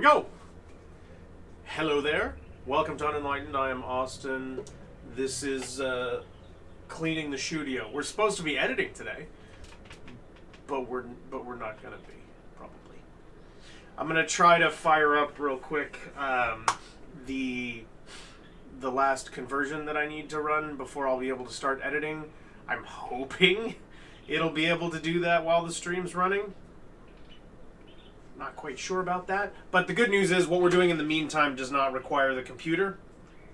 we go. Hello there. Welcome to Unenlightened. I am Austin. This is cleaning the Shoudio. We're supposed to be editing today, but we're not gonna be, probably. I'm gonna try to fire up real quick the last conversion that I need to run before I'll be able to start editing. I'm hoping it'll be able to do that while the stream's running. Not quite sure about that. But the good news is what we're doing in the meantime does not require the computer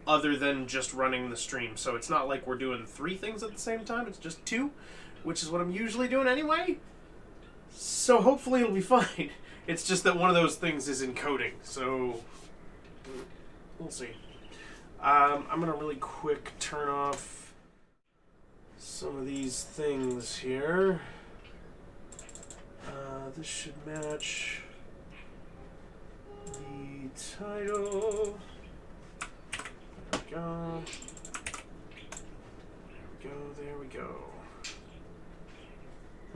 other than just running the stream. So it's not like we're doing 3 things at the same time. It's just 2, which is what I'm usually doing anyway. So hopefully it'll be fine. It's just that one of those things is encoding. So we'll see. I'm going to really quick turn off some of these things here. This should match the title. There we go. There we go.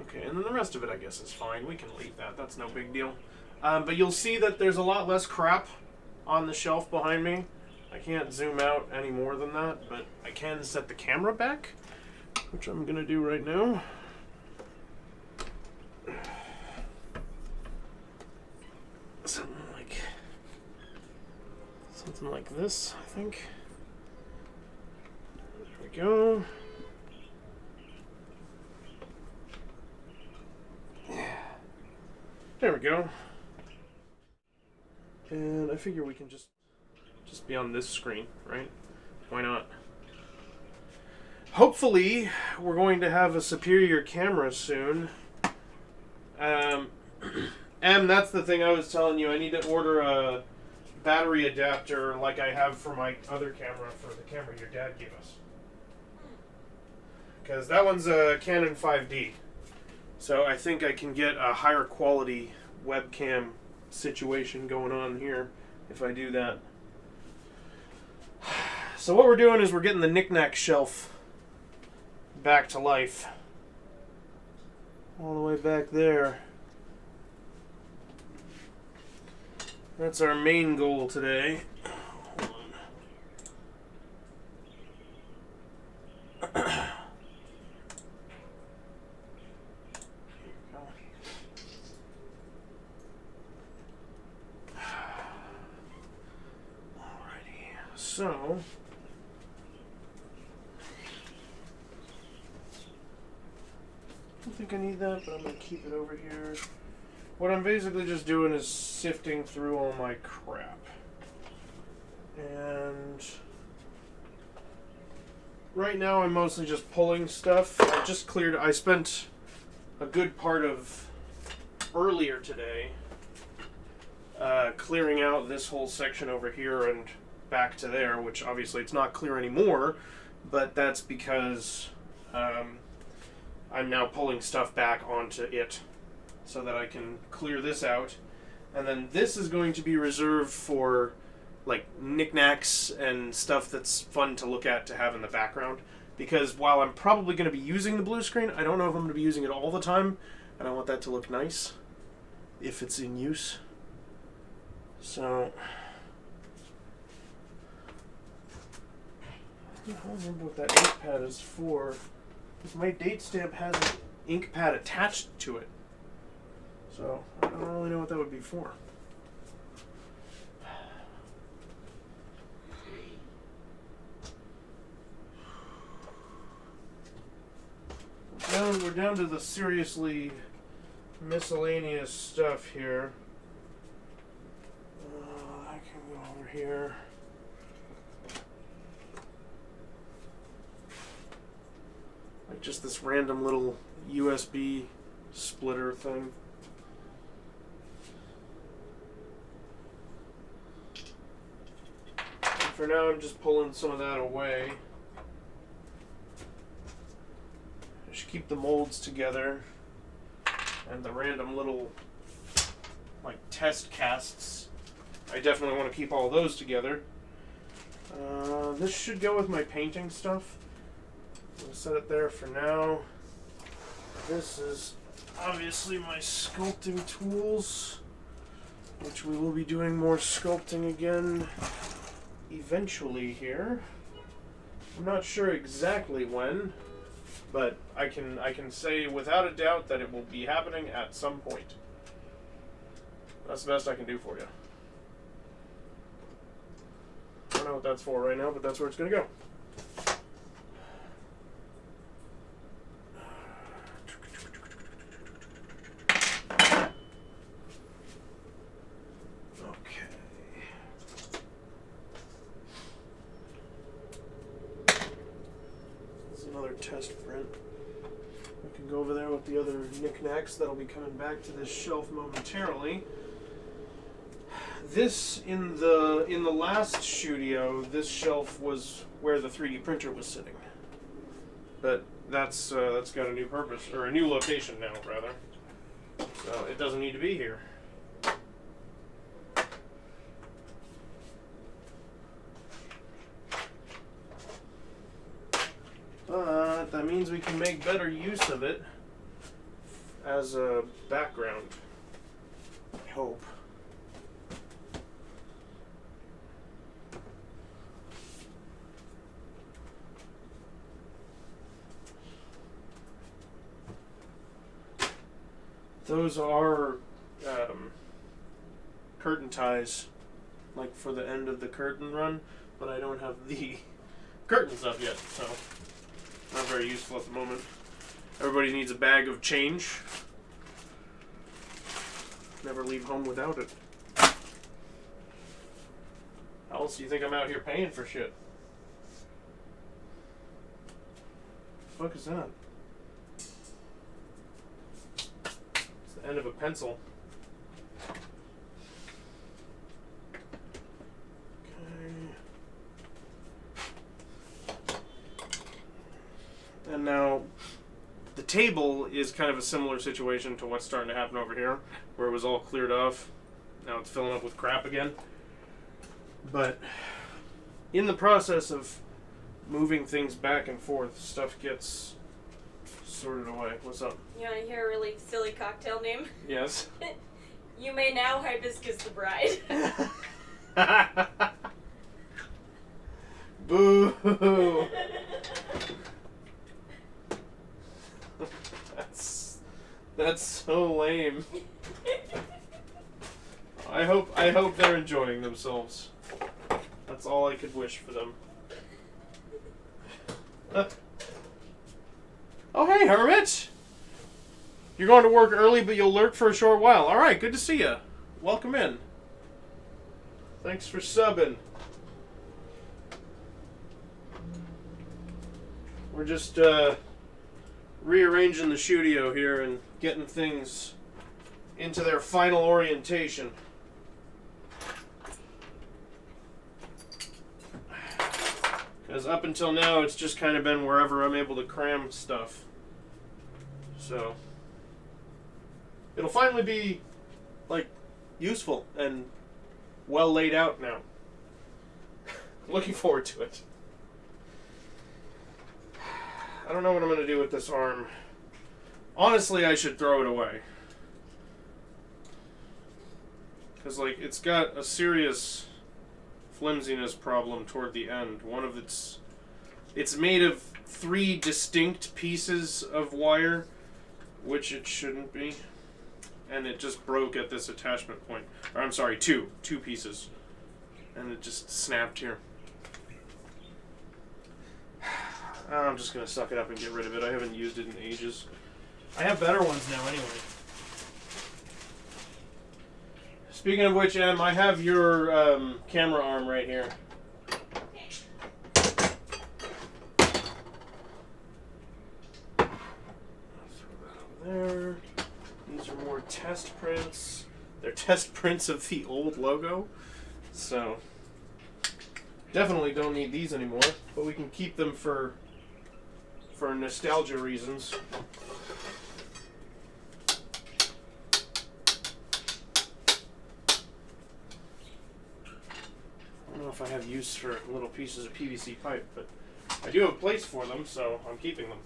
Okay, and then the rest of it I guess is fine. We can leave that. That's no big deal. But you'll see that there's a lot less crap on the shelf behind me. I can't zoom out any more than that, but I can set the camera back, which I'm going to do right now. Something like this, I think. There we go. There we go. And I figure we can just be on this screen, right? Why not? Hopefully, we're going to have a superior camera soon. That's the thing I was telling you. I need to order a battery adapter like I have for my other camera, for the camera your dad gave us. Because that one's a Canon 5D. So I think I can get a higher quality webcam situation going on here if I do that. So what we're doing is we're getting the knick-knack shelf back to life. All the way back there. That's our main goal today. Hold on. Alrighty. So I don't think I need that, but I'm going to keep it over here. What I'm basically just doing is sifting through all my crap. And right now I'm mostly just pulling stuff. I spent a good part of earlier today clearing out this whole section over here and back to there, which obviously it's not clear anymore, but that's because I'm now pulling stuff back onto it, so that I can clear this out. And then this is going to be reserved for like knickknacks and stuff that's fun to look at to have in the background. Because while I'm probably going to be using the blue screen, I don't know if I'm going to be using it all the time. And I want that to look nice if it's in use. So I don't remember what that ink pad is for. Because my date stamp has an ink pad attached to it. So, I don't really know what that would be for. We're down to the seriously miscellaneous stuff here. I can go over here. Like just this random little USB splitter thing. For now, I'm just pulling some of that away. I should keep the molds together and the random little like test casts. I definitely want to keep all those together. This should go with my painting stuff. I'm going to set it there for now. This is obviously my sculpting tools. which we will be doing more sculpting again eventually here. I'm not sure exactly when, but I can say without a doubt that it will be happening at some point. That's the best I can do for you. I don't know what that's for right now, but that's where it's going to go. Test print. We can go over there with the other knickknacks that'll be coming back to this shelf momentarily. This in the last Shoudio, this shelf was where the 3D printer was sitting, but that's got a new purpose, or a new location now rather. So it doesn't need to be here. But that means we can make better use of it as a background, I hope. Those are curtain ties, like for the end of the curtain run, but I don't have the curtains up yet, so not very useful at the moment. Everybody needs a bag of change. Never leave home without it. How else do you think I'm out here paying for shit? The fuck is that? It's the end of a pencil. And now, the table is kind of a similar situation to what's starting to happen over here, where it was all cleared off. Now it's filling up with crap again. But in the process of moving things back and forth, stuff gets sorted away. What's up? You want to hear a really silly cocktail name? Yes. You may now hibiscus the bride. Boo! That's so lame. I hope they're enjoying themselves. That's all I could wish for them. Oh hey, Hermit! You're going to work early, but you'll lurk for a short while. Alright, good to see you. Welcome in. Thanks for subbing. We're just rearranging the Shoudio here and getting things into their final orientation. Because up until now, it's just kind of been wherever I'm able to cram stuff. So it'll finally be, like, useful and well laid out now. Looking forward to it. I don't know what I'm going to do with this arm. Honestly, I should throw it away. Because, like, it's got a serious flimsiness problem toward the end. One of it's made of 3 distinct pieces of wire, which it shouldn't be. And it just broke at this attachment point. Or, I'm sorry, 2 pieces. And it just snapped here. I'm just going to suck it up and get rid of it. I haven't used it in ages. I have better ones now anyway. Speaking of which, Em, I have your camera arm right here. Throw that over there. These are more test prints. They're test prints of the old logo. So, definitely don't need these anymore, but we can keep them for nostalgia reasons. I don't know if I have use for little pieces of PVC pipe, but I do have a place for them, so I'm keeping them.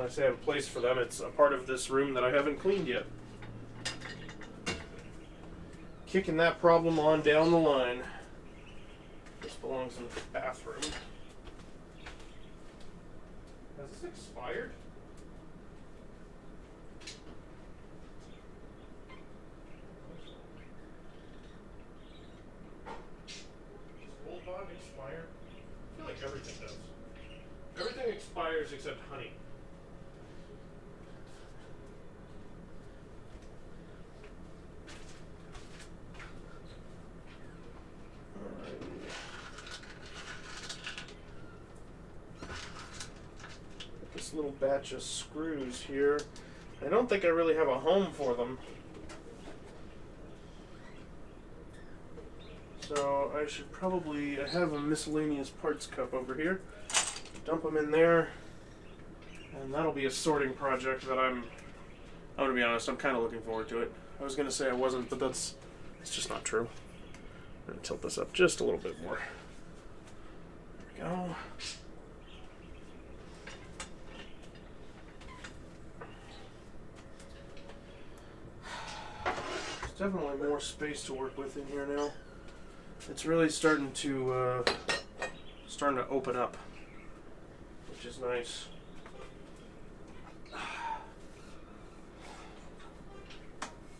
When I say I have a place for them, it's a part of this room that I haven't cleaned yet. Kicking that problem on down the line. This belongs in the bathroom. Has this expired? Does Old Bond expire? I feel like everything does. Everything expires except honey. This little batch of screws here. I don't think I really have a home for them. So I should probably, I have a miscellaneous parts cup over here. Dump them in there. And that'll be a sorting project that I'm going to be honest, I'm kind of looking forward to it. I was going to say I wasn't, but it's just not true. I'm going to tilt this up just a little bit more. There we go. There's definitely more space to work with in here now. It's really starting to open up, which is nice.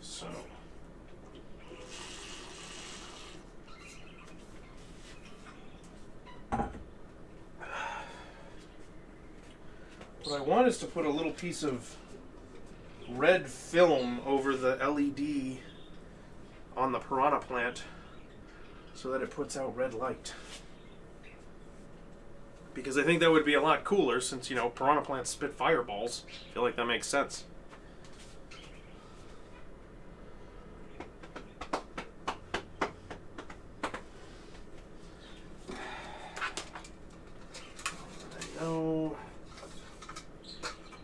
So what I want is to put a little piece of red film over the LED on the piranha plant so that it puts out red light. Because I think that would be a lot cooler since, you know, piranha plants spit fireballs. I feel like that makes sense.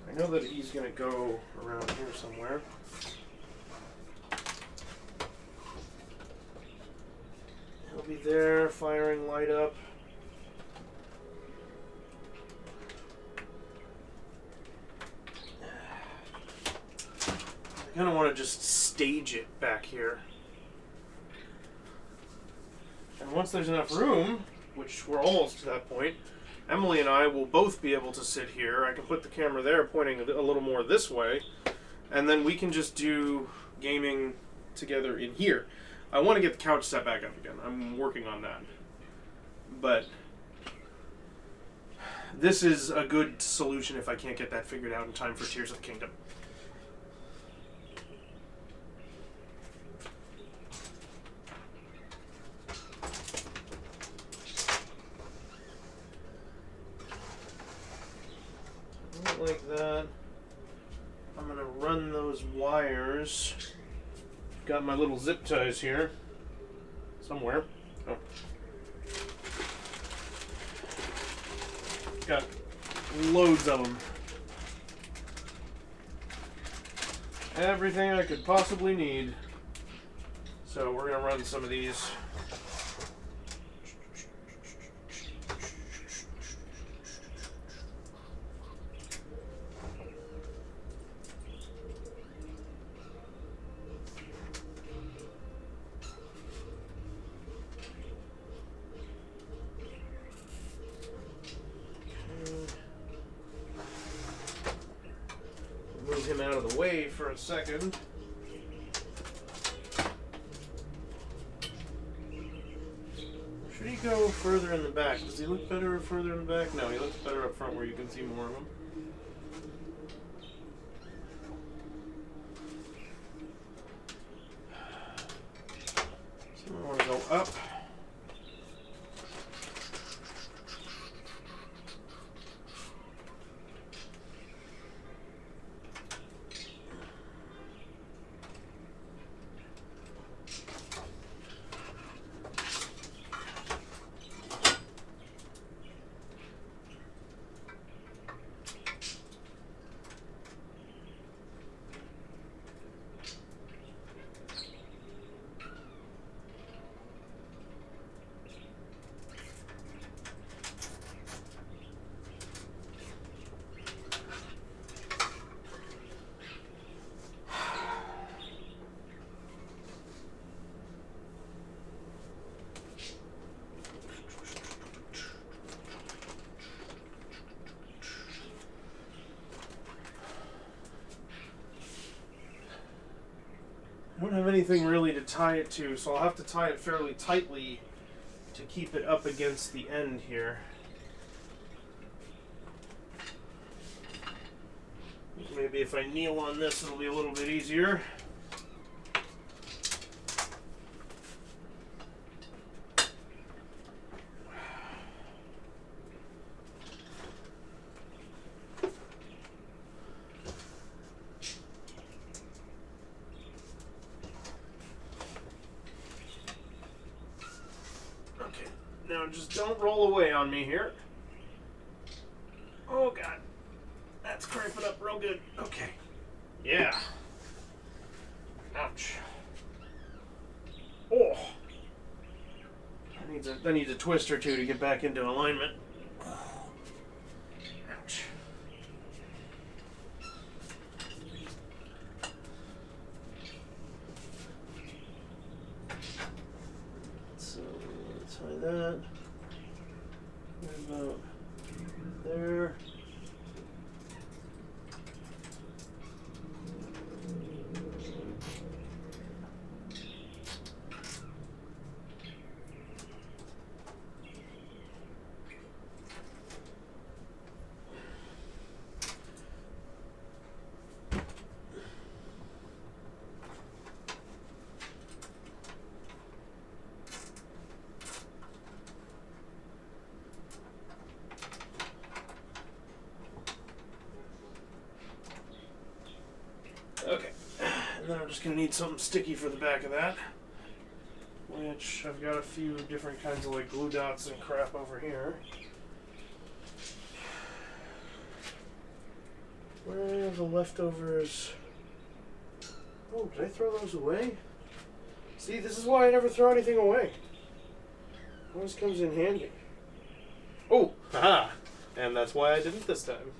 I know that he's going to go around here somewhere. He'll be there, firing light up. I kind of want to just stage it back here. And once there's enough room, which we're almost to that point, Emily and I will both be able to sit here. I can put the camera there pointing a little more this way, and then we can just do gaming together in here. I want to get the couch set back up again. I'm working on that. But this is a good solution if I can't get that figured out in time for Tears of the Kingdom. Like that. I'm going to run those wires. Got my little zip ties here. Somewhere. Oh. Got loads of them. Everything I could possibly need. So we're going to run some of these. Move him out of the way for a second. Should he go further in the back? Does he look better further in the back? No, he looks better up front where you can see more of him. So I want to go up. anything really to tie it to, so I'll have to tie it fairly tightly to keep it up against the end here. Maybe if I kneel on this, it'll be a little bit easier. Now just don't roll away on me here. Oh God, that's cramping up real good. Okay, yeah. Ouch. Oh, that needs a twist or two to get back into alignment. Ouch. So tie that. Right about there. Okay, and then I'm just going to need something sticky for the back of that, which I've got a few different kinds of like glue dots and crap over here. Where are the leftovers? Oh, did I throw those away? See, this is why I never throw anything away. Always comes in handy. Oh, haha, and that's why I didn't this time.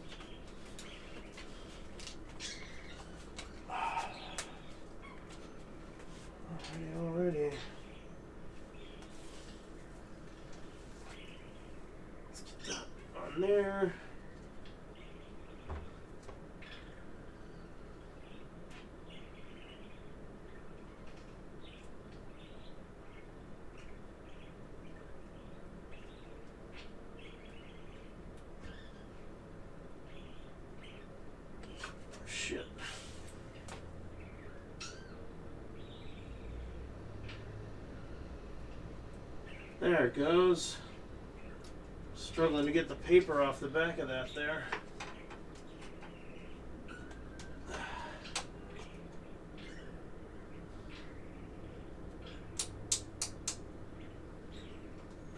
Alrighty. Let's get that on there. Shit. There it goes. Struggling to get the paper off the back of that there.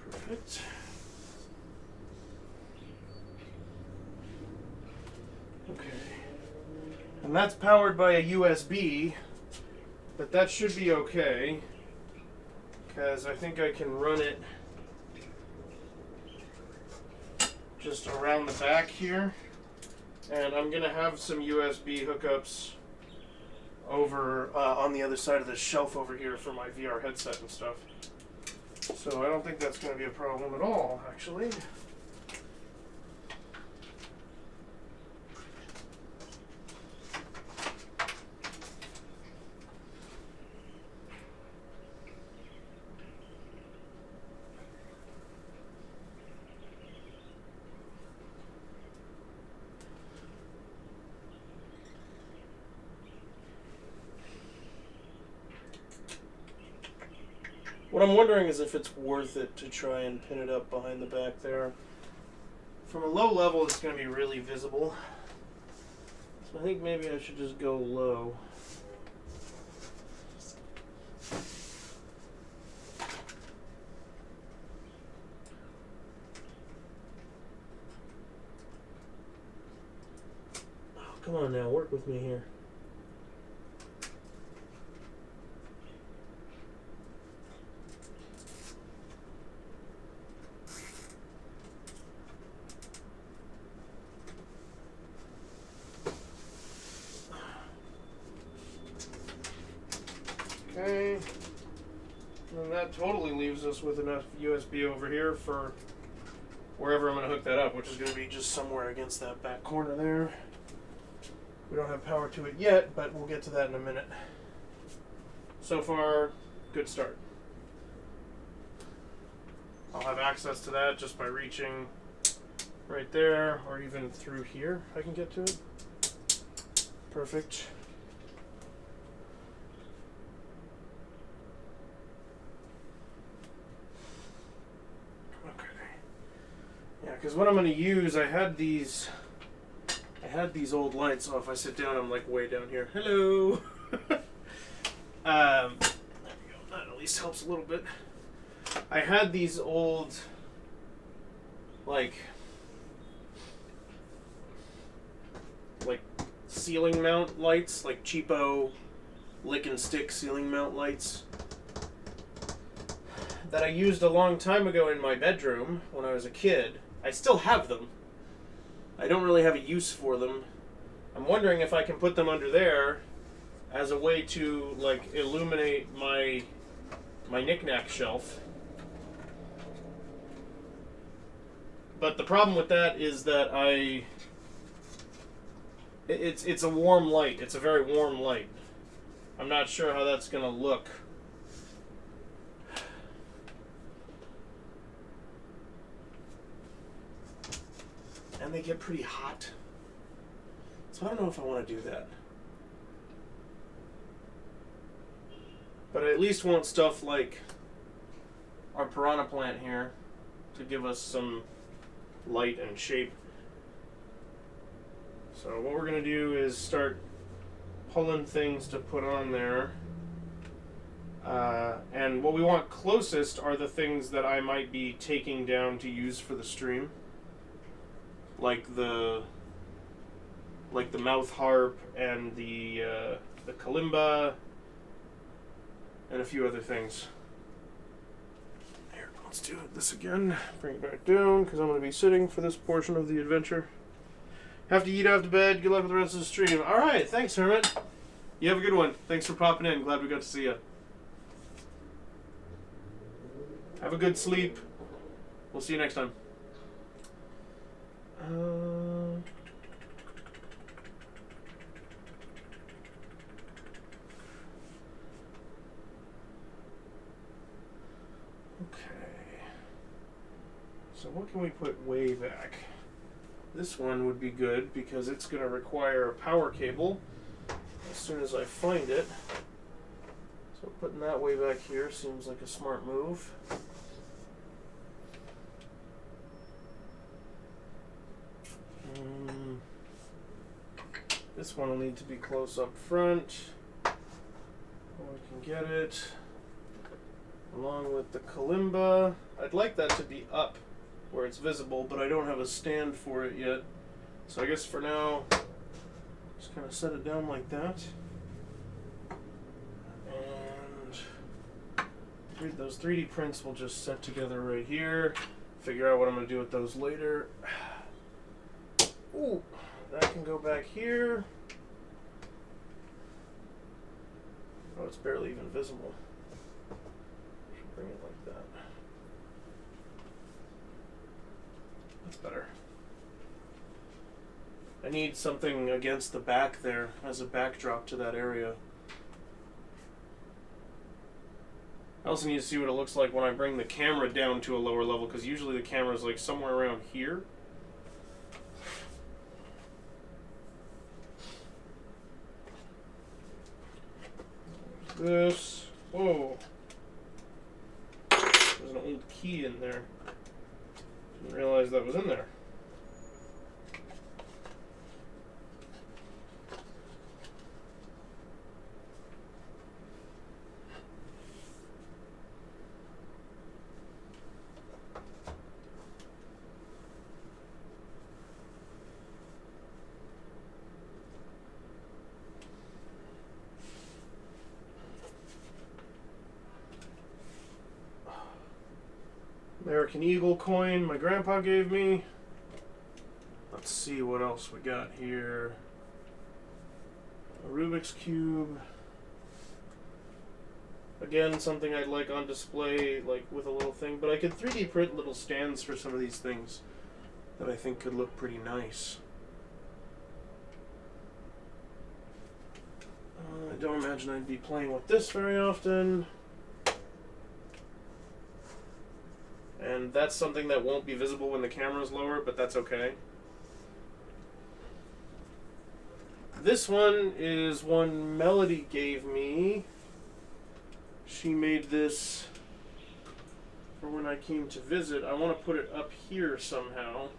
Perfect. Okay. And that's powered by a USB, but that should be okay. Because I think I can run it just around the back here, and I'm going to have some USB hookups over on the other side of the shelf over here for my VR headset and stuff. So I don't think that's going to be a problem at all, actually. What I'm wondering is if it's worth it to try and pin it up behind the back there. From a low level, it's going to be really visible. So I think maybe I should just go low. Oh, come on now, work with me here. Okay, and that totally leaves us with enough USB over here for wherever I'm going to hook that up, which is going to be just somewhere against that back corner there. We don't have power to it yet, but we'll get to that in a minute. So far, good start. I'll have access to that just by reaching right there, or even through here I can get to it. Perfect. Okay. Yeah, because what I'm going to use, I had these old lights. So if I sit down, I'm like way down here. Hello. There we go. That at least helps a little bit. I had these old, like ceiling mount lights, like cheapo lick and stick ceiling mount lights that I used a long time ago in my bedroom when I was a kid. I still have them. I don't really have a use for them. I'm wondering if I can put them under there as a way to like illuminate my knick-knack shelf. But the problem with that is that it's a warm light. It's a very warm light. I'm not sure how that's going to look. And they get pretty hot. So I don't know if I want to do that. But I at least want stuff like our piranha plant here to give us some light and shape. So what we're going to do is start pulling things to put on there. And what we want closest are the things that I might be taking down to use for the stream. Like the mouth harp and the kalimba and a few other things. Here, let's do this again. Bring it back down because I'm going to be sitting for this portion of the adventure. Have to eat after bed. Good luck with the rest of the stream. All right, thanks, Hermit. You have a good one. Thanks for popping in. Glad we got to see you. Have a good sleep. We'll see you next time. Okay. So what can we put way back? This one would be good because it's going to require a power cable as soon as I find it. So putting that way back here seems like a smart move. This one will need to be close up front. We can get it. Along with the kalimba. I'd like that to be up where it's visible, but I don't have a stand for it yet. So I guess for now, just kind of set it down like that. And those 3D prints will just set together right here. Figure out what I'm going to do with those later. Ooh, that can go back here. Oh, it's barely even visible. Should bring it like that. That's better. I need something against the back there as a backdrop to that area. I also need to see what it looks like when I bring the camera down to a lower level, because usually the camera is like somewhere around here. This. Whoa. There's an old key in there. Didn't realize that was in there. American Eagle coin my grandpa gave me. Let's see what else we got here. A Rubik's Cube. Again, something I'd like on display, like with a little thing. But I could 3D print little stands for some of these things that I think could look pretty nice. I don't imagine I'd be playing with this very often. And that's something that won't be visible when the camera's lower, but that's okay. This one is one Melody gave me. She made this for when I came to visit. I want to put it up here somehow.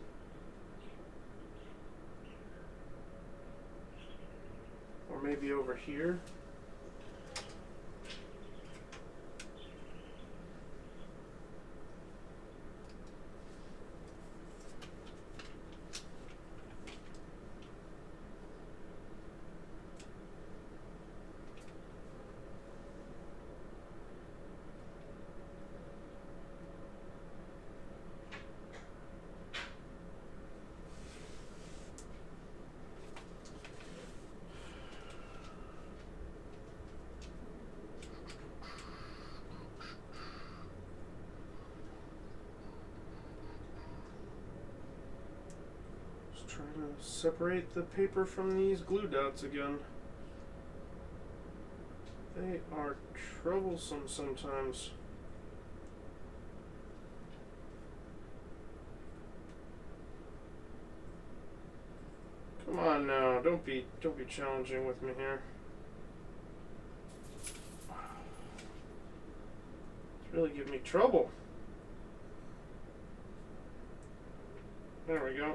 Or maybe over here. Trying to separate the paper from these glue dots again. They are troublesome sometimes. Come on now, don't be challenging with me here. It's really giving me trouble. There we go.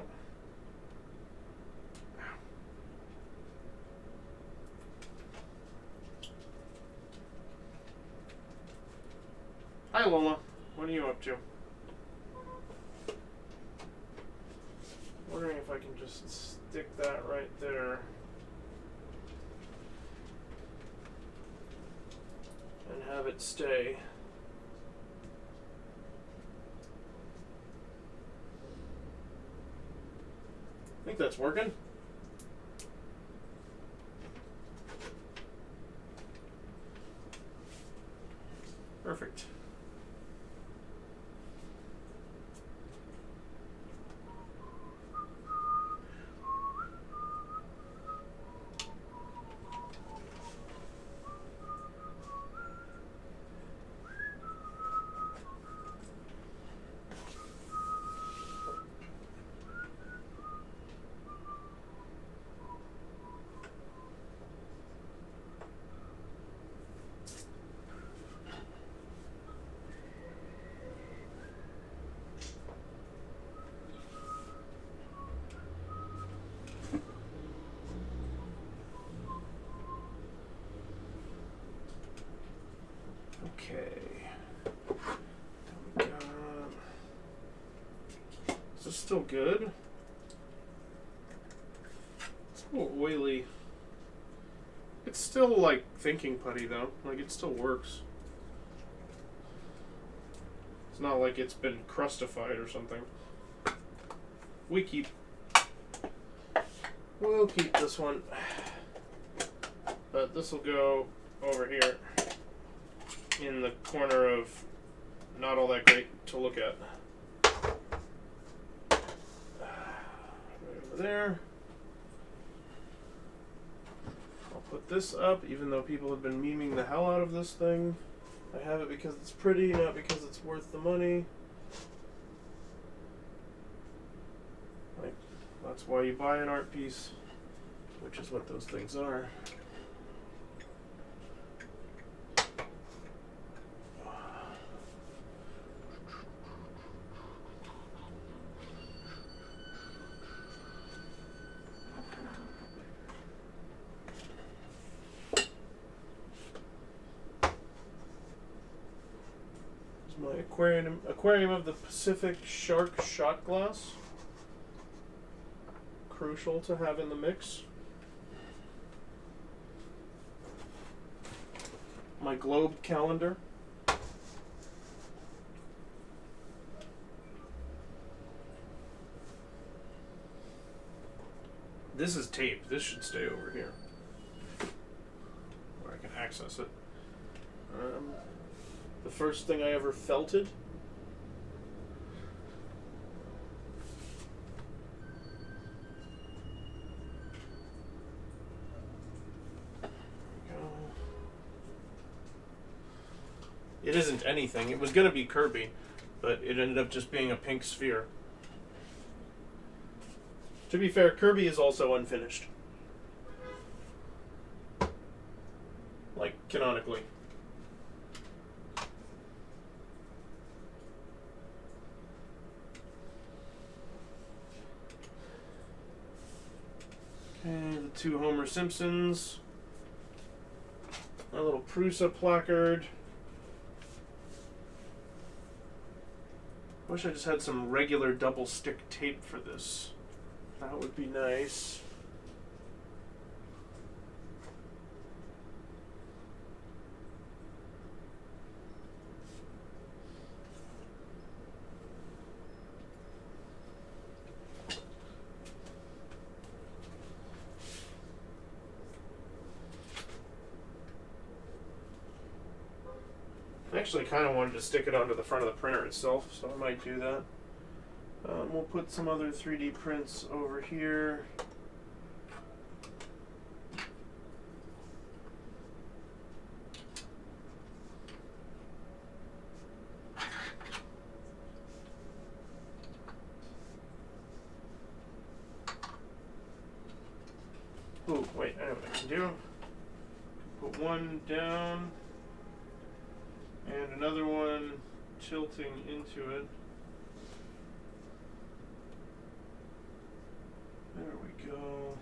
Hi Lola, what are you up to? Wondering if I can just stick that right there and have it stay. I think that's working. Perfect. Is this still good? It's a little oily. It's still like thinking putty though. Like it still works. It's not like it's been crustified or something. We'll keep this one. But this will go over here in the corner of not all that great to look at. Right over there. I'll put this up, even though people have been memeing the hell out of this thing. I have it because it's pretty, not because it's worth the money. Like, that's why you buy an art piece, which is what those things are. My aquarium of the Pacific shark shot glass. Crucial to have in the mix. My globe calendar. This is tape. This should stay over here, where I can access it. The first thing I ever felted. isn't anything. It was going to be Kirby, but it ended up just being a pink sphere. To be fair, Kirby is also unfinished. Like, canonically. Okay, the 2 Homer Simpsons. A little Prusa placard. Wish I just had some regular double stick tape for this. That would be nice. I actually kind of wanted to stick it onto the front of the printer itself, so I might do that. We'll put some other 3D prints over here. Ooh, wait, I know what I can do. Put one down and another one tilting into it. There we go.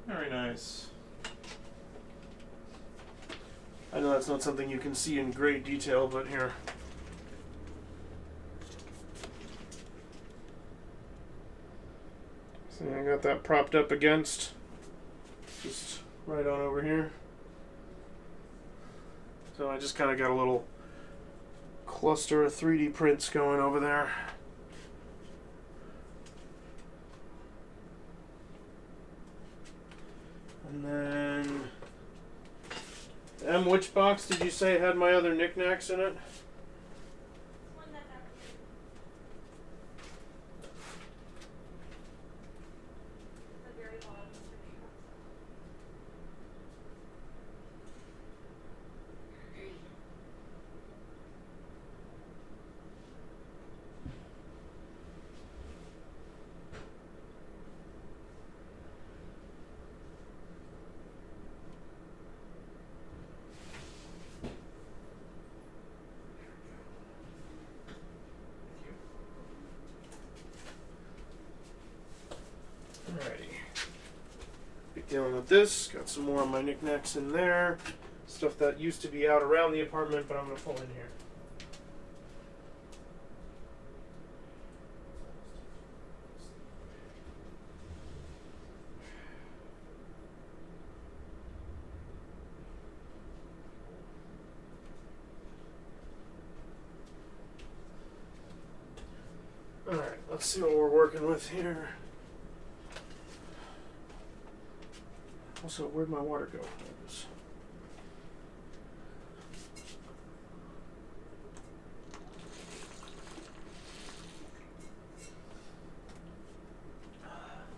Very nice. I know that's not something you can see in great detail, but here. See, I got that propped up against, just right on over here. So I just kind of got a little cluster of 3D prints going over there. And then, which box did you say had my other knickknacks in it? Alrighty. Be dealing with this. Got some more of my knickknacks in there. Stuff that used to be out around the apartment, but I'm going to pull in here. Alright, let's see what we're working with here. Also, where'd my water go? There it is.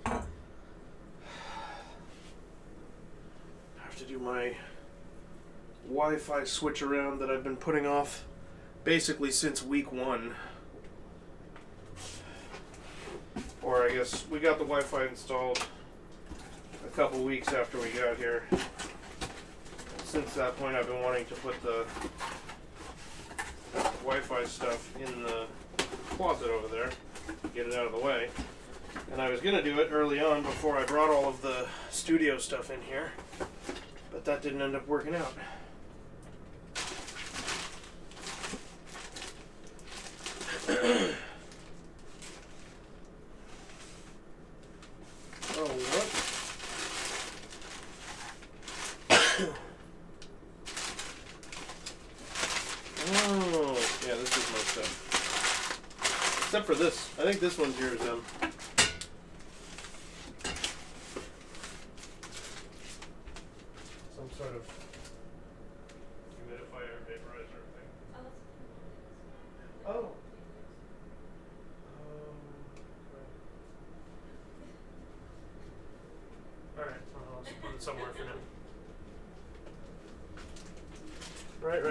I have to do my Wi-Fi switch around that I've been putting off basically since week 1. Or I guess we got the Wi-Fi installed a couple weeks after we got here. Since that point, I've been wanting to put the Wi-Fi stuff in the closet over there, get it out of the way. And I was going to do it early on before I brought all of the studio stuff in here, but that didn't end up working out. Oh, what? Oh, yeah, this is my stuff. Except for this. I think this one's yours, Em. Some sort of humidifier, vaporizer thing. Oh. Alright, well, I'll put it somewhere for now. Right.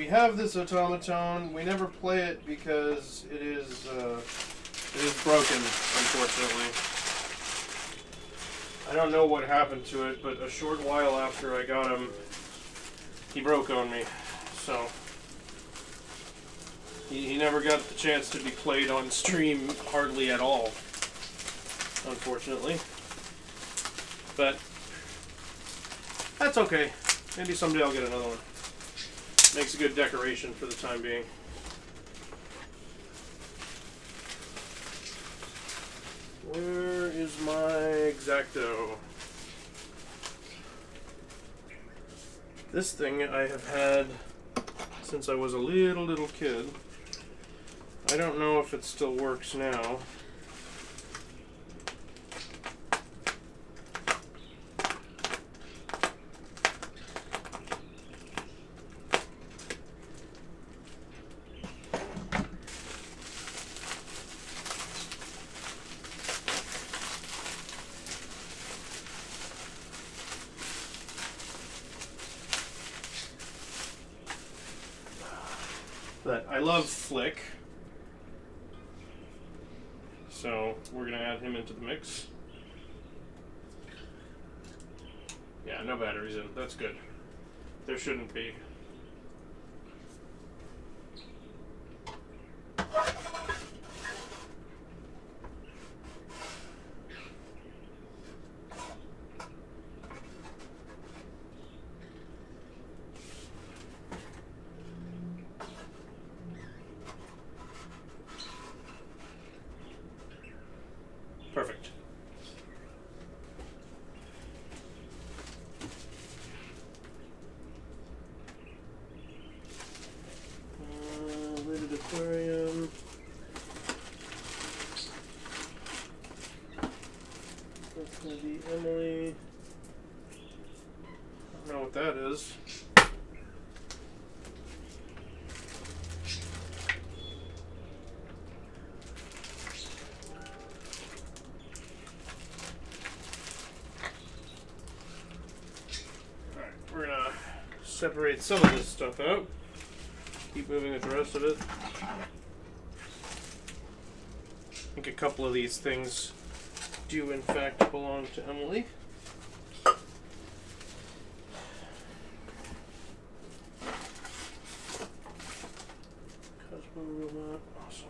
have this automaton. We never play it because it is broken, unfortunately. I don't know what happened to it, but a short while after I got him, he broke on me. So he never got the chance to be played on stream hardly at all, unfortunately. But that's okay. Maybe someday I'll get another one. Makes a good decoration for the time being. Where is my X-Acto? This thing I have had since I was a little kid. I don't know if it still works now. But I love Flick, so we're going to add him into the mix. Yeah, no batteries in. That's good. There shouldn't be. Perfect. Lidded aquarium. That's going to be Emily. I don't know what that is. We're gonna separate some of this stuff out. Keep moving with the rest of it. I think a couple of these things do in fact belong to Emily. Cosmo Robot, awesome.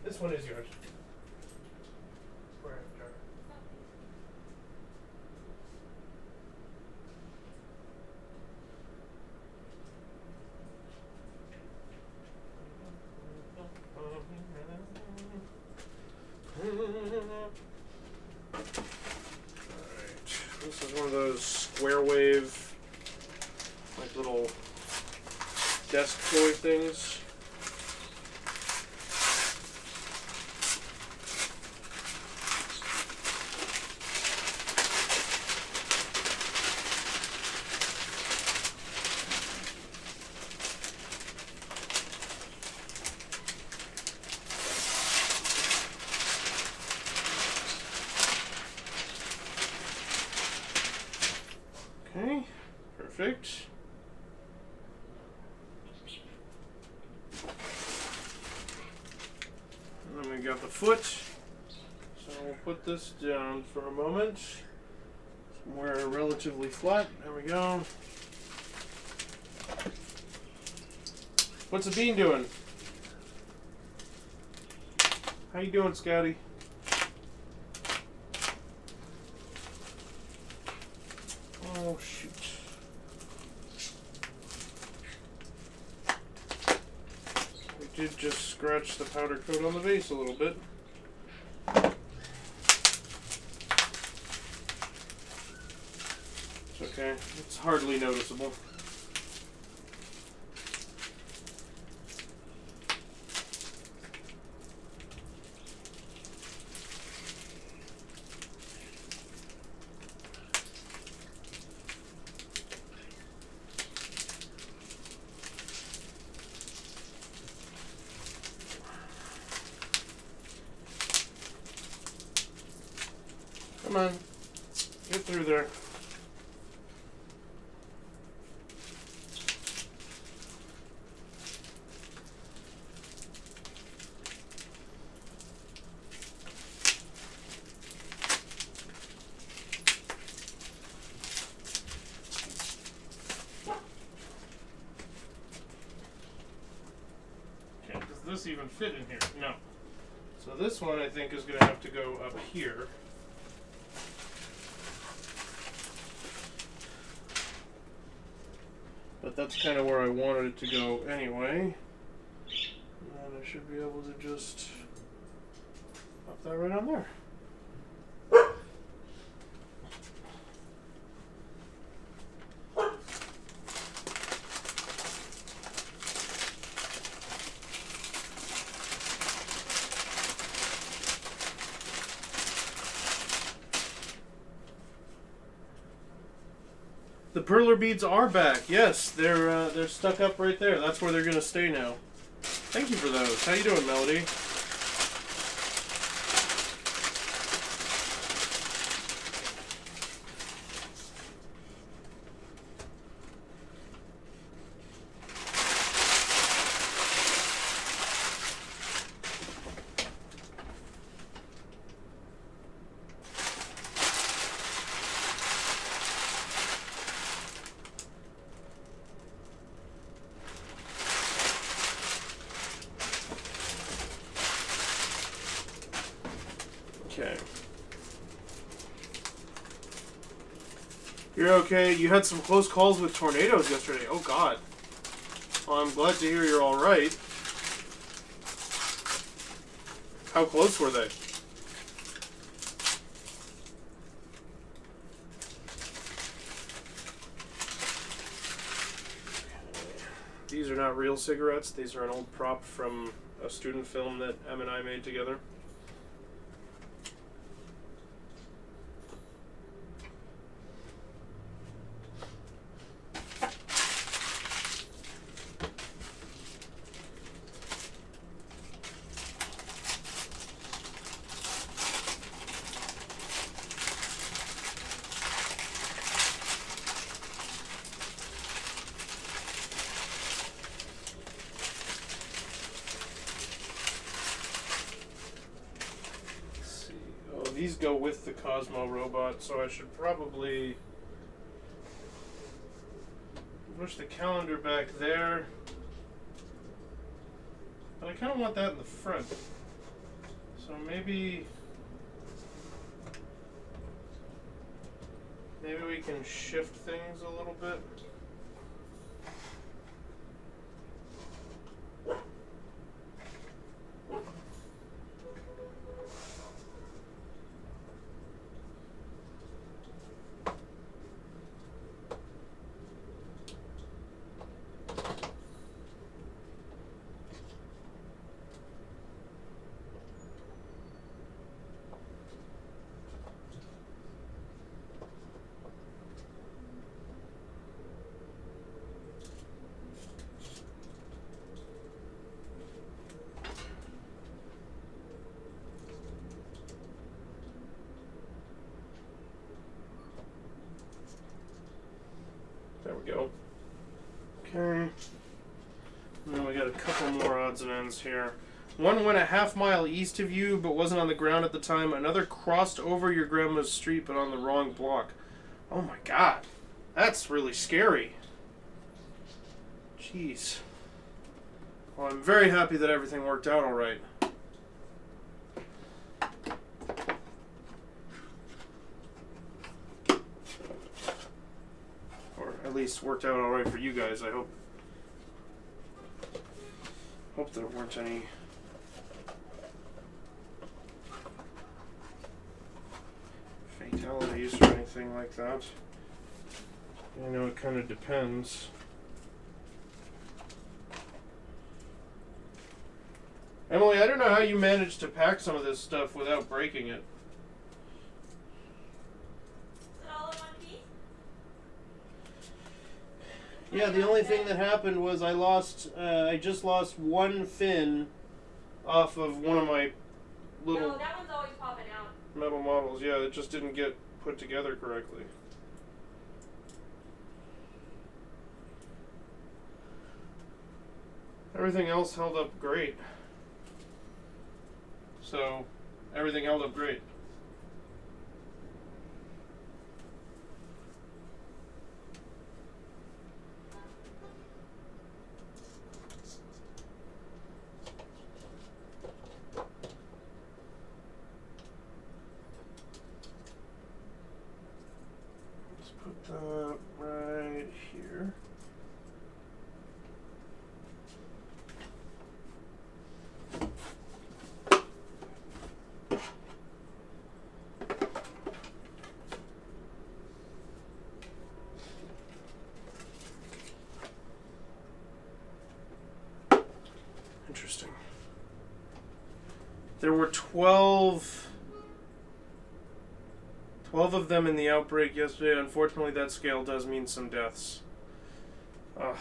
This one is yours. Alright, this is one of those square wave, like little desk toy things. Okay, perfect. And then we got the foot. So we'll put this down for a moment. Somewhere relatively flat. There we go. What's the bean doing? How you doing, Scotty? Oh, shoot. We did just scratch the powder coat on the vase a little bit. It's okay. It's hardly noticeable. Come on, get through there. this even fit in here? No. So this one I think is going to have to go up here. But that's kind of where I wanted it to go anyway. And I should be able to just pop that right on there. The perler beads are back. Yes, they're stuck up right there. That's where they're gonna stay now. Thank you for those. How you doing, Melody? Okay. You're okay. You had some close calls with tornadoes yesterday. Oh, God. Well, I'm glad to hear you're all right. How close were they? These are not real cigarettes. These are an old prop from a student film that Em and I made together. These go with the Cosmo robot, so I should probably push the calendar back there. But I kind of want that in the front. So maybe we can shift things a little bit. There we go. Okay. And then we got a couple more odds and ends here. One went a half mile east of you but wasn't on the ground at the time. Another crossed over your grandma's street but on the wrong block. Oh my God. That's really scary. Jeez. Well, I'm very happy that everything worked out all right. At least worked out all right for you guys. I hope there weren't any fatalities or anything like that. I know it kind of depends. Emily, I don't know how you managed to pack some of this stuff without breaking it. Yeah, the only thing that happened was I just lost one fin off of one of my little... No, that one's always popping out. Metal models. Yeah, it just didn't get put together correctly. Everything else held up great. So, everything held up great. Interesting. There were 12 of them in the outbreak yesterday. Unfortunately, that scale does mean some deaths. Well,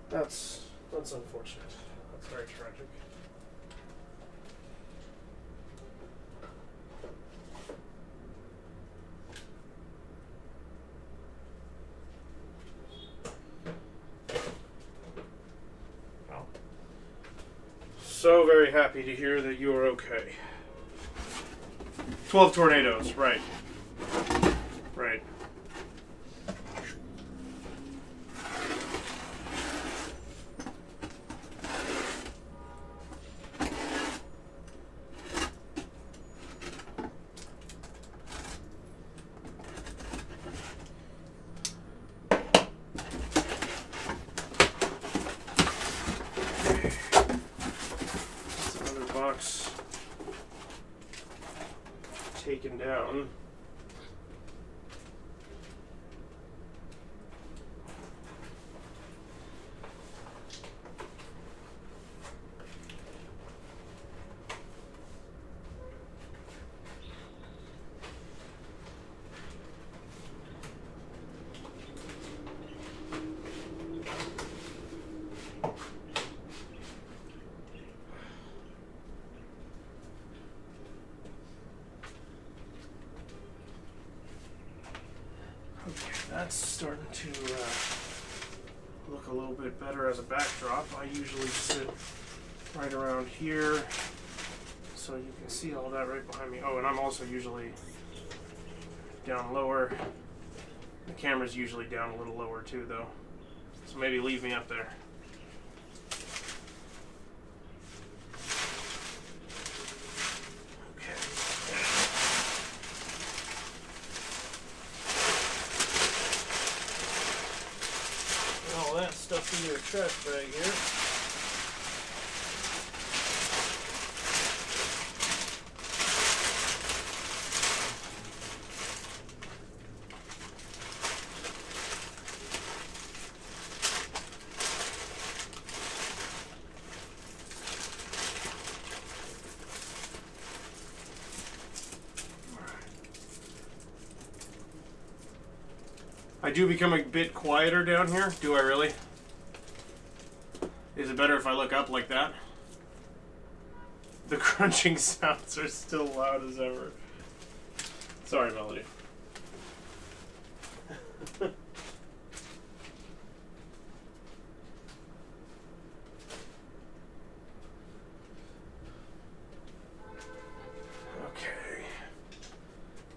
that's unfortunate. That's very tragic. Well, so very happy to hear that you are okay. 12 tornadoes, right. Right. That's another box taken down. That's starting to look a little bit better as a backdrop. I usually sit right around here so you can see all that right behind me. Oh, and I'm also usually down lower. The camera's usually down a little lower too, though. So maybe leave me up there. Stuff in your trash bag here. I do become a bit quieter down here. Do I really? Is it better if I look up like that? The crunching sounds are still loud as ever. Sorry, Melody. Okay.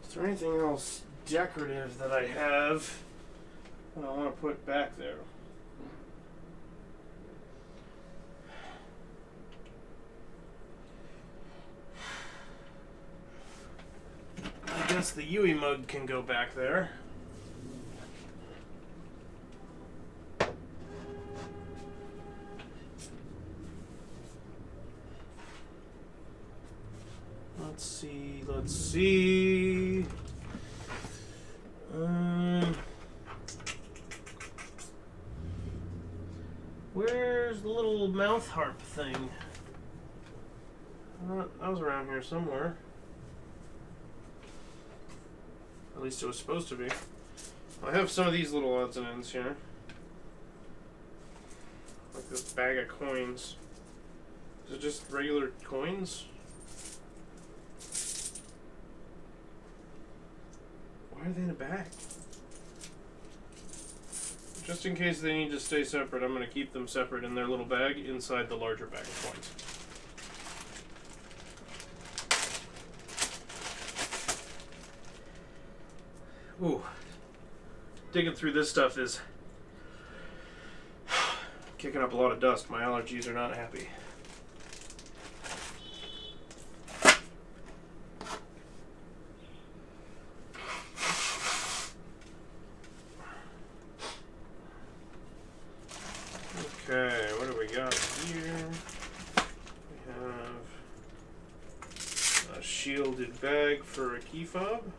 Is there anything else decorative that I have that I want to put back there? I guess the Yui mug can go back there. Let's see. Where's the little mouth harp thing? That was around here somewhere. At least it was supposed to be. I have some of these little odds and ends here. Like this bag of coins. Is it just regular coins? Why are they in a bag? Just in case they need to stay separate, I'm going to keep them separate in their little bag inside the larger bag of coins. Ooh. Digging through this stuff is kicking up a lot of dust. My allergies are not happy. Okay, what do we got here? We have a shielded bag for a key fob.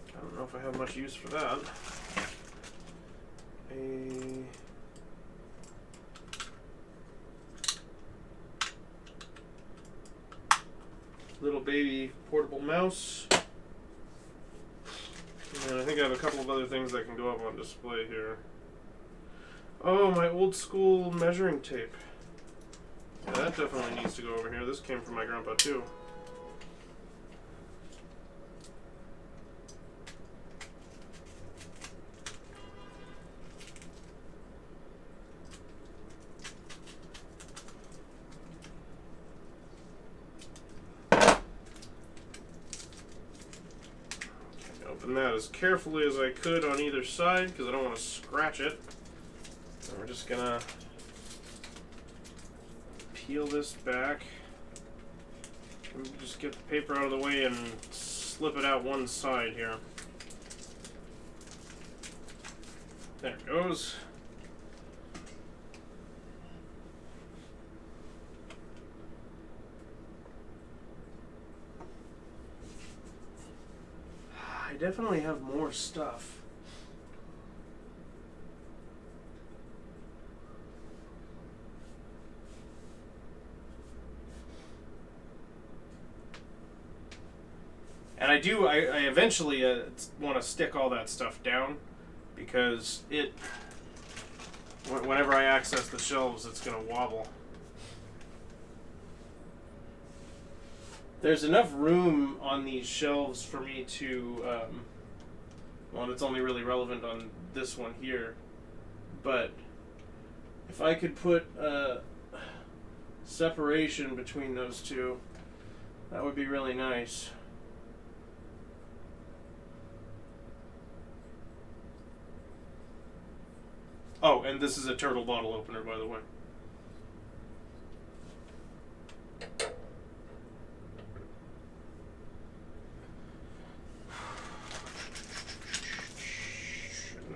I don't know if I have much use for that. portable mouse. And I think I have a couple of other things that can go up on display here. Oh, my old school measuring tape. Yeah, that definitely needs to go over here. This came from my grandpa too. Open that as carefully as I could on either side because I don't want to scratch it. And we're just gonna peel this back and just get the paper out of the way and slip it out one side here. There it goes. I definitely have more stuff. And I eventually want to stick all that stuff down because whenever I access the shelves, it's going to wobble. There's enough room on these shelves for me to, well, it's only really relevant on this one here, but if I could put separation between those two, that would be really nice. Oh, and this is a turtle bottle opener, by the way.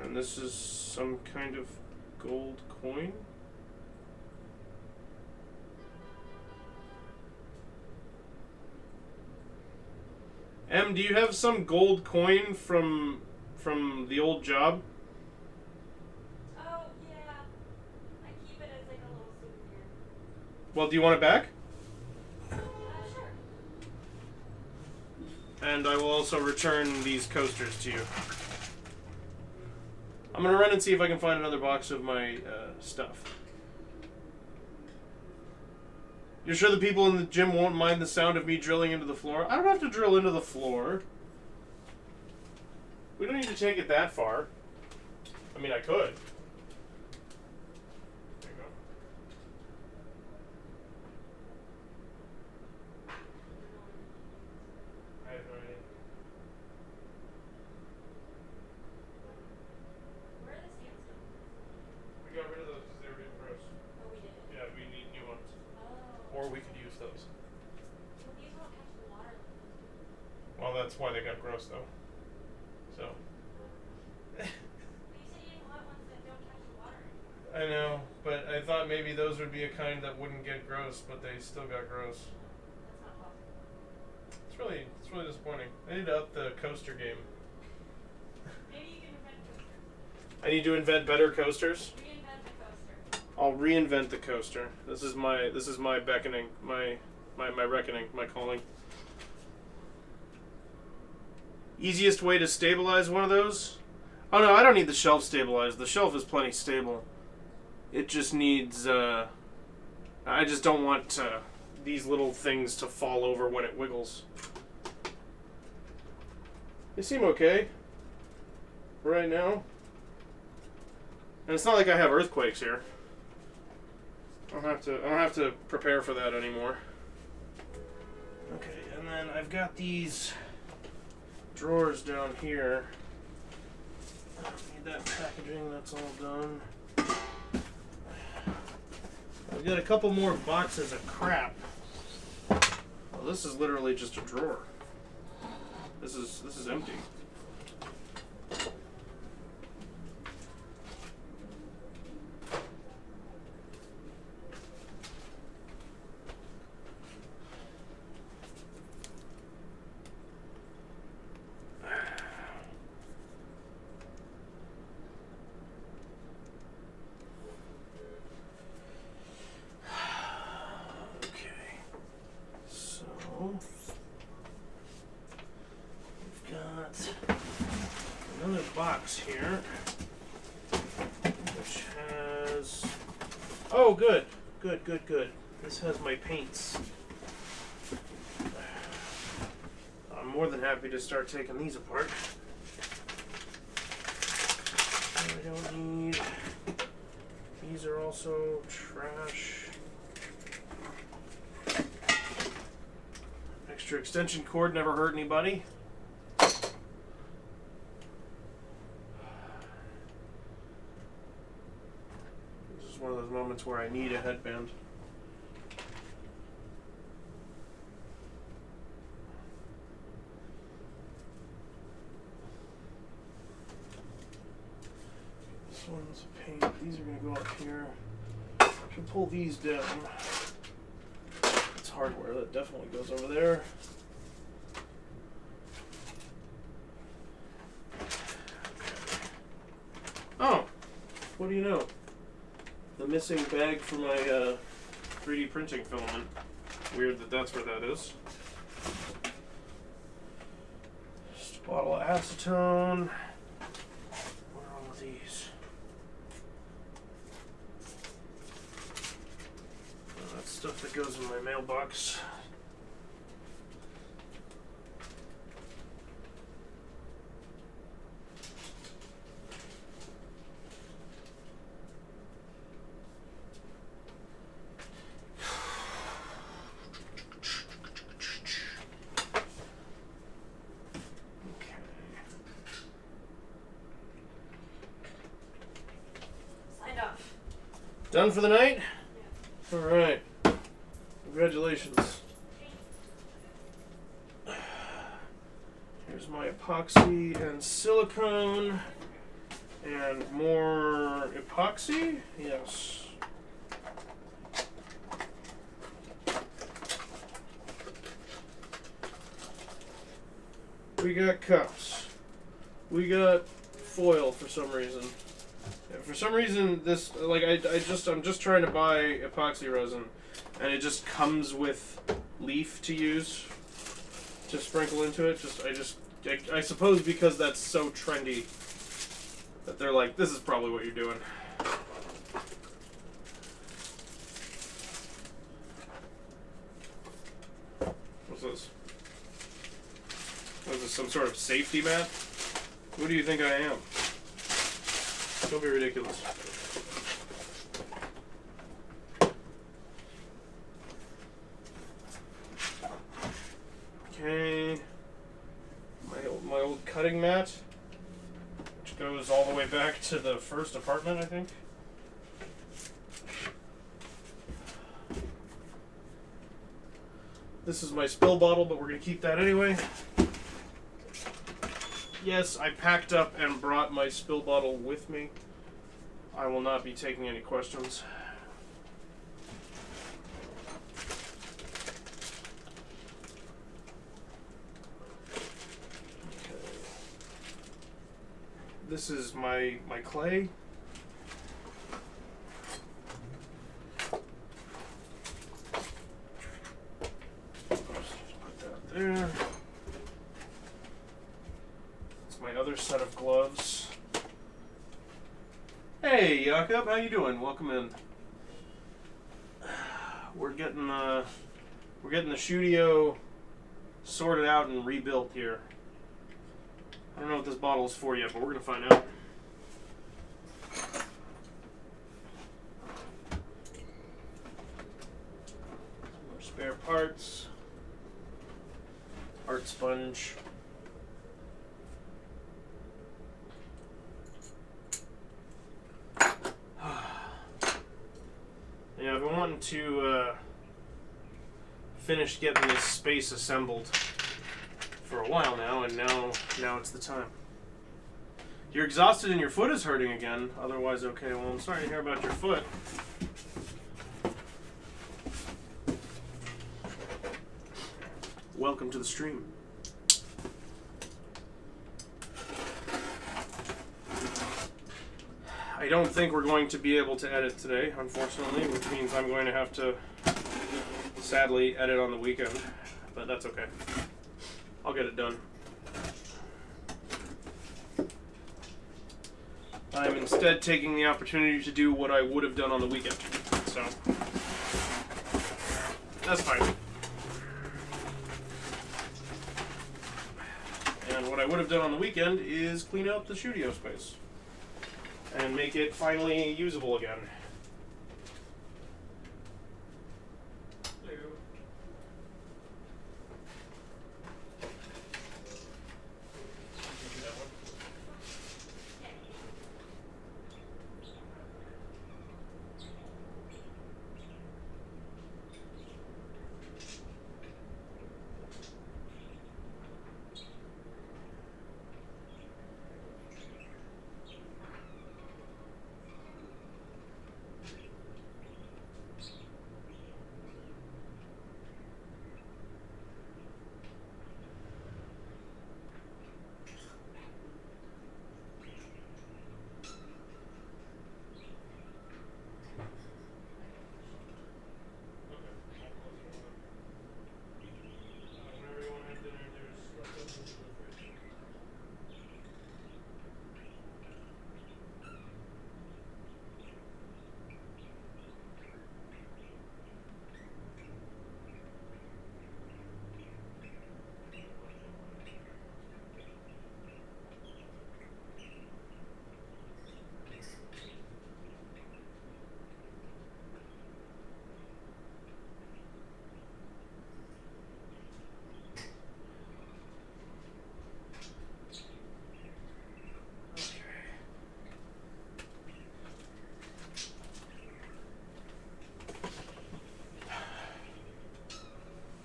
And this is some kind of gold coin. Em, do you have some gold coin from the old job? Well, do you want it back? Sure. And I will also return these coasters to you. I'm going to run and see if I can find another box of my stuff. You're sure the people in the gym won't mind the sound of me drilling into the floor? I don't have to drill into the floor. We don't need to take it that far. I mean, I could. Or we could use those. Well, these won't catch the water. Well, that's why they got gross, though. So. But you said you didn't want ones that don't catch the water. I know, but I thought maybe those would be a kind that wouldn't get gross, but they still got gross. That's not possible. It's really disappointing. I need to up the coaster game. Maybe you can invent coasters. I need to invent better coasters. Reinvent the coaster. I'll reinvent the coaster. This is my beckoning, my reckoning, my calling. Easiest way to stabilize one of those? Oh no, I don't need the shelf stabilized. The shelf is plenty stable. It just needs, I just don't want these little things to fall over when it wiggles. They seem okay right now. And it's not like I have earthquakes here. I don't have to prepare for that anymore. Okay, and then I've got these drawers down here. I don't need that packaging, that's all done. I've got a couple more boxes of crap. Well, this is literally just a drawer. This is empty. box here, which has... Oh, good. Good. This has my paints. I'm more than happy to start taking these apart. I don't need... These are also trash. Extra extension cord never hurt anybody. This is one of those moments where I need a headband. This one's paint. These are going to go up here. I should pull these down. It's hardware. That definitely goes over there. Oh, what do you know? The missing bag for my 3D printing filament. Weird that that's where that is. Just a bottle of acetone. Where are all of these? Oh, that's stuff that goes in my mailbox. Done for the night? Yeah. Alright. Congratulations. Here's my epoxy and silicone. And more epoxy? Yes. We got cups. We got foil for some reason. For some reason, this, like, I'm just trying to buy epoxy resin, and it just comes with leaf to use to sprinkle into it. I suppose because that's so trendy that they're like, this is probably what you're doing. What's this? What is this, some sort of safety mat? Who do you think I am? Don't be ridiculous. Okay. My old cutting mat, which goes all the way back to the first apartment, I think. This is my spill bottle, but we're going to keep that anyway. Yes, I packed up and brought my spill bottle with me. I will not be taking any questions. Okay. This is my clay. Just put that there. Other set of gloves. Hey Jakob, how you doing? Welcome in. We're getting the Shoudio sorted out and rebuilt here. I don't know what this bottle is for yet, but we're gonna find out. More spare parts. Art sponge. Yeah, I've been wanting to finish getting this space assembled for a while now, and now it's the time. You're exhausted and your foot is hurting again. Otherwise, okay. Well, I'm sorry to hear about your foot. Welcome to the stream. I don't think we're going to be able to edit today, unfortunately, which means I'm going to have to, sadly, edit on the weekend, but that's okay. I'll get it done. I'm instead taking the opportunity to do what I would have done on the weekend. So, that's fine. And what I would have done on the weekend is clean out the Shoudio space and make it finally usable again.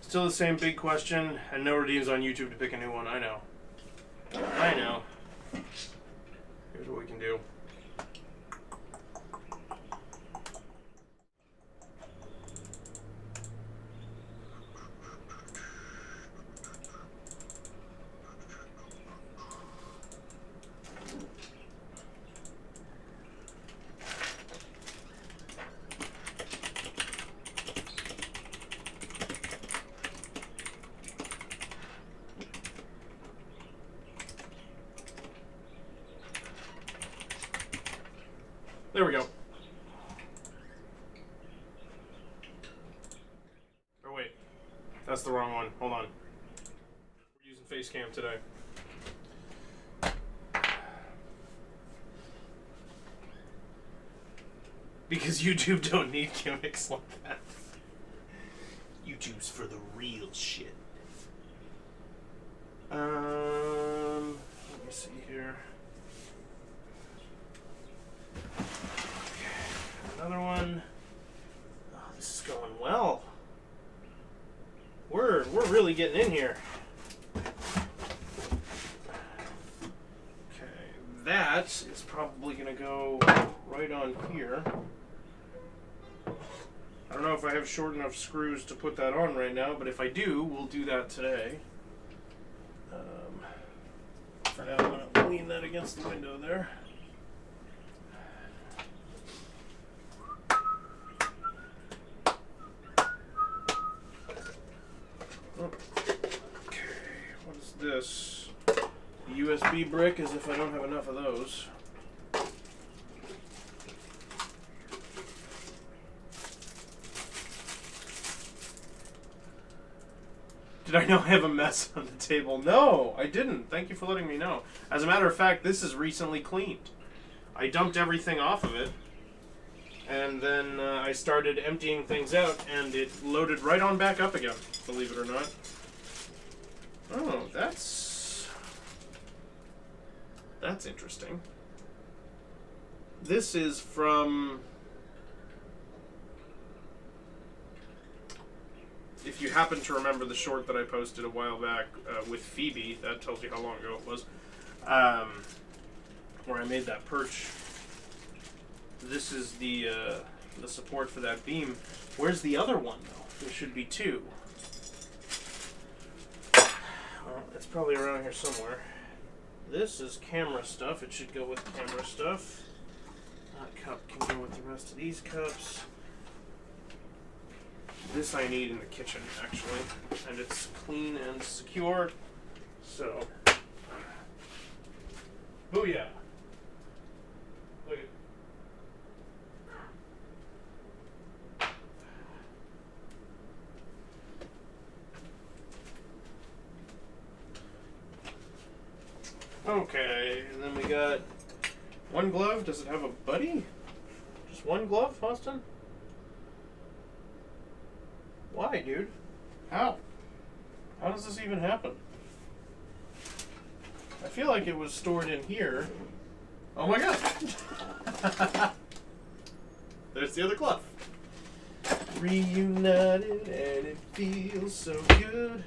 Still the same big question, and no redeems on YouTube to pick a new one. I know. I know. Here's what we can do. There we go. Oh wait, that's the wrong one. Hold on. We're using Facecam today. Because YouTube don't need gimmicks like that. YouTube's for the real shit. Let me see here. Another one. Oh, this is going well. We're really getting in here. Okay, that is probably gonna go right on here. I don't know if I have short enough screws to put that on right now, but if I do, we'll do that today. For now, I'm gonna lean that against the window there. Okay, what is this? A USB brick, as if I don't have enough of those. Did I know I have a mess on the table? No, I didn't. Thank you for letting me know. As a matter of fact, this is recently cleaned. I dumped everything off of it, and then I started emptying things out, and it loaded right on back up again, believe it or not. Oh, that's interesting. This is from... If you happen to remember the short that I posted a while back with Phoebe, that tells you how long ago it was, where I made that perch. This is the support for that beam. Where's the other one, though? There should be two. Well, it's probably around here somewhere. This is camera stuff. It should go with camera stuff. That cup can go with the rest of these cups. This I need in the kitchen, actually, and it's clean and secure, so booyah. Okay, and then we got one glove. Does it have a buddy? Just one glove, Austin? Why, dude? How? How does this even happen? I feel like it was stored in here. Oh my god! There's the other glove. Reunited and it feels so good.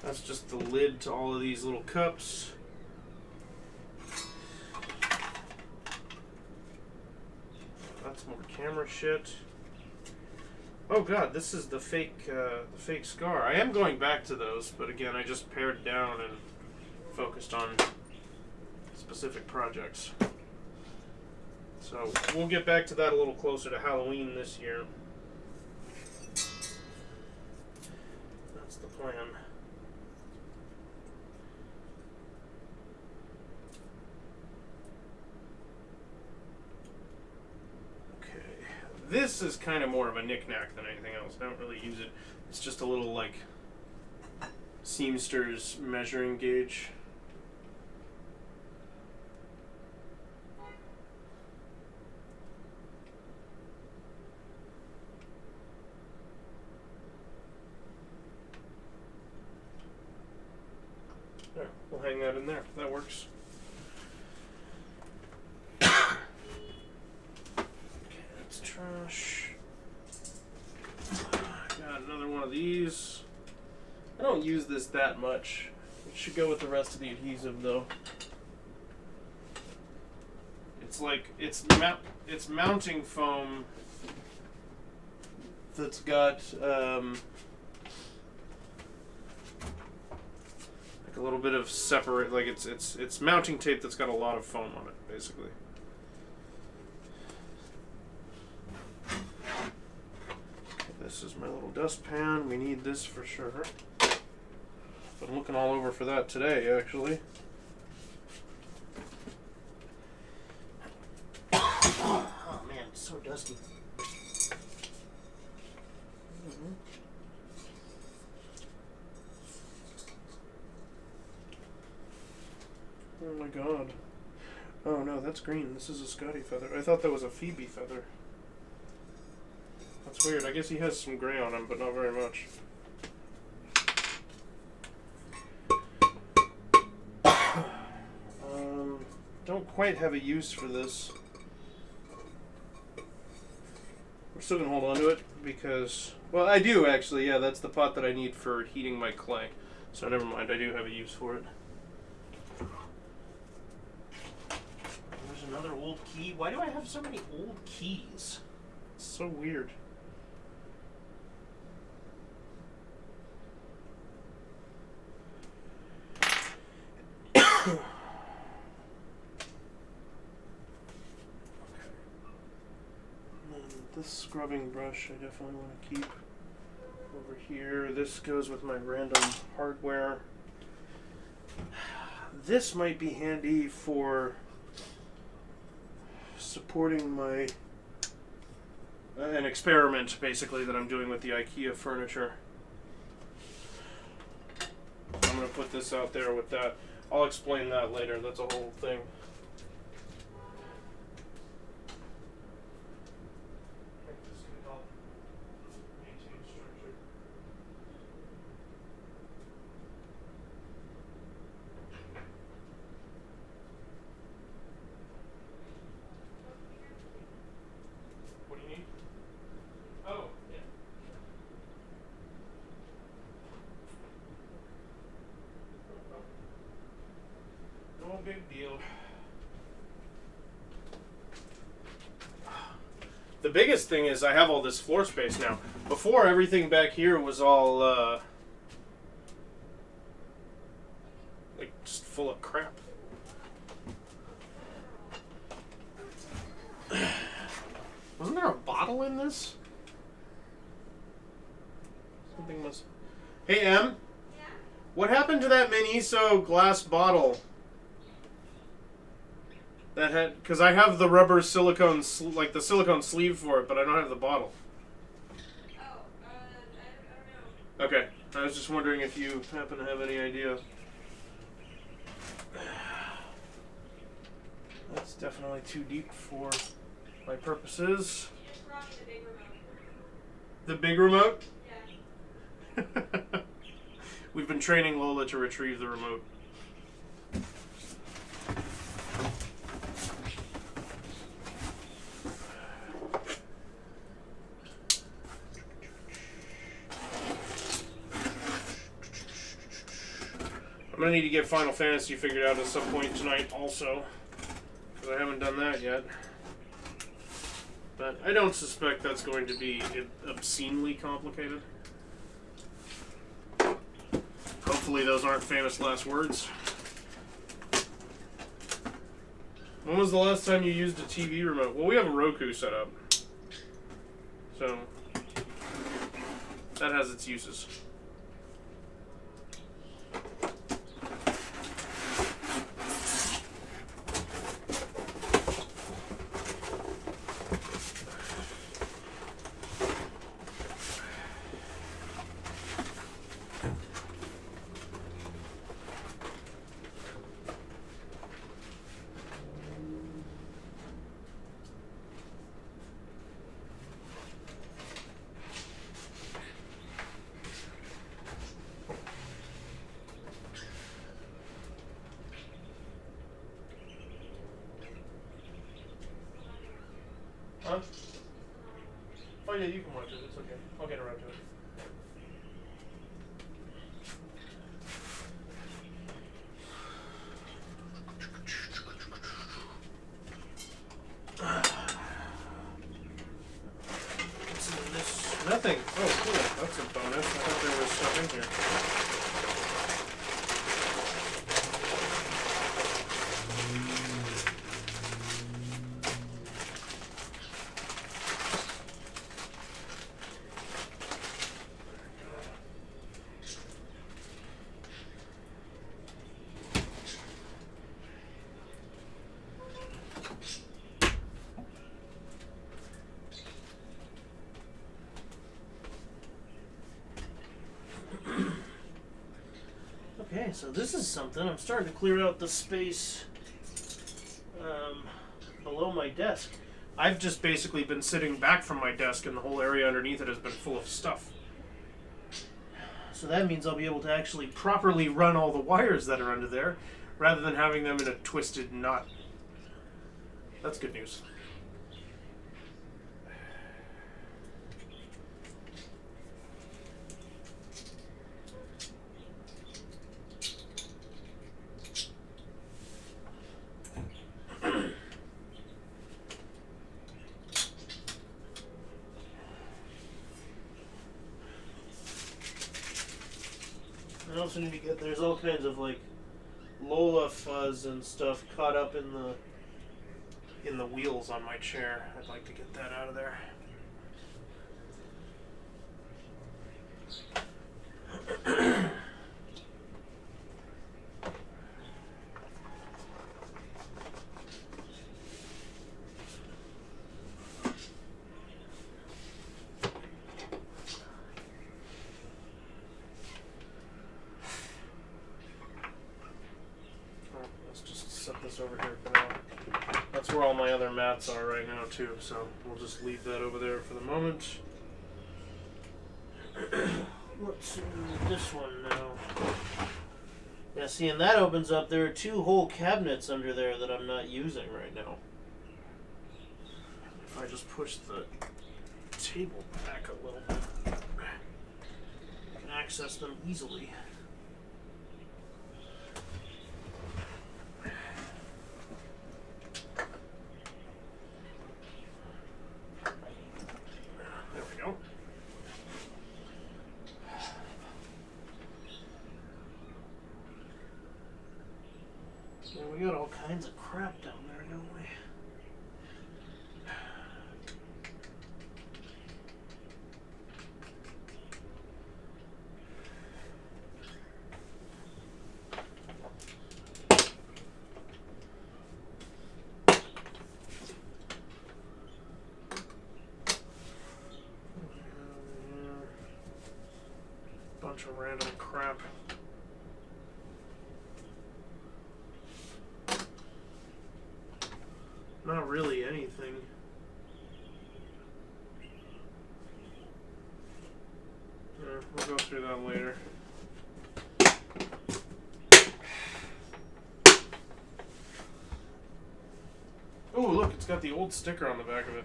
That's just the lid to all of these little cups. That's more camera shit. Oh god, this is the fake scar. I am going back to those, but again, I just pared down and focused on specific projects. So we'll get back to that a little closer to Halloween this year. That's the plan. This is kind of more of a knick-knack than anything else. I don't really use it. It's just a little, like, seamster's measuring gauge. There, we'll hang that in there. That works. Trash. Got another one of these. I don't use this that much. It should go with the rest of the adhesive though. It's like it's mounting foam that's got like a little bit of separate, like it's mounting tape that's got a lot of foam on it basically. This is my little dustpan. We need this for sure. Been looking all over for that today, actually. Oh man, it's so dusty. Oh my god. Oh no, that's green. This is a Scotty feather. I thought that was a Phoebe feather. That's weird. I guess he has some gray on him, but not very much. Don't quite have a use for this. We're still going to hold on to it because... Well, I do actually. Yeah, that's the pot that I need for heating my clay. So never mind. I do have a use for it. There's another old key. Why do I have so many old keys? It's so weird. This scrubbing brush I definitely want to keep over here. This goes with my random hardware. This might be handy for supporting my an experiment basically that I'm doing with the IKEA furniture. I'm going to put this out there with that. I'll explain that later. That's a whole thing. Big deal. The biggest thing is I have all this floor space now. Before, everything back here was all like just full of crap. Wasn't there a bottle in this? Something must... Hey, Em? Yeah? What happened to that Miniso glass bottle? That had, because I have the rubber silicone, like the silicone sleeve for it, but I don't have the bottle. Oh, I don't know. Okay, I was just wondering if you happen to have any idea. That's definitely too deep for my purposes. You just brought me the big remote. The big remote? Yeah. We've been training Lola to retrieve the remote. I'm gonna need to get Final Fantasy figured out at some point tonight also, because I haven't done that yet. But I don't suspect that's going to be obscenely complicated. Hopefully those aren't famous last words. When was the last time you used a TV remote? Well, we have a Roku set up, so that has its uses. Huh? Oh yeah, you can watch it. It's okay. I'll get around to it. What's in this? Nothing. Oh, cool. That's a bonus. I thought there was stuff in here. Okay, so this is something. I'm starting to clear out the space below my desk. I've just basically been sitting back from my desk and the whole area underneath it has been full of stuff. So that means I'll be able to actually properly run all the wires that are under there rather than having them in a twisted knot. That's good news. I also need to get, there's all kinds of like Lola fuzz and stuff caught up in the wheels on my chair. I'd like to get that out of there. Set this over here for now. That's where all my other mats are right now too, so we'll just leave that over there for the moment. Let's do this one now. Yeah, see, and that opens up, there are two whole cabinets under there that I'm not using right now. If I just push the table back a little bit, I can access them easily. We got all kinds of crap down there, don't we? bunch of random crap. Not really anything. We'll go through that later. Oh, look, it's got the old sticker on the back of it.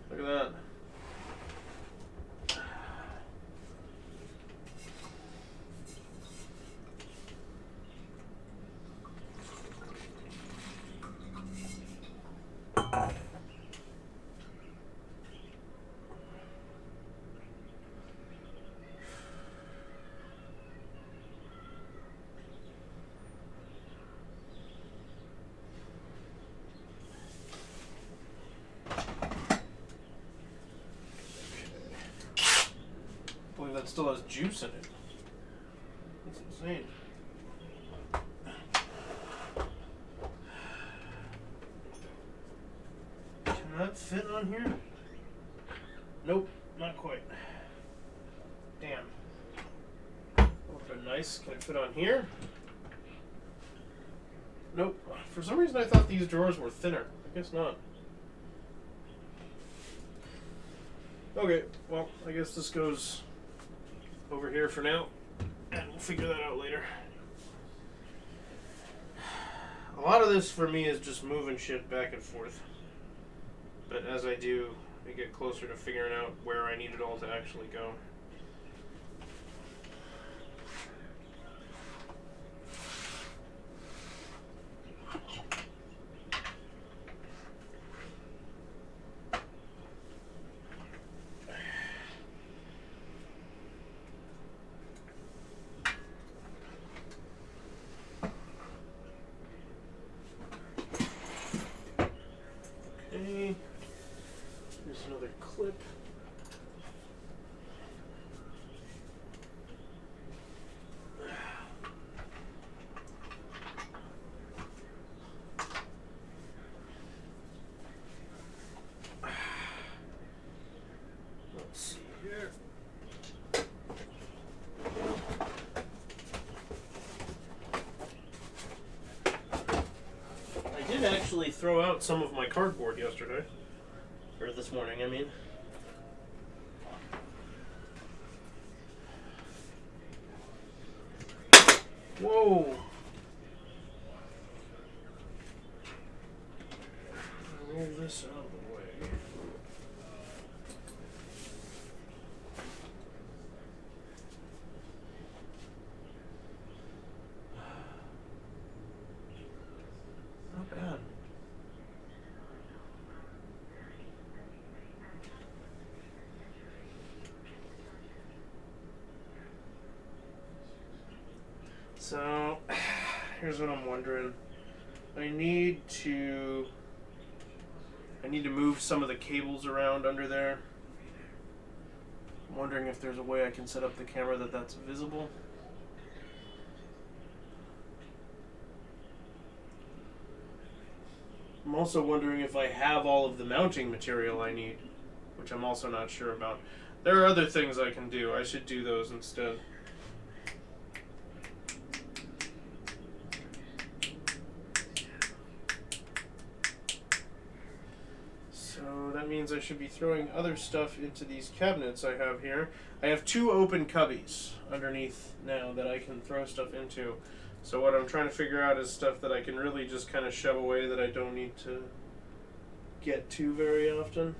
Look at that. That still has juice in it. That's insane. Can that fit on here? Nope, not quite. Damn. That would have been nice. Can it fit on here? Nope. For some reason I thought these drawers were thinner. I guess not. Okay, well, I guess this goes over here for now, and we'll figure that out later. A lot of this for me is just moving shit back and forth. But as I do, I get closer to figuring out where I need it all to actually go. Here's another clip. Let's see here. I did actually throw out some of my cardboard yesterday. Or this morning, I mean. Whoa! Roll this out of the way. Not bad. So, here's what I'm wondering. I need to move some of the cables around under there. I'm wondering if there's a way I can set up the camera that's visible. I'm also wondering if I have all of the mounting material I need, which I'm also not sure about. There are other things I can do. I should do those instead. That means I should be throwing other stuff into these cabinets I have here. I have two open cubbies underneath now that I can throw stuff into. So what I'm trying to figure out is stuff that I can really just kind of shove away that I don't need to get to very often.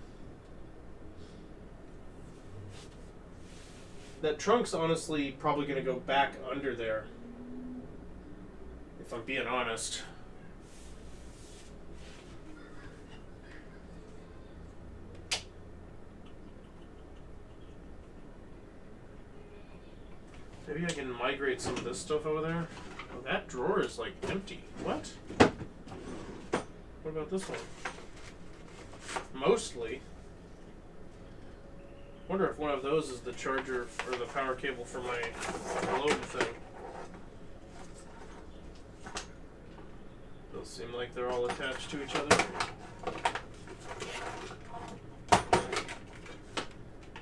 That trunk's honestly probably going to go back under there, if I'm being honest. Maybe I can migrate some of this stuff over there. Oh, that drawer is like empty. What? What about this one? Mostly. Wonder if one of those is the charger or the power cable for my globe thing. Those seem like they're all attached to each other.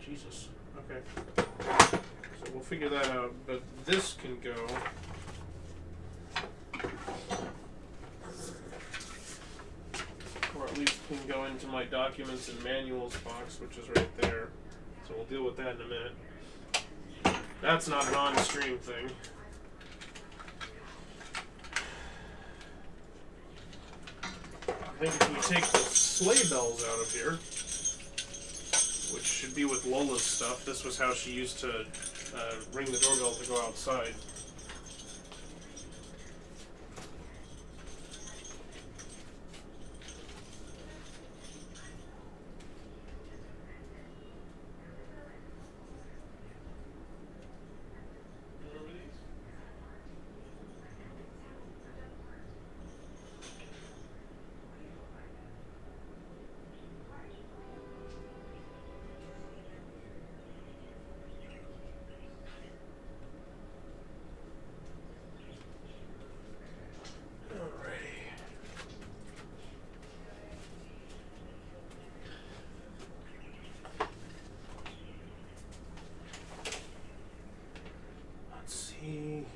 Jesus. Okay. So So we'll figure that out, but this can go. Or at least can go into my documents and manuals box, which is right there. So we'll deal with that in a minute. That's not an on-stream thing. I think if we take the sleigh bells out of here, which should be with Lola's stuff, this was how she used to ring the doorbell to go outside.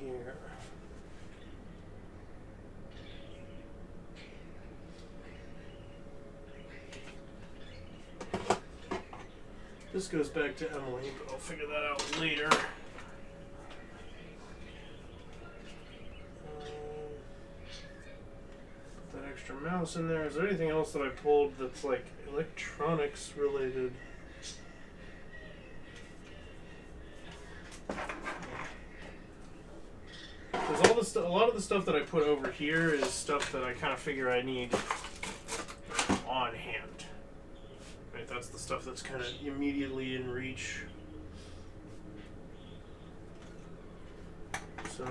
Here. This goes back to Emily, but I'll figure that out later. Put that extra mouse in there. Is there anything else that I pulled that's like electronics related? A lot of the stuff that I put over here is stuff that I kind of figure I need on hand. Right, that's the stuff that's kind of immediately in reach. So,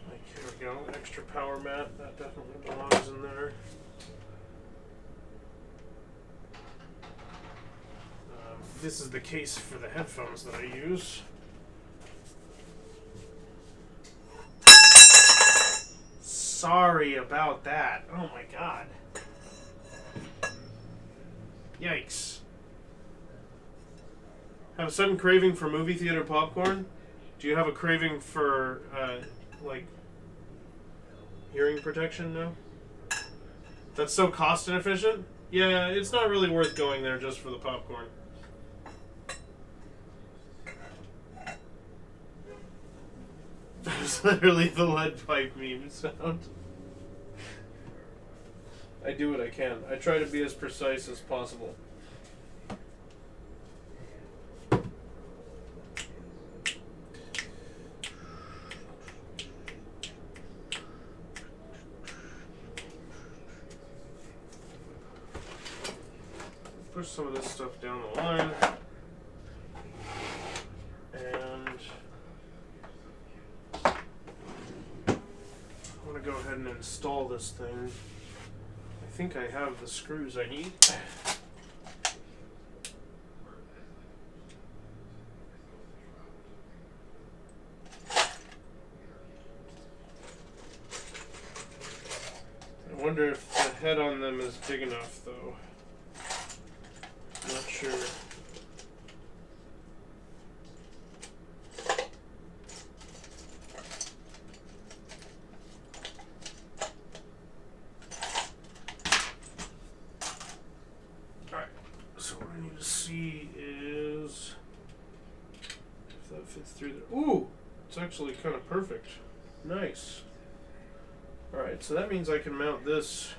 like, here we go, extra power mat, that definitely belongs in there. This is the case for the headphones that I use. Sorry about that. Oh my god. Yikes. Have a sudden craving for movie theater popcorn? Do you have a craving for, like, hearing protection now? That's so cost inefficient? Yeah, it's not really worth going there just for the popcorn. There's literally the lead pipe meme sound. I do what I can. I try to be as precise as possible. Push some of this stuff down the line. Go ahead and install this thing. I think I have the screws I need. I wonder if the head on them is big enough though. Not sure. Fits through there. Ooh! It's actually kind of perfect. Nice. Alright, so that means I can mount this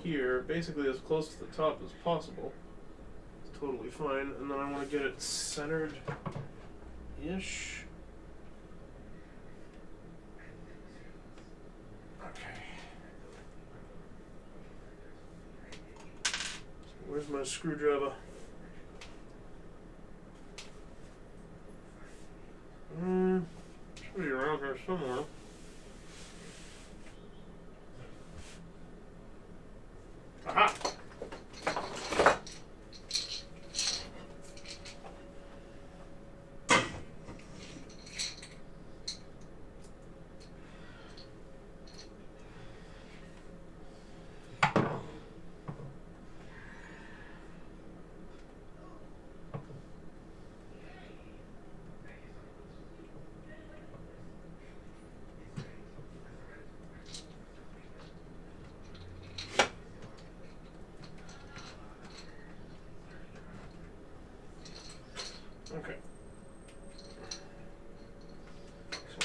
here, basically as close to the top as possible. It's totally fine. And then I want to get it centered-ish. Okay. Where's my screwdriver? Should be around here somewhere. Aha!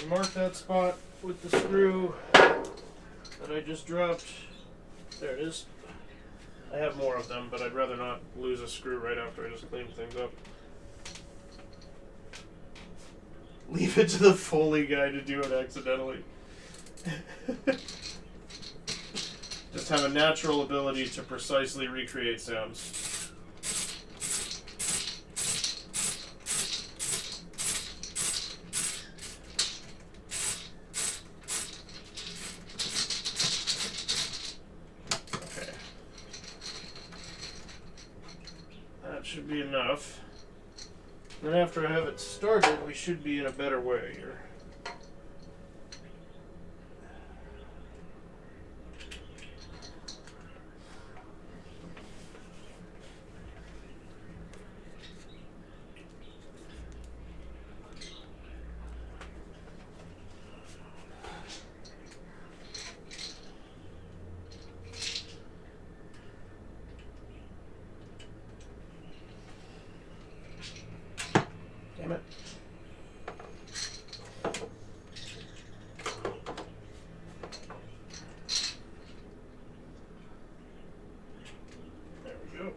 mark that spot with the screw that I just dropped. There it is. I have more of them, but I'd rather not lose a screw right after I just clean things up. Leave it to the Foley guy to do it accidentally. Just have a natural ability to precisely recreate sounds. Okay. That should be enough. Then after I have it started, we should be in a better way here. Damn it. There we go.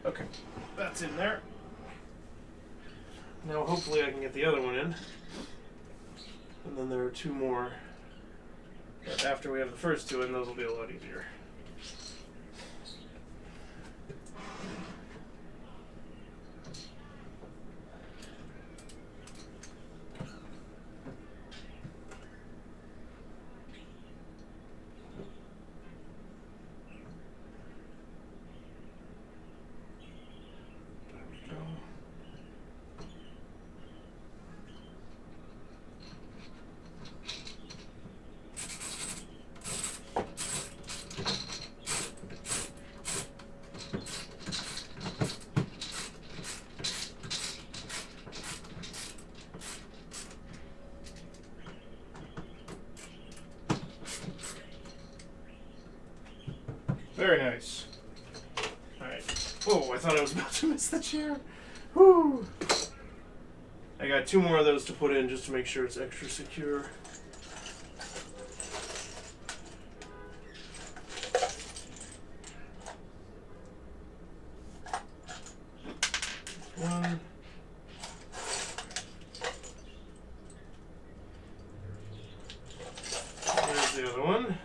Okay, that's in there. Now hopefully I can get the other one in. And then there are two more. But after we have the first two in, those will be a lot easier. Very nice. Alright. Oh, I thought I was about to miss the chair. Whew. I got two more of those to put in just to make sure it's extra secure. One. There's the other one.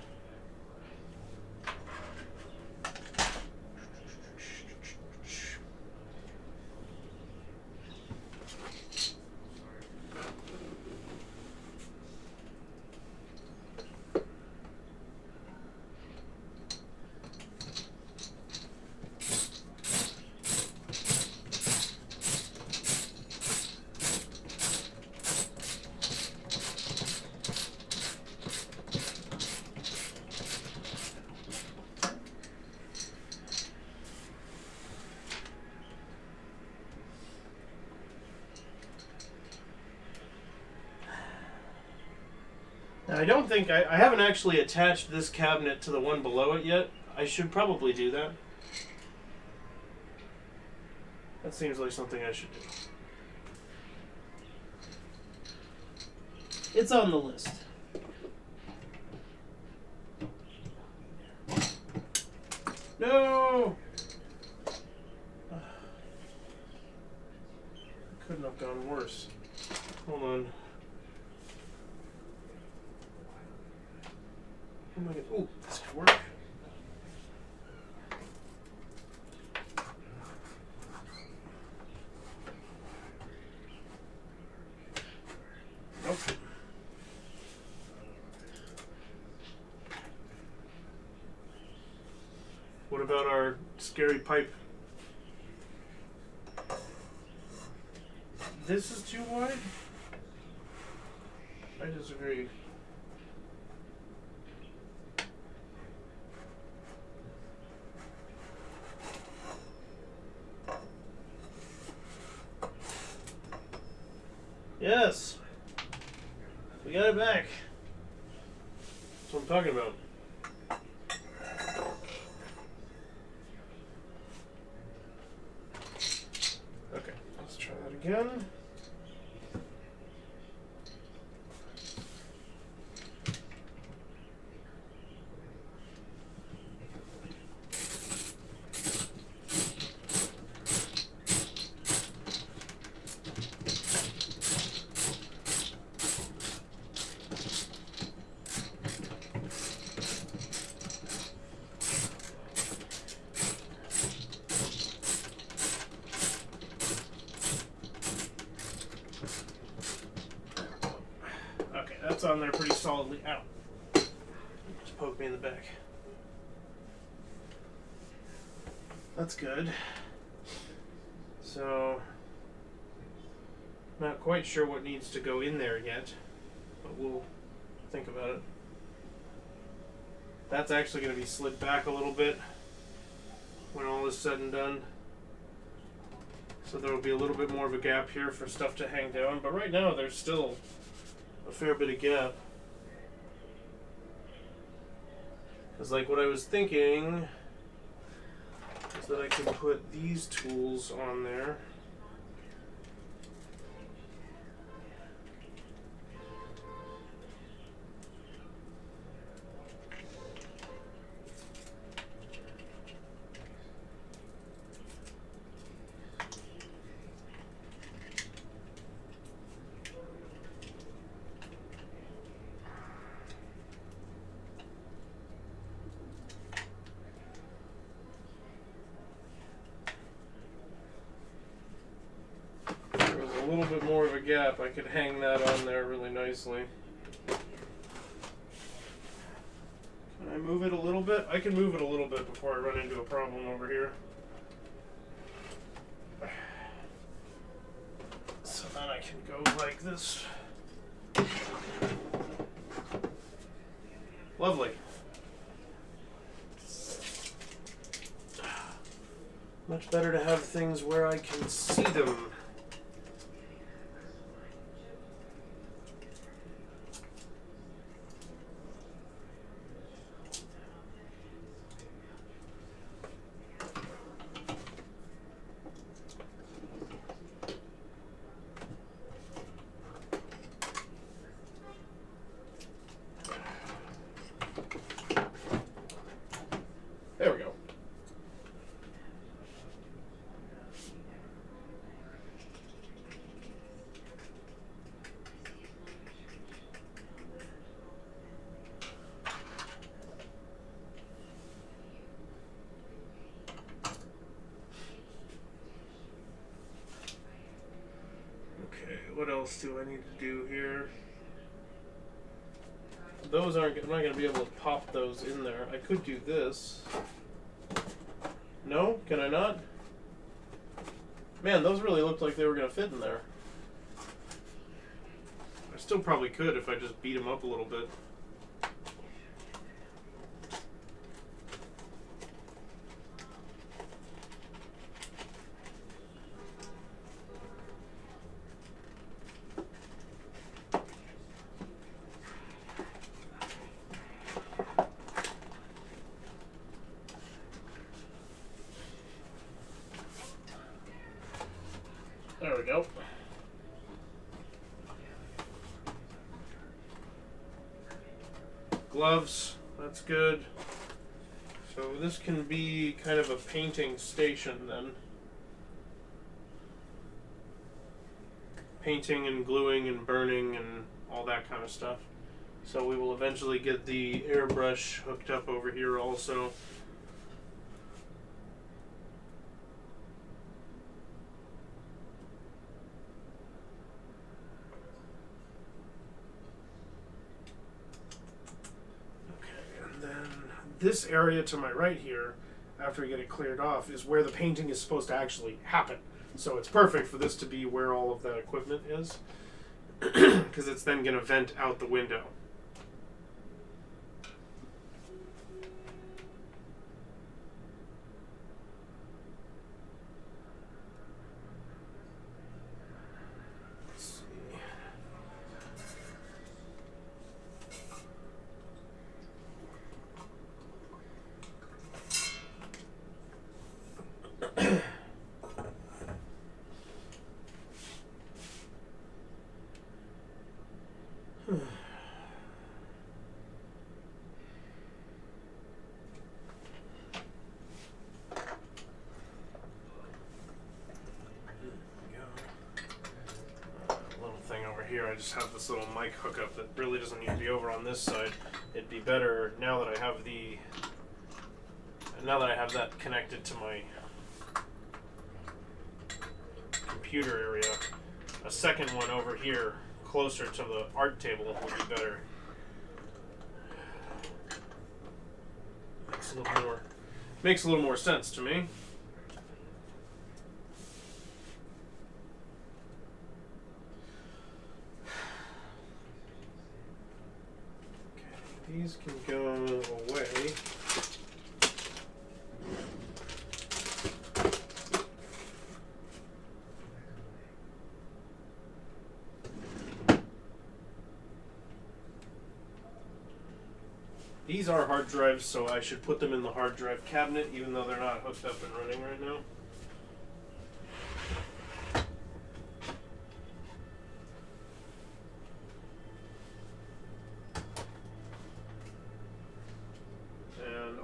Now, I don't think I haven't actually attached this cabinet to the one below it yet. I should probably do that. That seems like something I should do. It's on the list. No! Couldn't have gone worse. Hold on. Oh my god. Ooh, this could work. Nope. What about our scary pipe? This is too wide? I disagree. Yes. We got it back. That's what I'm talking about. again. That's on there pretty solidly. Ow. Just poke me in the back. That's good. So, not quite sure what needs to go in there yet, but we'll think about it. That's actually going to be slid back a little bit when all is said and done. So there will be a little bit more of a gap here for stuff to hang down, but right now there's still a fair bit of gap. Because like what I was thinking is that I could put these tools on there. A little bit more of a gap, I could hang that on there really nicely. Can I move it a little bit? I can move it a little bit before I run into a problem over here. So then I can go like this. Lovely. Much better to have things where I can see them. There we go. Okay, what else do I need to do here? Those aren't, I'm not going to be able to pop those in there. I could do this. No? Can I not? Man, those really looked like they were going to fit in there. I still probably could if I just beat them up a little bit. There we go. Gloves, that's good. So this can be kind of a painting station then. Painting and gluing and burning and all that kind of stuff. So we will eventually get the airbrush hooked up over here also. This area to my right here, after we get it cleared off, is where the painting is supposed to actually happen. So it's perfect for this to be where all of that equipment is, because it's then going to vent out the window. just have this little mic hookup that really doesn't need to be over on this side. It'd be better now that I have that connected to my computer area. A second one over here, closer to the art table, would be better. Makes a little more sense to me. These can go away. These are hard drives, so I should put them in the hard drive cabinet, even though they're not hooked up and running right now.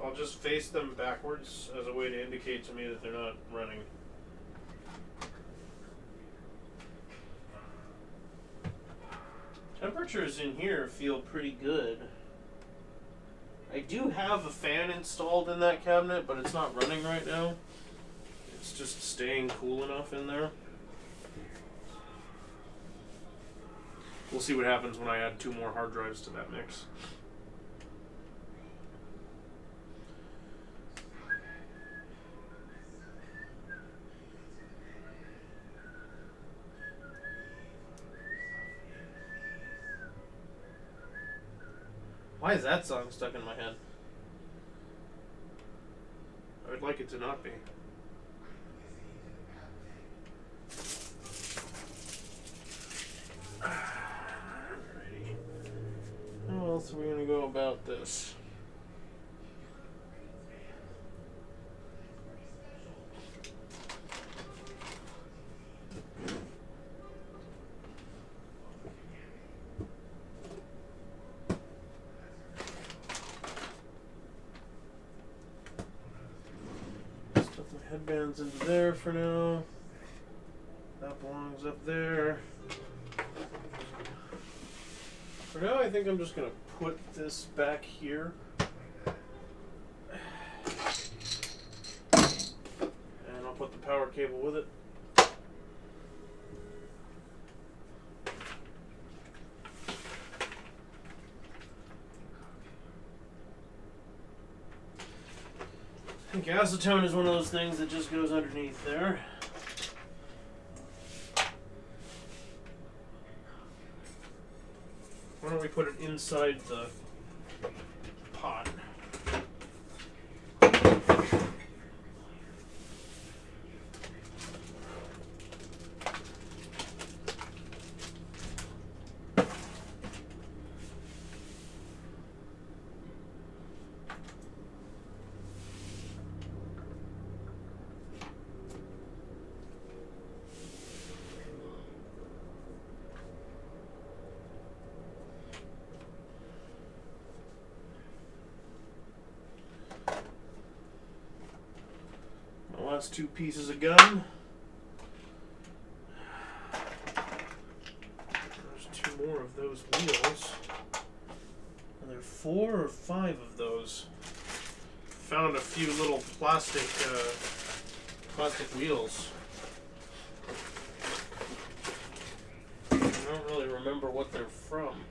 I'll just face them backwards as a way to indicate to me that they're not running. Temperatures in here feel pretty good. I do have a fan installed in that cabinet, but it's not running right now. It's just staying cool enough in there. We'll see what happens when I add 2 more hard drives to that mix. Why is that song stuck in my head? I would like it to not be. Alrighty. How else are we going to go about this? Headbands into there for now. That belongs up there. For now, I think I'm just going to put this back here. And I'll put the power cable with it. I think acetone is one of those things that just goes underneath there. Why don't we put it inside the pot? Last 2 pieces of gum. There's 2 more of those wheels. Are there 4 or 5 of those? Found a few little plastic wheels. I don't really remember what they're from.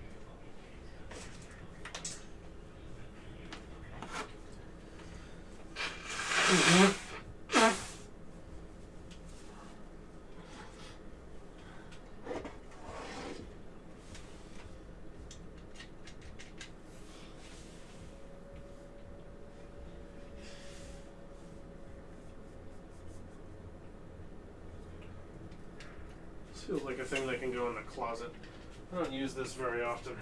Feels like a thing that can go in the closet. I don't use this very often.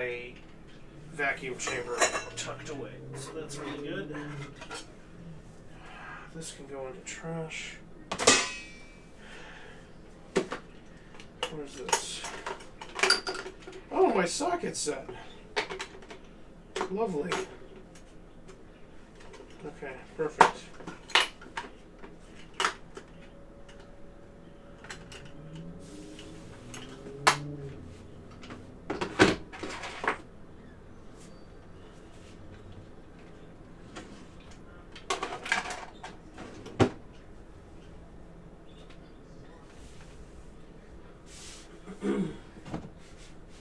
my vacuum chamber tucked away, so that's really good. This can go into trash. Where's this? Oh, my socket set. Lovely. Okay, perfect.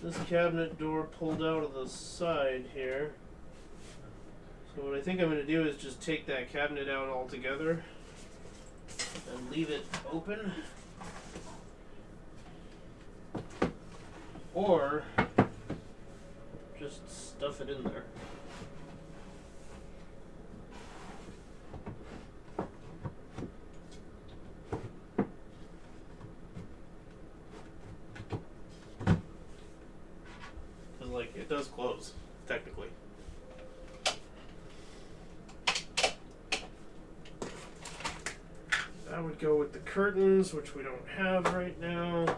This cabinet door pulled out of the side here. So what I think I'm going to do is just take that cabinet out altogether and leave it open. Or just stuff it in there. Like, it does close, technically. That would go with the curtains, which we don't have right now.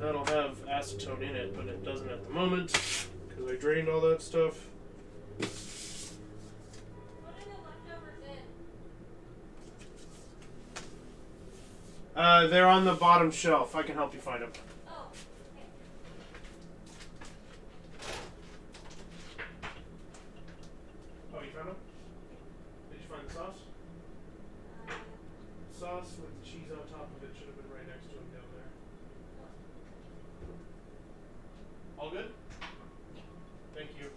That'll have acetone in it, but it doesn't at the moment, because I drained all that stuff. What are the leftovers in? They're on the bottom shelf. I can help you find them. Oh, okay. Oh, you found them? Did you find the sauce? Uh, Sauce with the cheese on top of it should have been right next to it down there. All good? Thank you.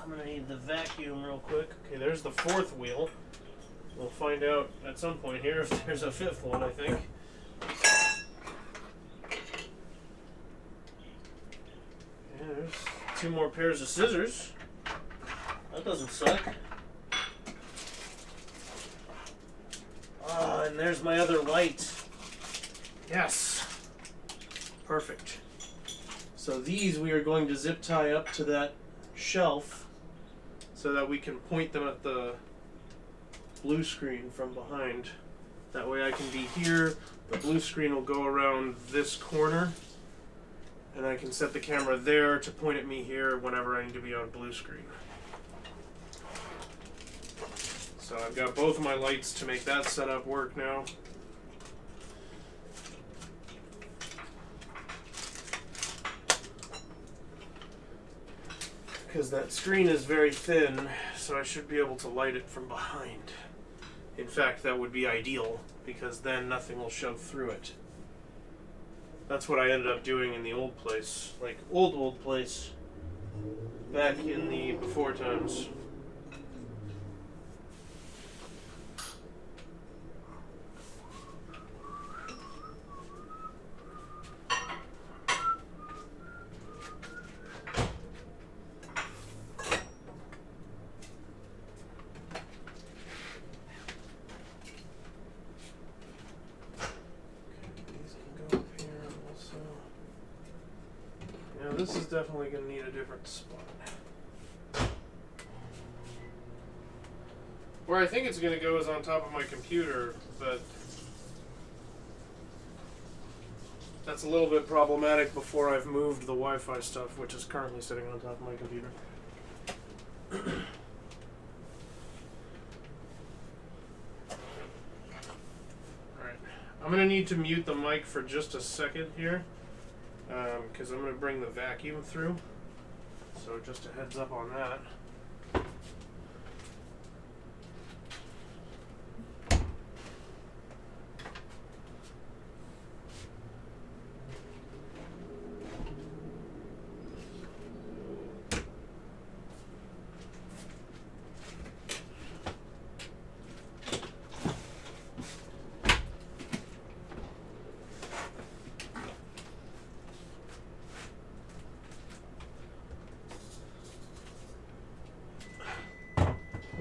I'm going to need the vacuum real quick. Okay, there's the fourth wheel. We'll find out at some point here if there's a fifth one, I think. Yeah, there's 2 more pairs of scissors. That doesn't suck. Ah, and there's my other light. Yes. Perfect. So these we are going to zip tie up to that shelf so that we can point them at the blue screen from behind. That way I can be here, the blue screen will go around this corner, and I can set the camera there to point at me here whenever I need to be on blue screen. So I've got both of my lights to make that setup work now. Because that screen is very thin, so I should be able to light it from behind. In fact, that would be ideal, because then nothing will show through it. That's what I ended up doing in the old place. Like, old place. Back in the before times. This is definitely going to need a different spot. Where I think it's going to go is on top of my computer, but that's a little bit problematic before I've moved the Wi-Fi stuff, which is currently sitting on top of my computer. Alright, I'm going to need to mute the mic for just a second here. Because I'm going to bring the vacuum through. So just a heads up on that.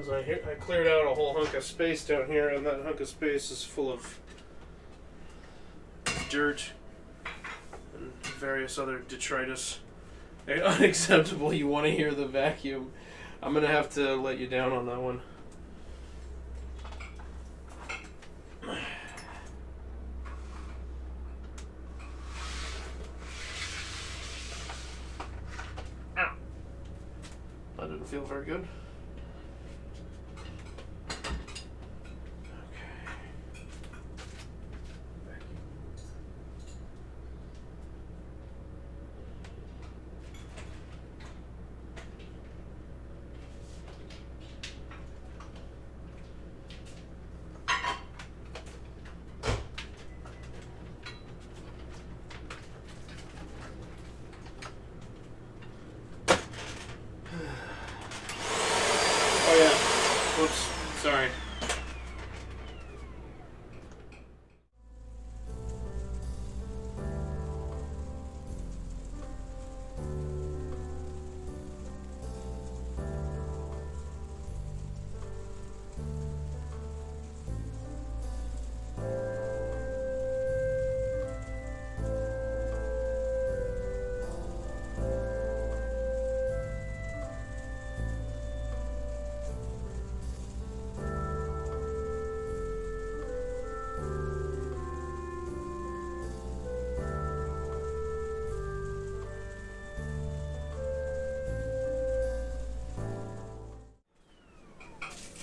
Because I cleared out a whole hunk of space down here, and that hunk of space is full of dirt and various other detritus. Unacceptable. You want to hear the vacuum. I'm going to have to let you down on that one. Ow. That didn't feel very good. Oh yeah. Whoops. Sorry.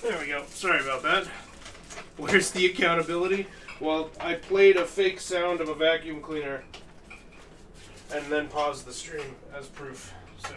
There we go. Sorry about that. Where's the accountability? Well, I played a fake sound of a vacuum cleaner and then paused the stream as proof. So.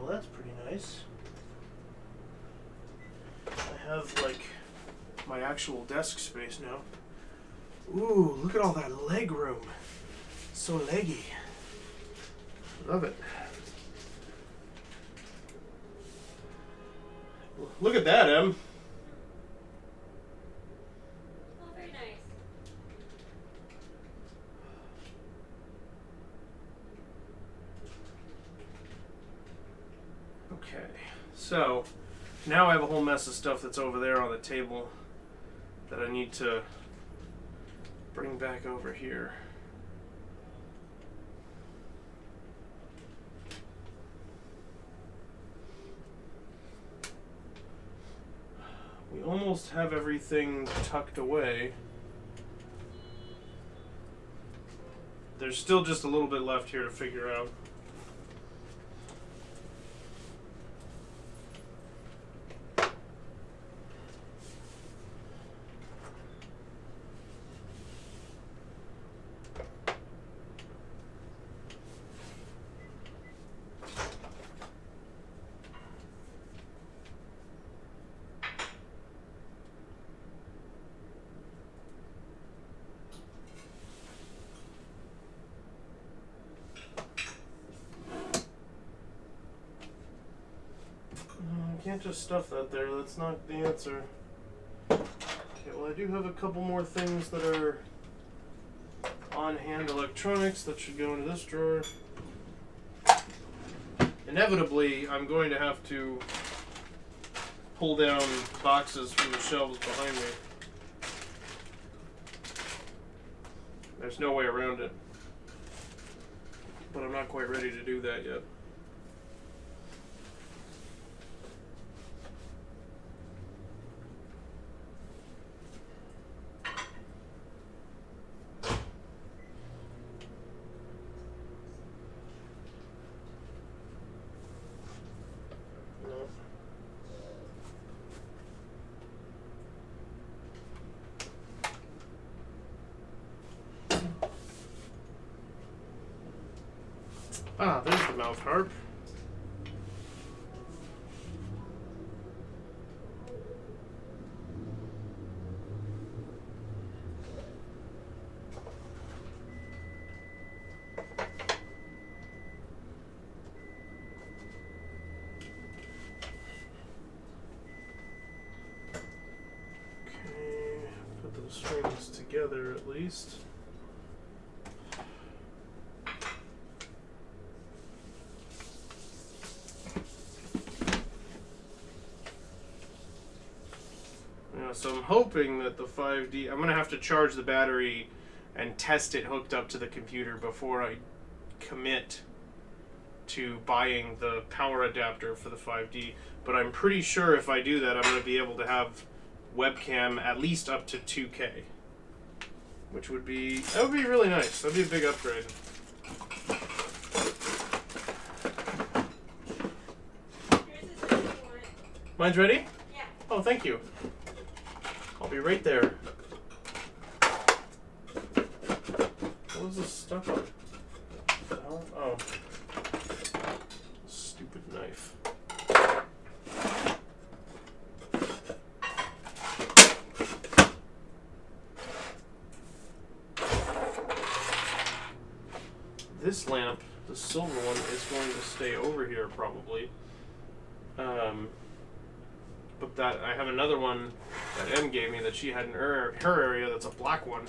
That's pretty nice. I have like my actual desk space now. Ooh, look at all that leg room. So leggy. Love it. Look at that, Em. Oh, very nice. Okay, so now I have a whole mess of stuff that's over there on the table that I need to bring back over here. We almost have everything tucked away. There's still just a little bit left here to figure out. Can't just stuff that there. That's not the answer. Okay, well, I do have a couple more things that are on-hand electronics that should go into this drawer. Inevitably, I'm going to have to pull down boxes from the shelves behind me. There's no way around it. But I'm not quite ready to do that yet. Ah, there's the mouth harp. string this together at least. So I'm hoping that the 5D, I'm going to have to charge the battery and test it hooked up to the computer before I commit to buying the power adapter for the 5D. But I'm pretty sure if I do that, I'm going to be able to have webcam at least up to 2K. Which would be, that would be really nice. That'd be a big upgrade. Here's the second one. Mine's ready? Yeah. Oh, thank you. I'll be right there. What was this stuck on? What the hell? Oh. Stupid knife. This lamp, the silver one, is going to stay over here probably. But that I have another one that Em gave me that she had in her area that's a black one.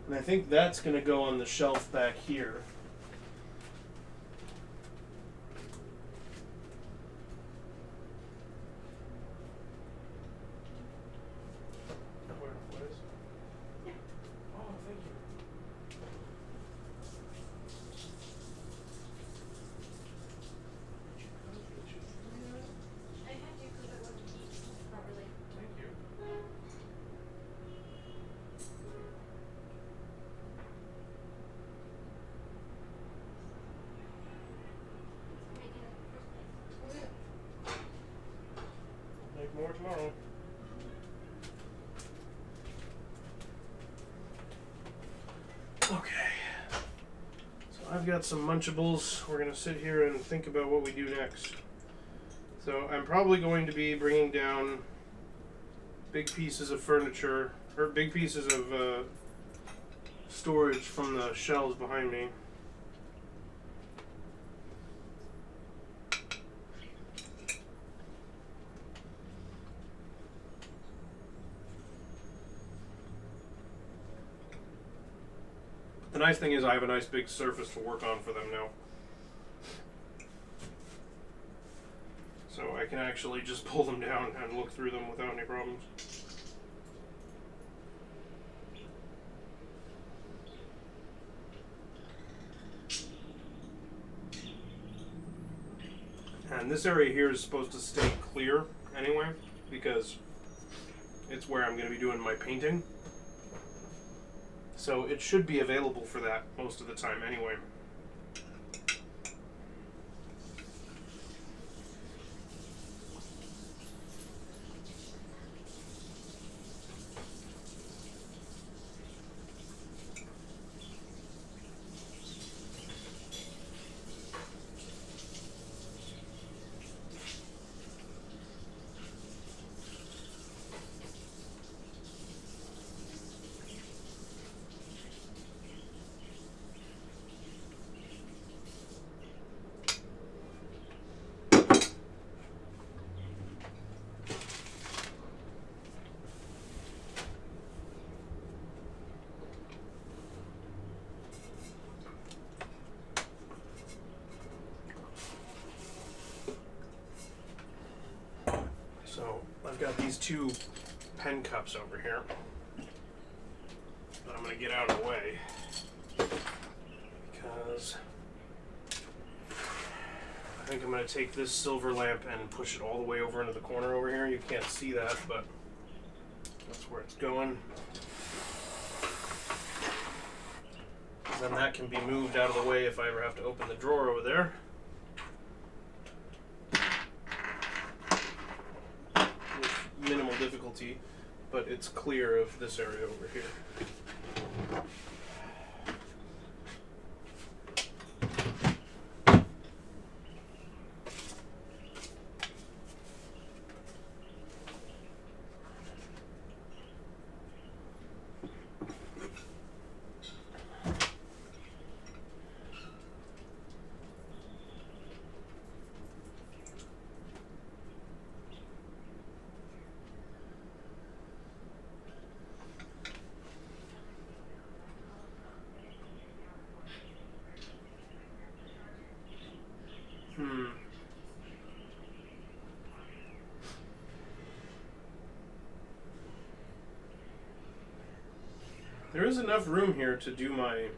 And I think that's going to go on the shelf back here. What is? Yeah. Oh, thank you. I had to because it wouldn't heat properly. Thank you. Making it in the first place. Make more tomorrow. Okay. So I've got some Munchables. We're going to sit here and think about what we do next. So I'm probably going to be bringing down big pieces of furniture, or big pieces of storage from the shelves behind me. The nice thing is I have a nice big surface to work on for them now. So I can actually just pull them down and look through them without any problems. And this area here is supposed to stay clear anyway, because it's where I'm going to be doing my painting. So it should be available for that most of the time anyway. So I've got these two pen cups over here that I'm going to get out of the way because I think I'm going to take this silver lamp and push it all the way over into the corner over here. You can't see that, but that's where it's going. Then that can be moved out of the way if I ever have to open the drawer over there. Minimal difficulty, but it's clear of this area over here. There is enough room here to do my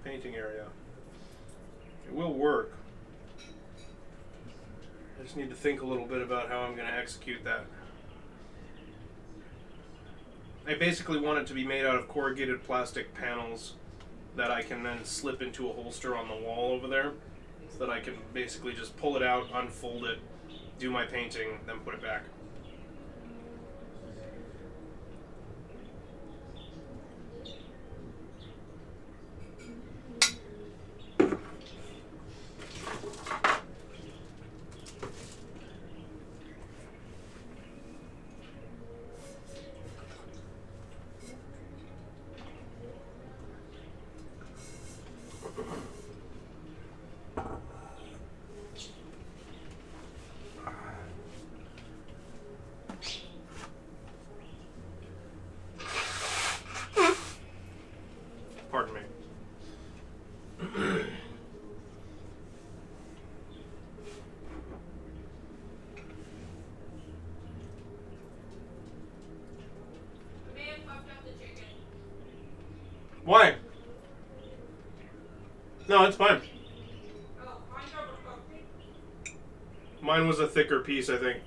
painting area. It will work. I just need to think a little bit about how I'm going to execute that. I basically want it to be made out of corrugated plastic panels that I can then slip into a holster on the wall over there, so that I can basically just pull it out, unfold it, do my painting, then put it back. Pardon me. Why? No, it's fine. Oh, mine's overcooked. Mine was a thicker piece, I think.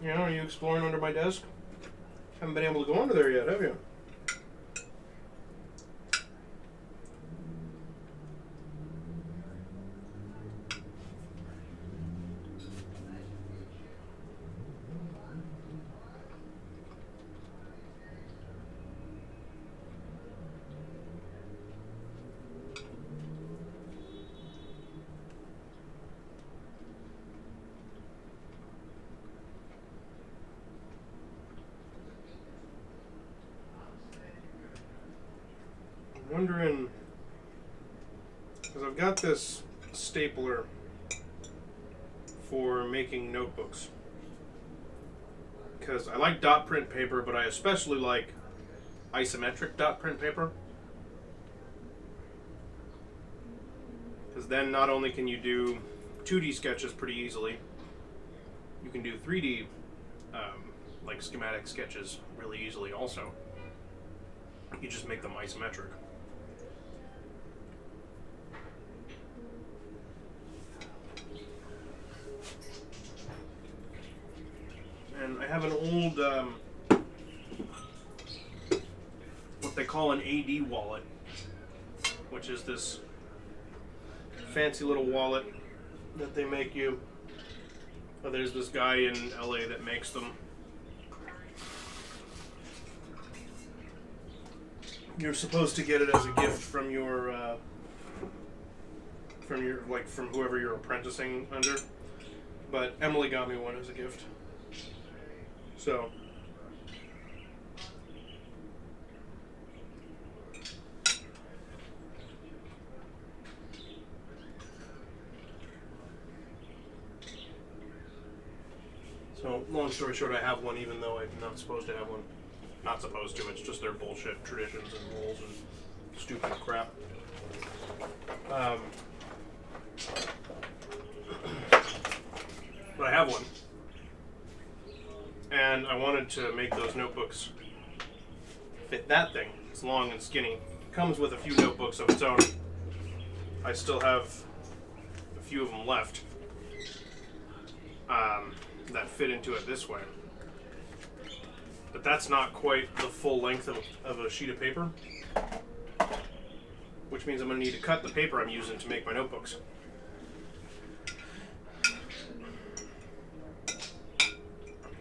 You know, are you exploring under my desk? Haven't been able to go under there yet, have you? Wondering, because I've got this stapler for making notebooks, because I like dot print paper, but I especially like isometric dot print paper, because then not only can you do 2D sketches pretty easily, you can do 3D like schematic sketches really easily also. You just make them isometric. And I have an old, what they call an AD wallet, which is this fancy little wallet that they make you. Oh, there's this guy in LA that makes them. You're supposed to get it as a gift from from whoever you're apprenticing under. But Emily got me one as a gift. So long story short, I have one even though I'm not supposed to have one. Not supposed to, it's just their bullshit traditions and rules and stupid crap. But I have one. And I wanted to make those notebooks fit that thing. It's long and skinny. It comes with a few notebooks of its own. I still have a few of them left that fit into it this way. But that's not quite the full length of a sheet of paper, which means I'm going to need to cut the paper I'm using to make my notebooks.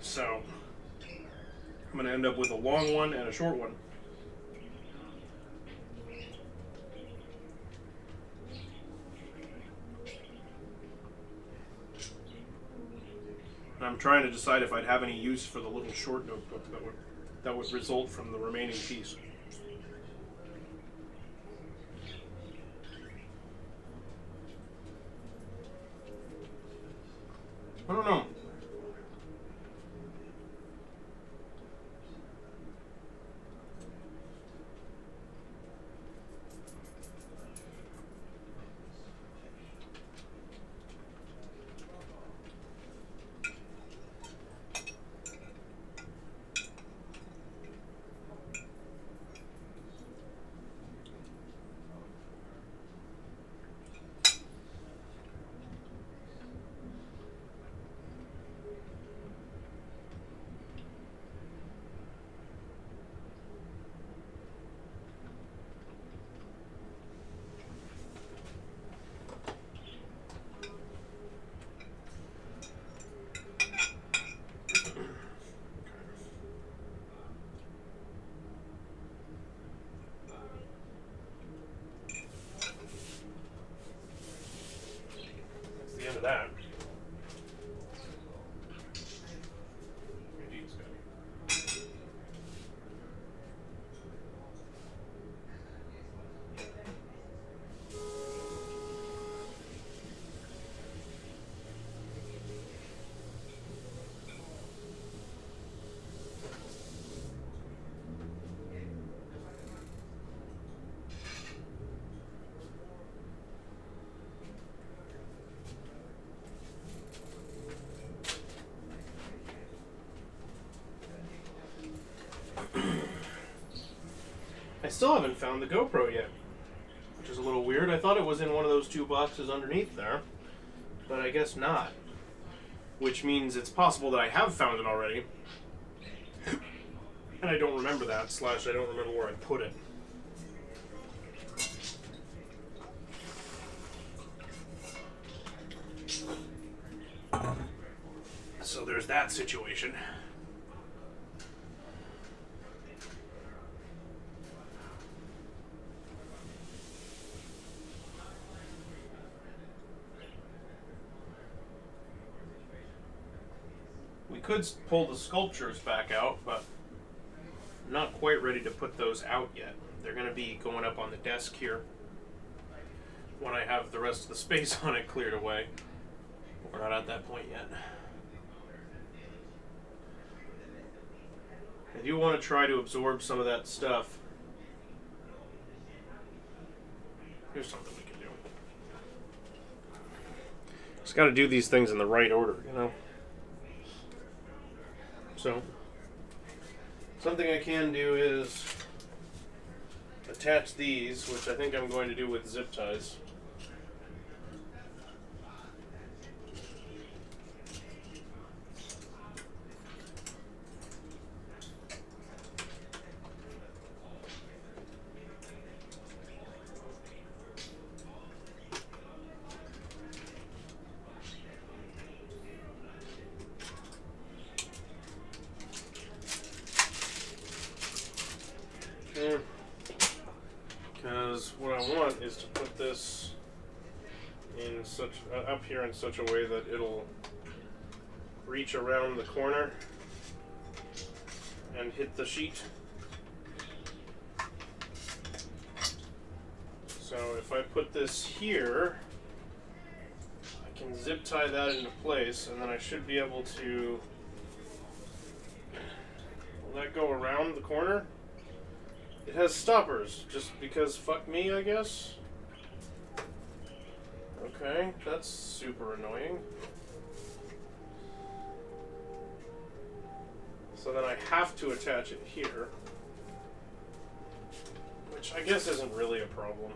So I'm going to end up with a long one and a short one. I'm trying to decide if I'd have any use for the little short notebook that would result from the remaining piece. I don't know. Of that. I still haven't found the GoPro yet, which is a little weird. I thought it was in one of those two boxes underneath there, but I guess not. Which means it's possible that I have found it already, and I don't remember that, / I don't remember where I put it. So there's that situation. We could pull the sculptures back out, but I'm not quite ready to put those out yet. They're going to be going up on the desk here when I have the rest of the space on it cleared away. We're not at that point yet. I do want to try to absorb some of that stuff. Here's something we can do. Just got to do these things in the right order, you know? So, something I can do is attach these, which I think I'm going to do with zip ties. Because what I want is to put this in such up here in such a way that it'll reach around the corner and hit the sheet. So if I put this here, I can zip tie that into place, and then I should be able to let go around the corner. It has stoppers, just because fuck me, I guess. Okay, that's super annoying. So then I have to attach it here, which I guess isn't really a problem.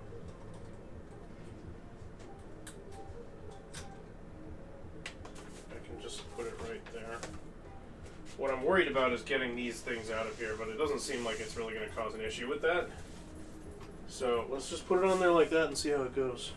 I can just put it right there. What I'm worried about is getting these things out of here, but it doesn't seem like it's really going to cause an issue with that. So let's just put it on there like that and see how it goes.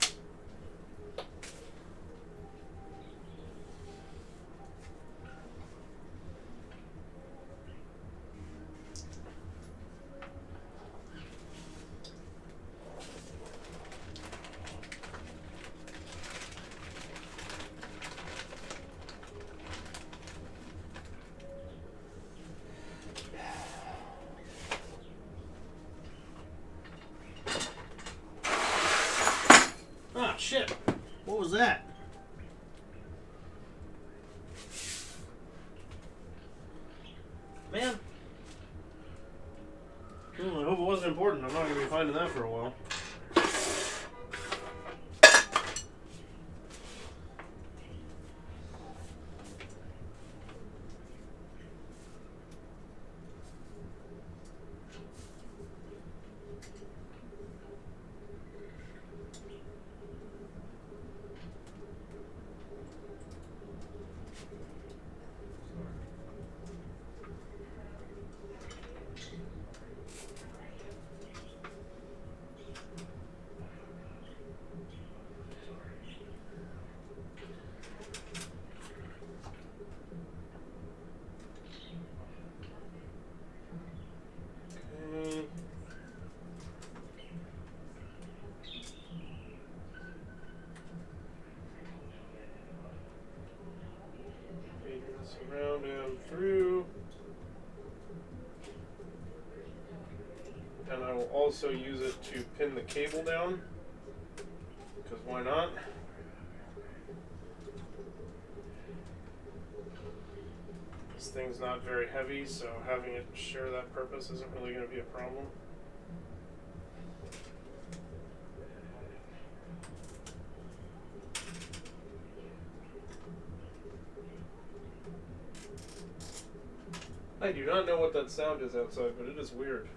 was that? Man. I hope it wasn't important. I'm not going to be finding that for a while. Around and through, and I will also use it to pin the cable down, because why not? This thing's not very heavy, so having it share that purpose isn't really going to be a problem. I do not know what that sound is outside, but it is weird.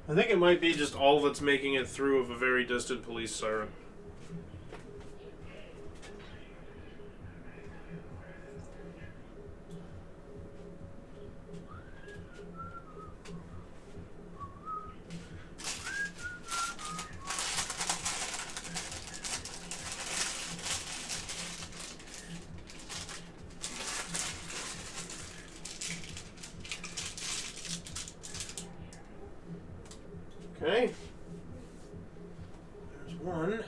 I think it might be just all that's making it through of a very distant police siren. Okay. There's one. Then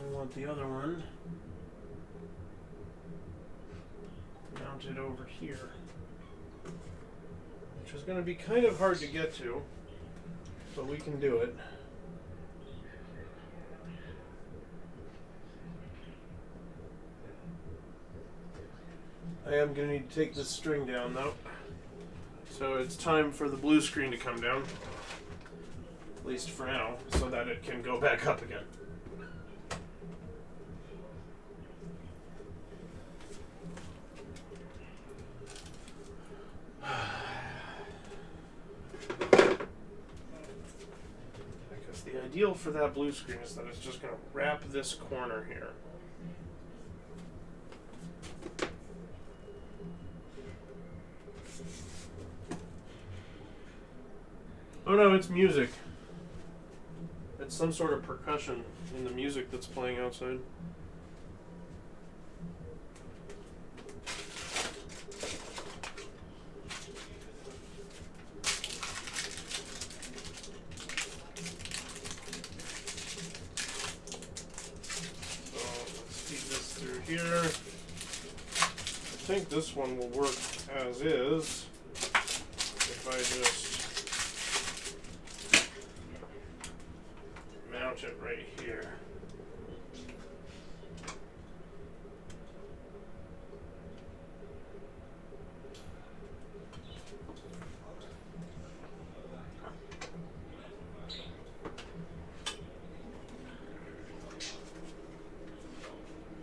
we want the other one mounted over here, which is going to be kind of hard to get to, but we can do it. I am going to need to take this string down though. So it's time for the blue screen to come down. At least for now, so that it can go back up again. Because the ideal for that blue screen is that it's just going to wrap this corner here. Oh no, it's music. It's some sort of percussion in the music that's playing outside. So let's feed this through here. I think this one will work as is if I just mount it right here.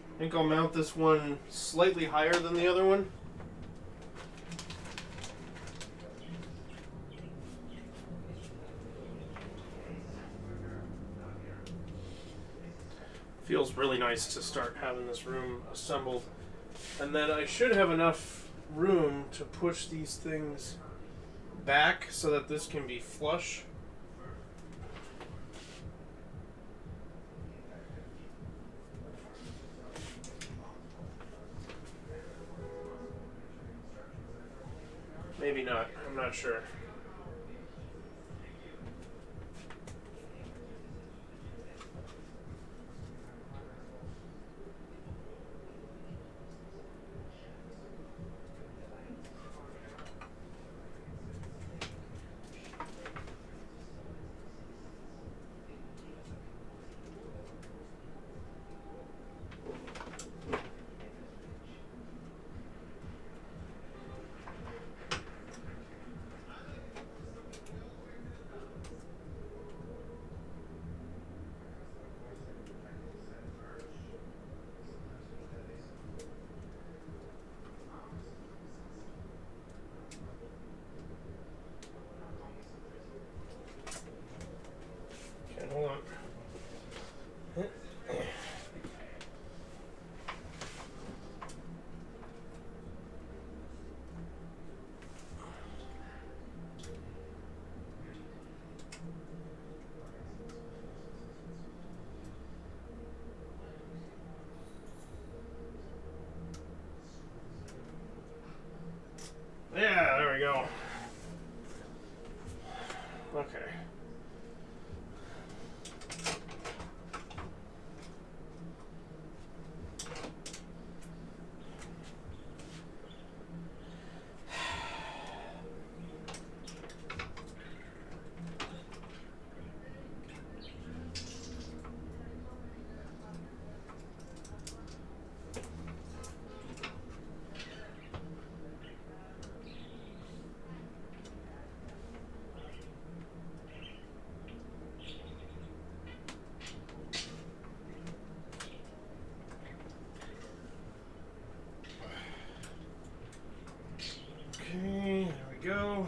I think I'll mount this one slightly higher than the other one. Feels really nice to start having this room assembled. And then I should have enough room to push these things back so that this can be flush. Maybe not. I'm not sure. on. Yeah, there we go. Okay. Okay, there we go.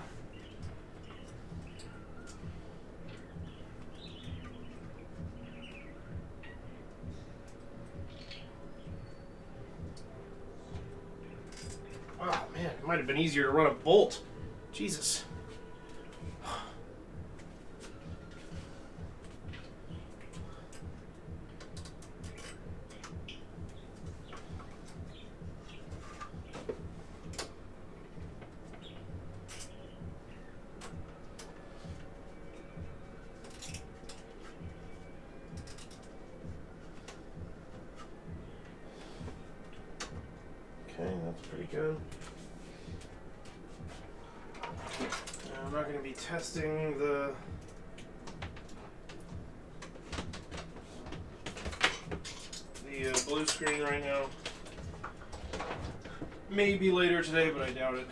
Oh man, it might have been easier to run a bolt. Jesus. Okay, that's pretty good. Now, I'm not going to be testing the blue screen right now. Maybe later today, but I doubt it.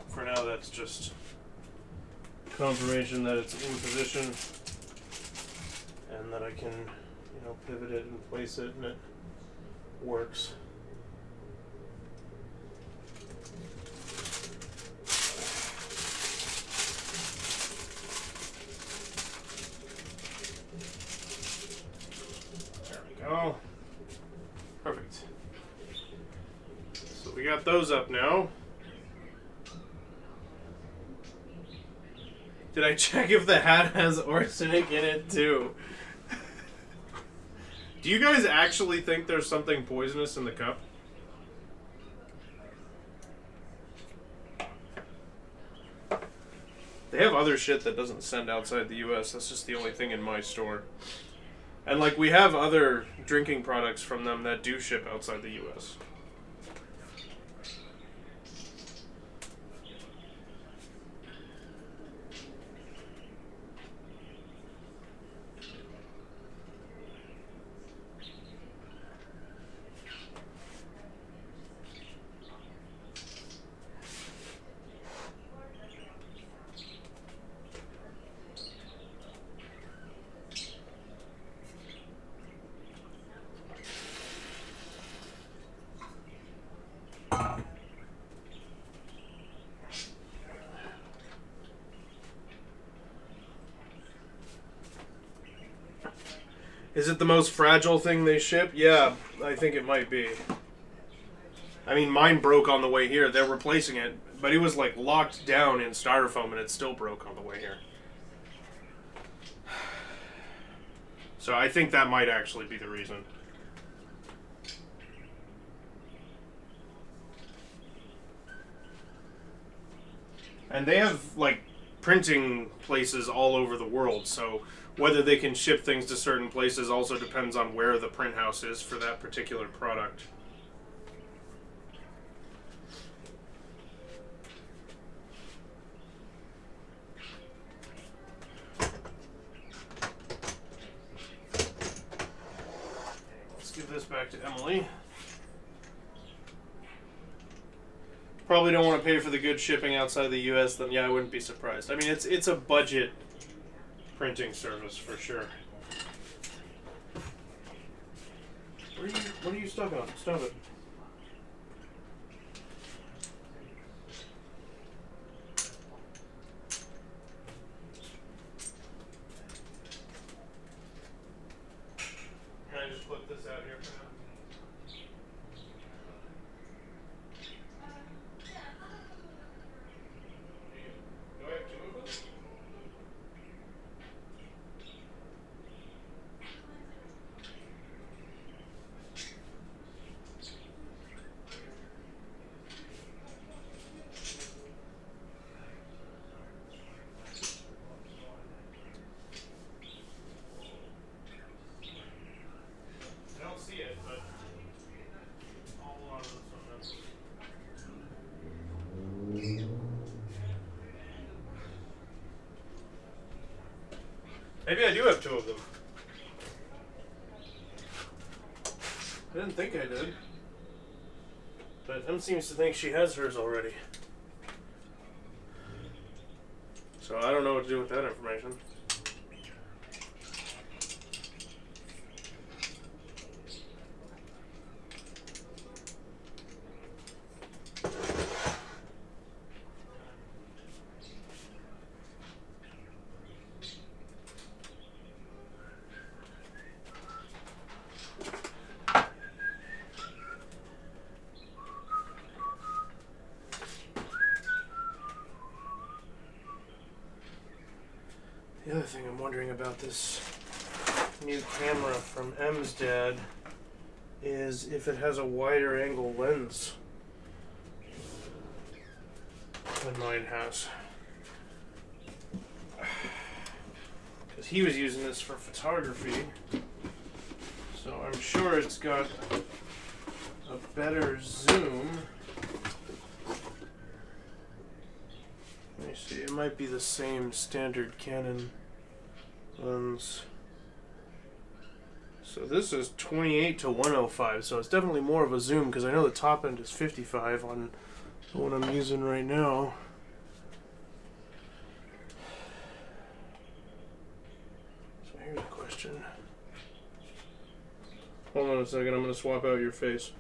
For now, that's just confirmation that it's in position and that I can, pivot it and place it and it works. There we go. Perfect. So we got those up now. Did I check if the hat has arsenic in it too? Do you guys actually think there's something poisonous in the cup? They have other shit that doesn't send outside the US. That's just the only thing in my store. And we have other drinking products from them that do ship outside the US. Is it the most fragile thing they ship? Yeah, I think it might be. I mean, mine broke on the way here. They're replacing it, but it was locked down in styrofoam and it still broke on the way here. So I think that might actually be the reason. And they have printing places all over the world, so whether they can ship things to certain places also depends on where the print house is for that particular product. Let's give this back to Emily. Probably don't want to pay for the good shipping outside the US, then yeah, I wouldn't be surprised. I mean, it's a budget printing service for sure. What are you stuck on? Stop it. Maybe I do have two of them. I didn't think I did. But Em seems to think she has hers already. So I don't know what to do with that information. The other thing I'm wondering about this new camera from Em's dad is if it has a wider angle lens than mine has. Because he was using this for photography, so I'm sure it's got a better zoom. Let me see, it might be the same standard Canon lens. So this is 28 to 105, so it's definitely more of a zoom because I know the top end is 55 on the one I'm using right now. So here's a question. Hold on a second, I'm going to swap out your face.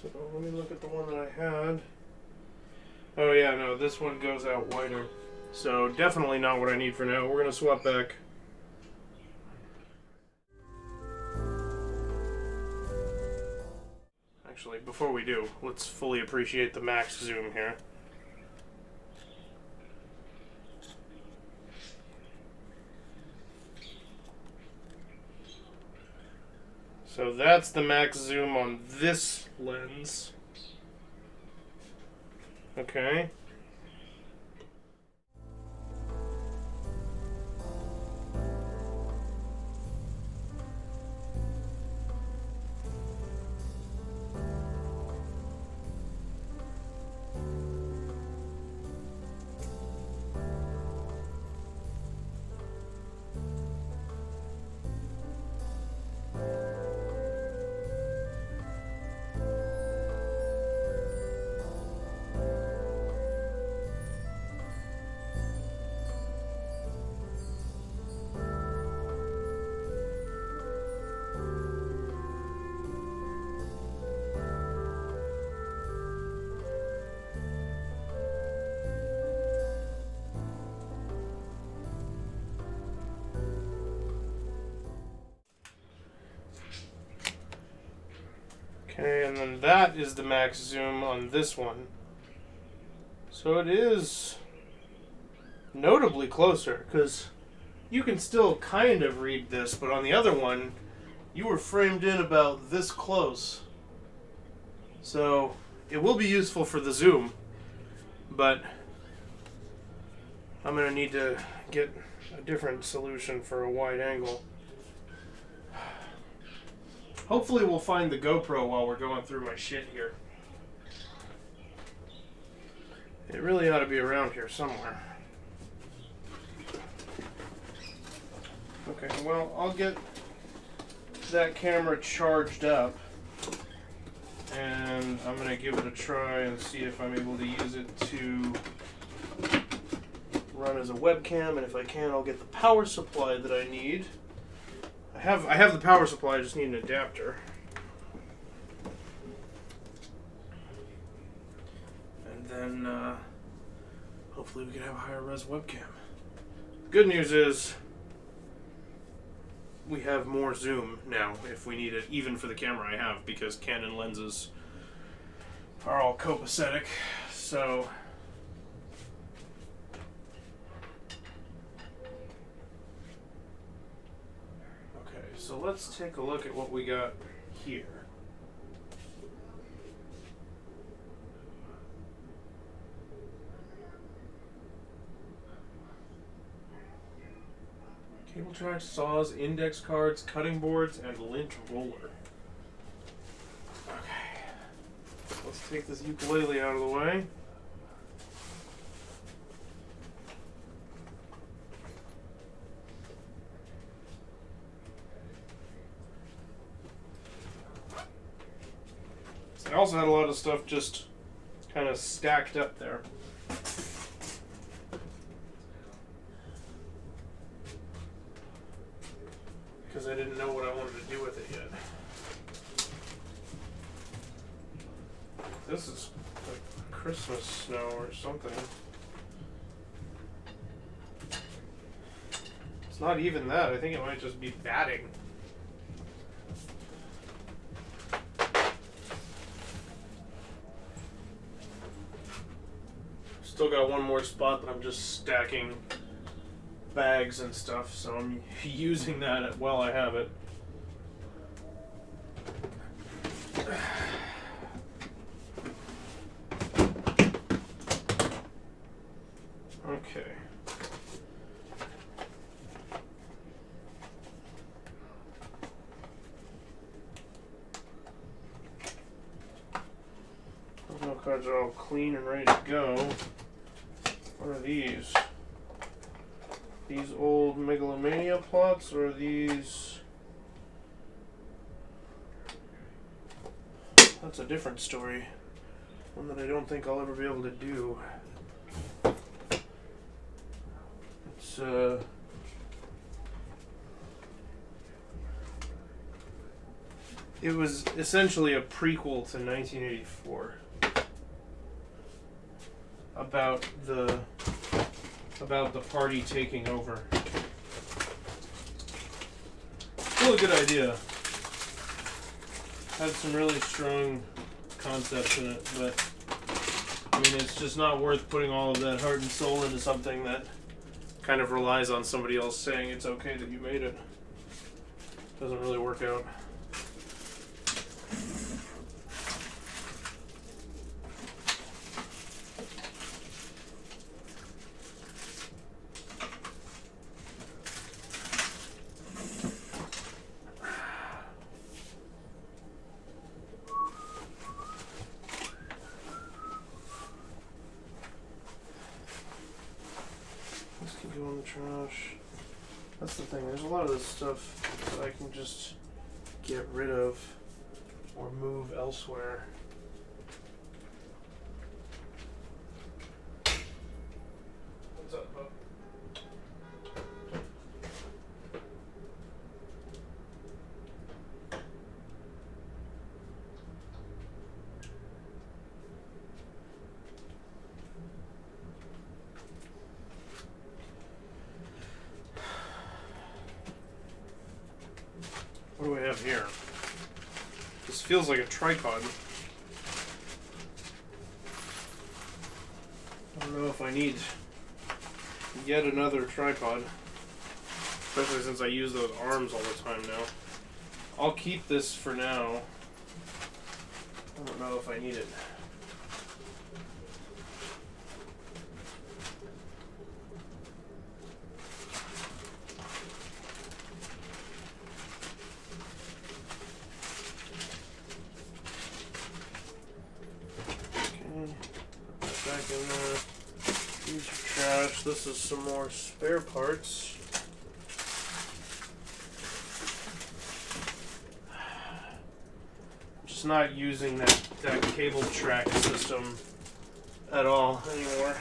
So let me look at the one that I had. Oh yeah, no, this one goes out wider. So definitely not what I need for now. We're going to swap back. Actually, before we do, let's fully appreciate the max zoom here. So that's the max zoom on this lens. Okay. Okay, and then that is the max zoom on this one. So it is notably closer, because you can still kind of read this, but on the other one, you were framed in about this close. So it will be useful for the zoom, but I'm going to need to get a different solution for a wide angle. Hopefully we'll find the GoPro while we're going through my shit here. It really ought to be around here somewhere. Okay, well, I'll get that camera charged up, and I'm going to give it a try and see if I'm able to use it to run as a webcam, and if I can, I'll get the power supply that I need. I have the power supply, I just need an adapter. And then hopefully we can have a higher res webcam. Good news is we have more zoom now if we need it, even for the camera I have, because Canon lenses are all copacetic. So okay, so let's take a look at what we got here. Cable track, saws, index cards, cutting boards, and lint roller. Okay. Let's take this ukulele out of the way. I also had a lot of stuff just kind of stacked up there. Because I didn't know what I wanted to do with it yet. This is like Christmas snow or something. It's not even that. I think it might just be batting. Still got one more spot that I'm just stacking bags and stuff, so I'm using that while I have it. Okay. Those cards are all clean and ready to go. What are these? These old Megalomania plots, or are these... That's a different story. One that I don't think I'll ever be able to do. It's, it was essentially a prequel to 1984. About the party taking over. Still a good idea. Had some really strong concepts in it, but I mean, it's just not worth putting all of that heart and soul into something that kind of relies on somebody else saying it's okay that you made it. Doesn't really work out. Go in the trash. That's the thing, there's a lot of this stuff that I can just get rid of or move elsewhere. What's up, bub? What do we have here? This feels like a tripod. I don't know if I need yet another tripod. Especially since I use those arms all the time now. I'll keep this for now. I don't know if I need it. Back in there. These are trash. This is some more spare parts. Just not using that cable track system at all anymore.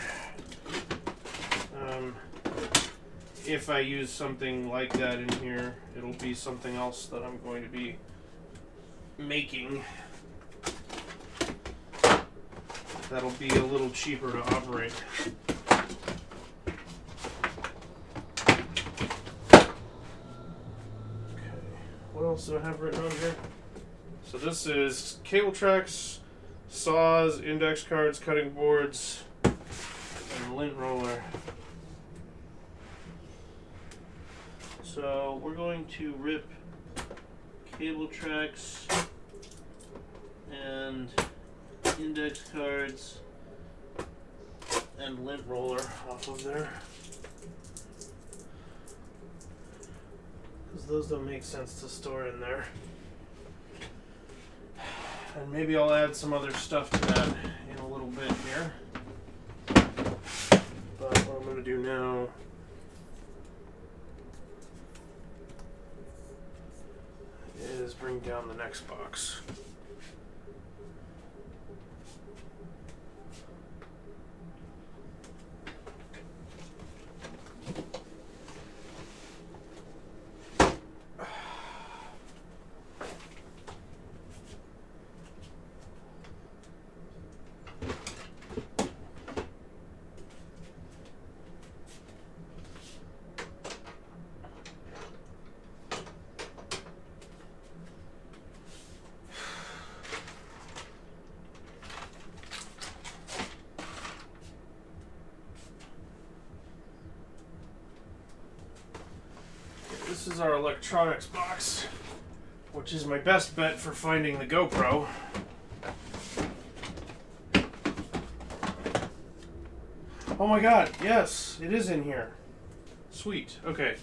If I use something like that in here, it'll be something else that I'm going to be making. That'll be a little cheaper to operate. Okay, what else do I have written on here? So this is cable tracks, saws, index cards, cutting boards, and lint roller. So we're going to rip cable tracks and index cards and lint roller off of there, because those don't make sense to store in there. And maybe I'll add some other stuff to that in a little bit here. But what I'm going to do now is bring down the next box. This is our electronics box, which is my best bet for finding the GoPro. Oh my god, yes, it is in here. Sweet, okay.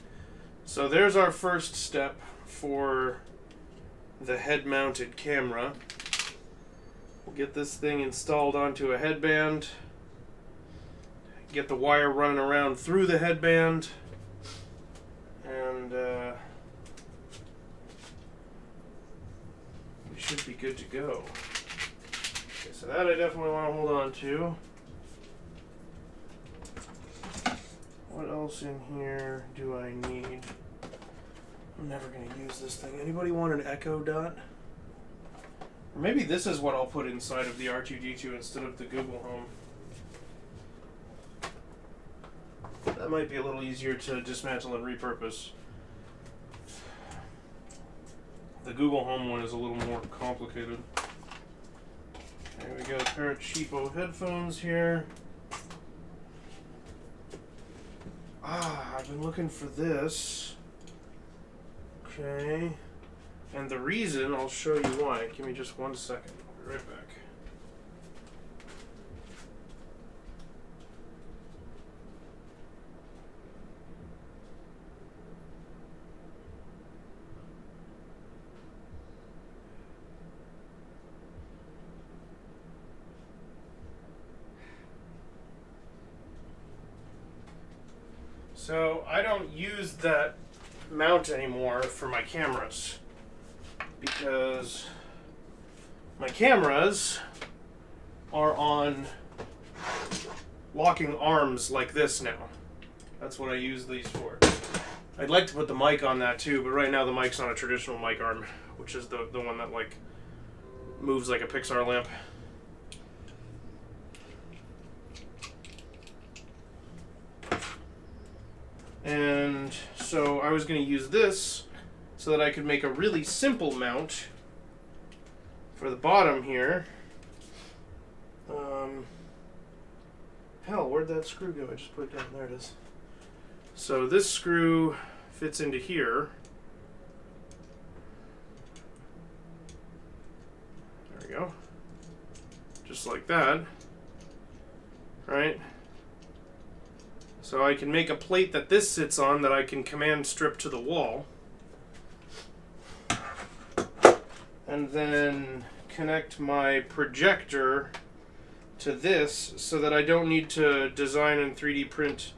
So there's our first step for the head-mounted camera. We'll get this thing installed onto a headband, get the wire running around through the headband, and we should be good to go. Okay, so that I definitely want to hold on to. What else in here do I need? I'm never going to use this thing. Anybody want an echo dot? Or maybe this is what I'll put inside of the R2D2 instead of the Google Home. That might be a little easier to dismantle and repurpose. The Google Home one is a little more complicated. There we go, a pair of cheapo headphones here. I've been looking for this. Okay. And the reason, I'll show you why. Give me just 1 second. I'll be right back. So I don't use that mount anymore for my cameras because my cameras are on locking arms like this now. That's what I use these for. I'd like to put the mic on that too, but right now the mic's on a traditional mic arm, which is the one that like moves like a Pixar lamp. And so I was going to use this so that I could make a really simple mount for the bottom here. Hell, where'd that screw go? I just put it down. There it is. So this screw fits into here. There we go. Just like that. Right? So I can make a plate that this sits on that I can command strip to the wall. And then connect my projector to this so that I don't need to design and 3D print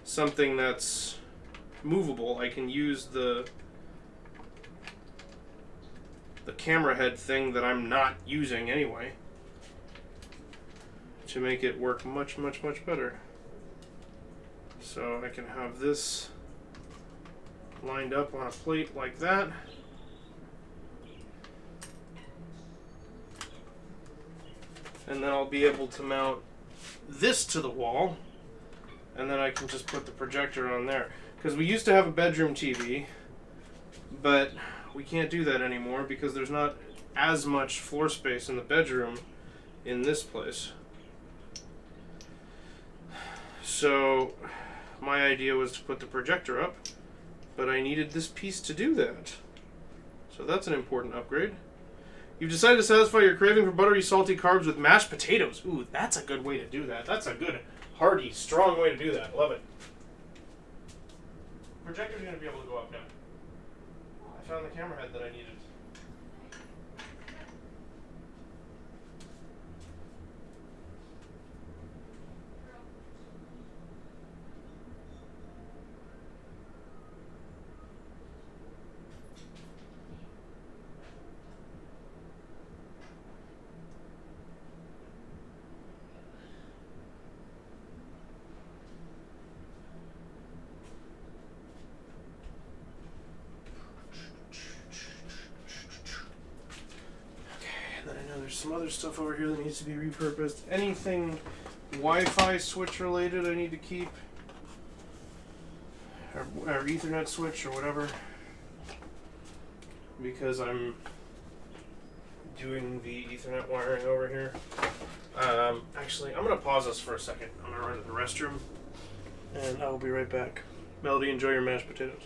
something that's movable. I can use the the camera head thing that I'm not using anyway to make it work much, much, much better. So I can have this lined up on a plate like that. And then I'll be able to mount this to the wall, and then I can just put the projector on there. Because we used to have a bedroom TV, but we can't do that anymore because there's not as much floor space in the bedroom in this place. So my idea was to put the projector up, but I needed this piece to do that. So that's an important upgrade. You've decided to satisfy your craving for buttery, salty carbs with mashed potatoes. Ooh, that's a good way to do that. That's a good, hearty, strong way to do that. Love it. Projector's going to be able to go up now. I found the camera head that I needed. There's some other stuff over here that needs to be repurposed. Anything Wi-Fi switch related I need to keep. Or Ethernet switch or whatever. Because I'm doing the Ethernet wiring over here. Actually, I'm going to pause this for a second. I'm going to run to the restroom. And I'll be right back. Melody, enjoy your mashed potatoes.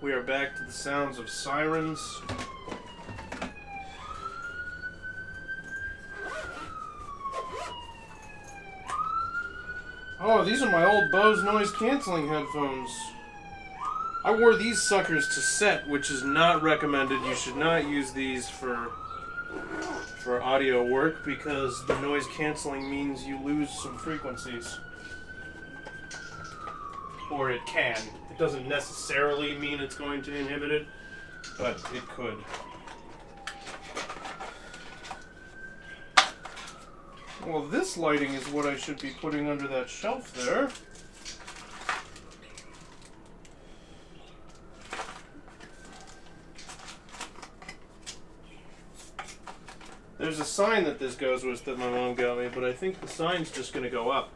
We are back to the sounds of sirens. Oh, these are my old Bose noise canceling headphones. I wore these suckers to set, which is not recommended. You should not use these for audio work because the noise canceling means you lose some frequencies. Or it can. It doesn't necessarily mean it's going to inhibit it, but it could. Well, this lighting is what I should be putting under that shelf there. There's a sign that this goes with that my mom got me, but I think the sign's just going to go up.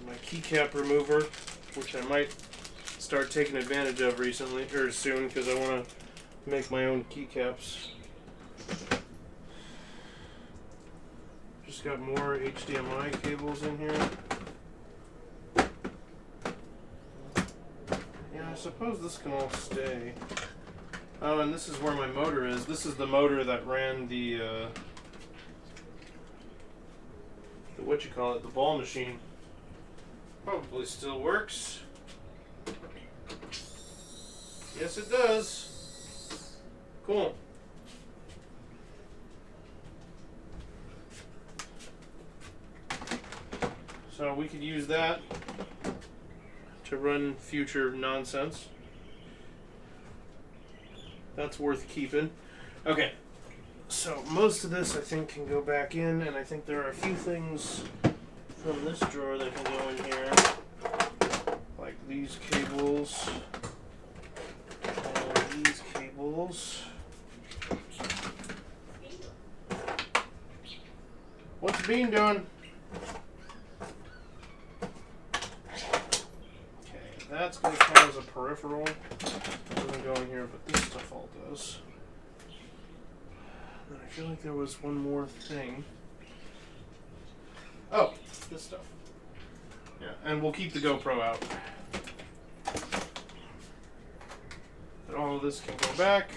My keycap remover, which I might start taking advantage of recently, or soon, because I want to make my own keycaps. Just got more HDMI cables in here. Yeah, I suppose this can all stay. Oh, and this is where my motor is. This is the motor that ran the what you call it, the ball machine. Probably still works. Yes, it does. Cool. So we could use that to run future nonsense. That's worth keeping. Okay, so most of this I think can go back in, and I think there are a few things from this drawer that can go in here, like these cables, and these cables. What's Bean doing? That's going to count as a peripheral. It doesn't go in here, but this stuff all does. And I feel like there was one more thing. Oh, this stuff. Yeah, and we'll keep the GoPro out. And all of this can go back.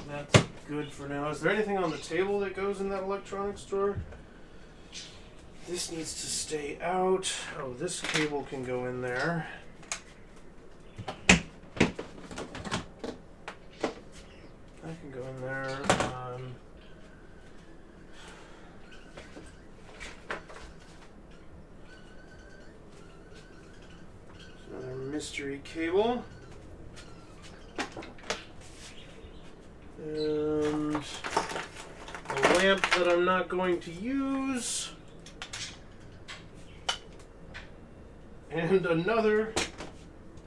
That's good for now. Is there anything on the table that goes in that electronics drawer? This needs to stay out. Oh, this cable can go in there. That can go in there. Another mystery cable. And a lamp that I'm not going to use. And another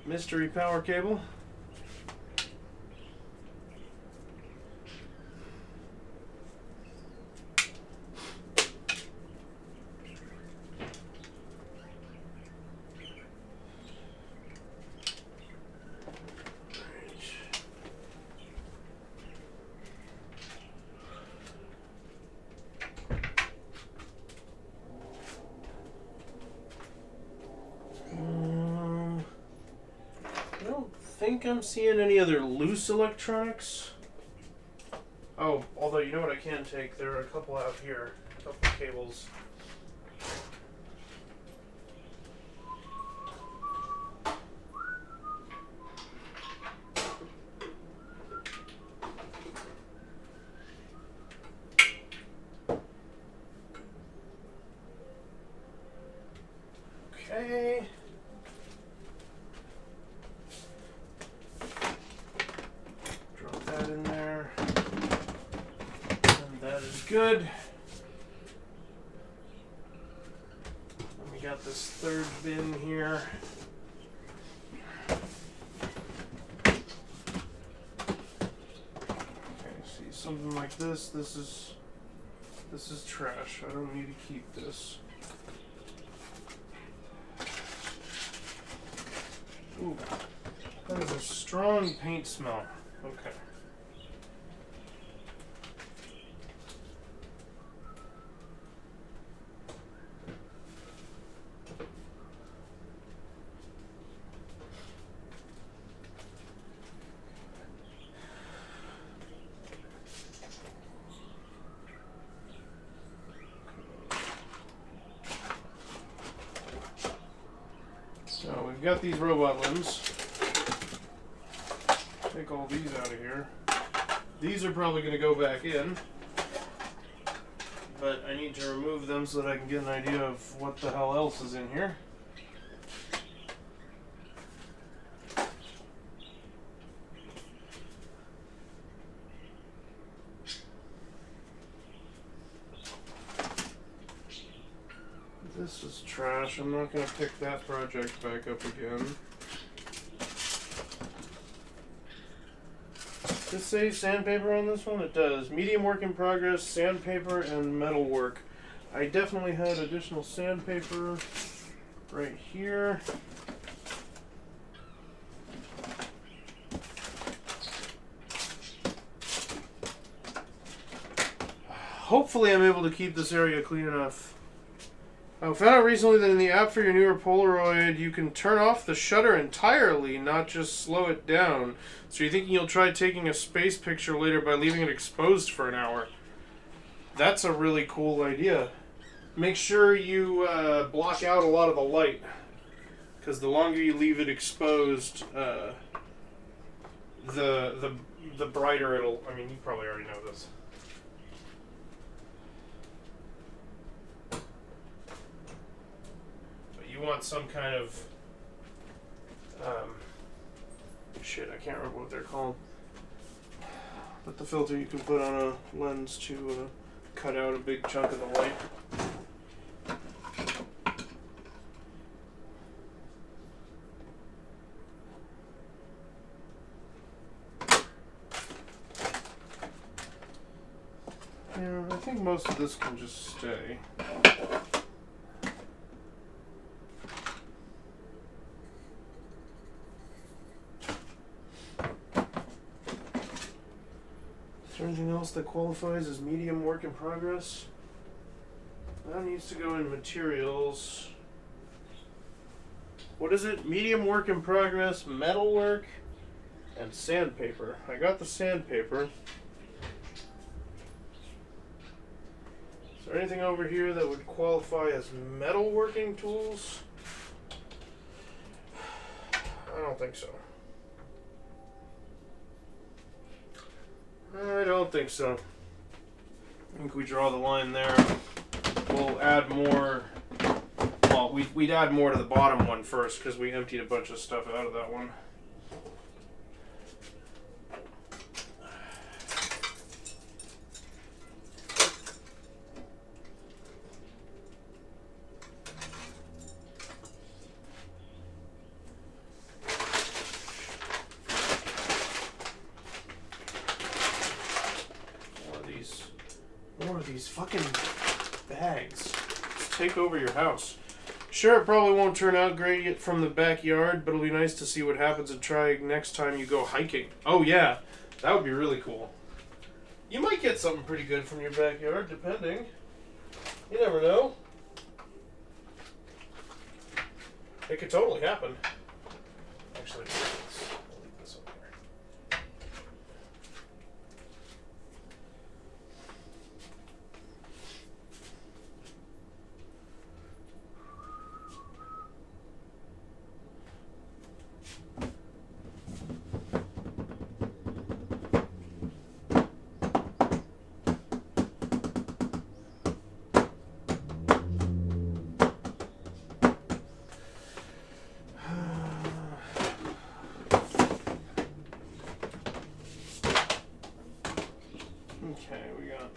mystery power cable. I think I'm seeing any other loose electronics. Oh, although you know what I can take? There are a couple out here. A couple of cables. Okay. Drop that in there. And that is good. And we got this third bin here. Okay, see something like this. This is trash. I don't need to keep this. Ooh, That is a strong paint smell. Okay. So we've got these robot limbs. Take all these out of here. These are probably going to go back in, but I need to remove them so that I can get an idea of what the hell else is in here. This is trash. I'm not going to pick that project back up again. Does this say sandpaper on this one? It does. Medium work in progress, sandpaper, and metal work. I definitely had additional sandpaper right here. Hopefully I'm able to keep this area clean enough. I found out recently that in the app for your newer Polaroid, you can turn off the shutter entirely, not just slow it down. So you're thinking you'll try taking a space picture later by leaving it exposed for an hour. That's a really cool idea. Make sure you block out a lot of the light, because the longer you leave it exposed, the brighter it'll. I mean, you probably already know this. You want some kind of shit, I can't remember what they're called, but the filter you can put on a lens to cut out a big chunk of the light. Yeah, I think most of this can just stay. Is there anything else that qualifies as medium work in progress? That needs to go in materials. What is it? Medium work in progress, metal work, and sandpaper. I got the sandpaper. Is there anything over here that would qualify as metalworking tools? I don't think so. I don't think so. I think we draw the line there. We'll add more. Well, we'd add more to the bottom one first because we emptied a bunch of stuff out of that one. More of these fucking bags. Just take over your house. Sure, it probably won't turn out great from the backyard, but it'll be nice to see what happens and try next time you go hiking. Oh yeah, that would be really cool. You might get something pretty good from your backyard, depending. You never know. It could totally happen. Actually, I'll leave this up here. Okay, we got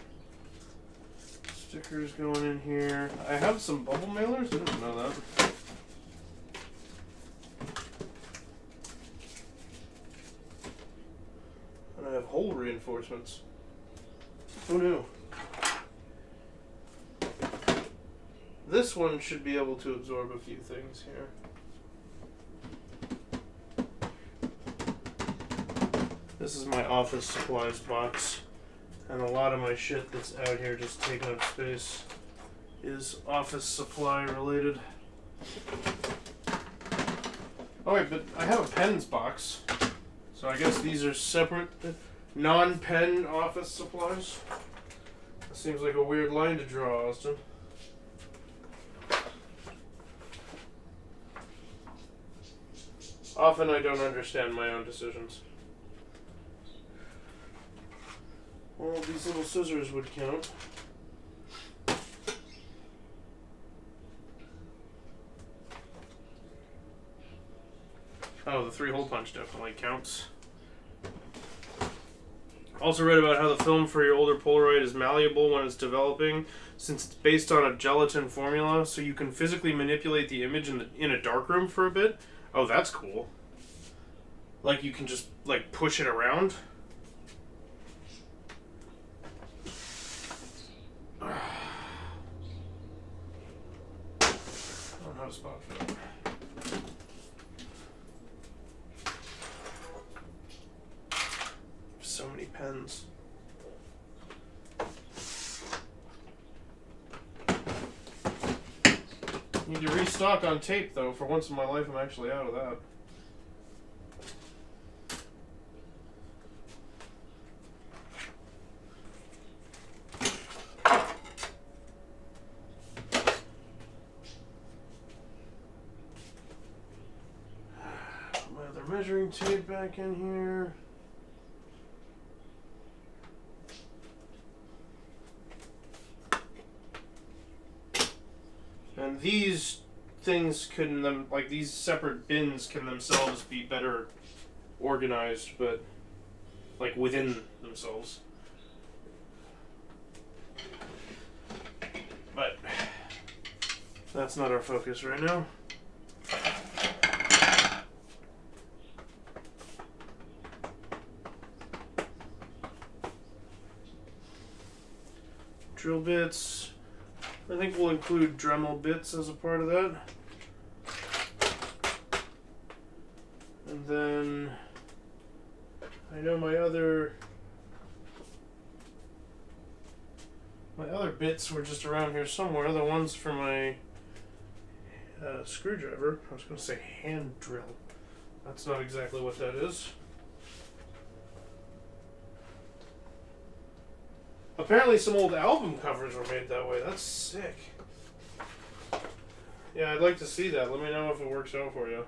stickers going in here. I have some bubble mailers. I didn't know that. And I have hole reinforcements. Who knew? This one should be able to absorb a few things here. This is my office supplies box. And a lot of my shit that's out here just taking up space is office supply related. Oh wait, but I have a pens box. So I guess these are separate, non-pen office supplies. That seems like a weird line to draw, Austin. Often I don't understand my own decisions. Well, these little scissors would count. Oh, the 3-hole punch definitely counts. Also read about how the film for your older Polaroid is malleable when it's developing, since it's based on a gelatin formula, so you can physically manipulate the image in a darkroom for a bit. Oh, that's cool. Like you can just like push it around. I don't have a spot for that. So many pens. Need to restock on tape though. For once in my life I'm actually out of that. Put my other measuring tape back in here. And these things can like these separate bins can themselves be better organized, but like within themselves. But that's not our focus right now. Drill bits. I think we'll include Dremel bits as a part of that. And then I know my other bits were just around here somewhere. The ones for my screwdriver. I was going to say hand drill. That's not exactly what that is. Apparently some old album covers were made that way. That's sick. Yeah, I'd like to see that. Let me know if it works out for you.